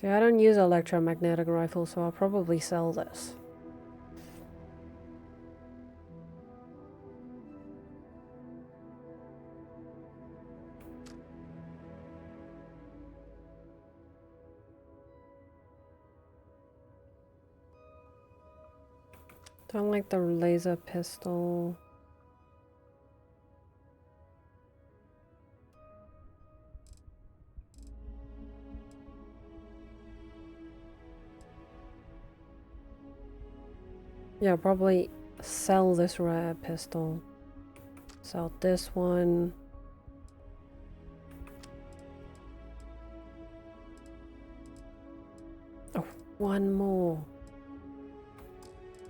See, I don't use electromagnetic rifle, so I'll probably sell this. Don't like the laser pistol. Yeah, probably sell this rare pistol. Sell this one. Oh, one more.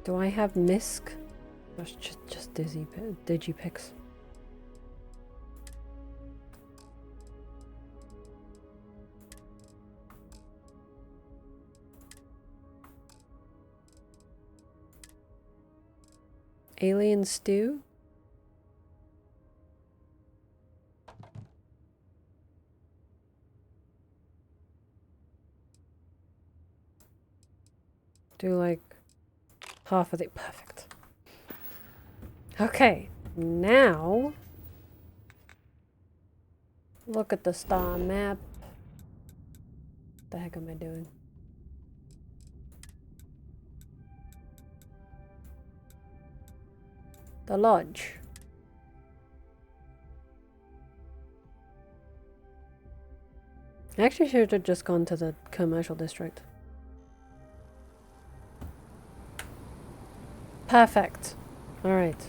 Do I have MISC? That's just digipicks. Alien stew? Do like half of the perfect. Okay, now look at the star map. What the heck am I doing? The lodge. Actually, should have just gone to the commercial district. Perfect. Alright.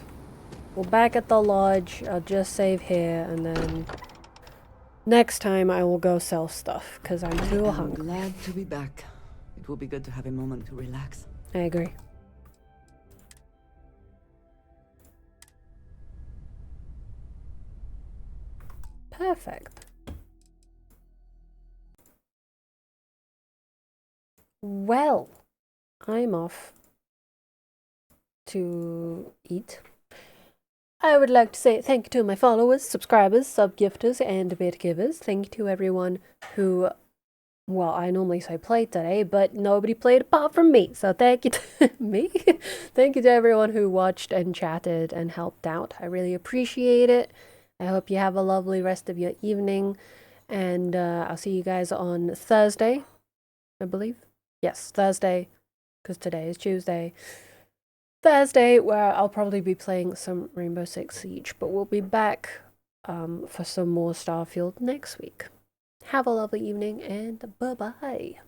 We're back at the lodge. I'll just save here, and then next time I will go sell stuff, because I'm too hungry. I'm glad to be back. It will be good to have a moment to relax. I agree. Perfect. Well, I'm off to eat. I would like to say thank you to my followers, subscribers, sub-gifters, and bit givers. Thank you to everyone who, well, I normally say played today, but nobody played apart from me. So thank you to me. Thank you to everyone who watched and chatted and helped out. I really appreciate it. I hope you have a lovely rest of your evening. And I'll see you guys on Thursday, I believe. Yes, Thursday, because today is Tuesday. Thursday, where I'll probably be playing some Rainbow Six Siege, but we'll be back for some more Starfield next week. Have a lovely evening, and bye-bye.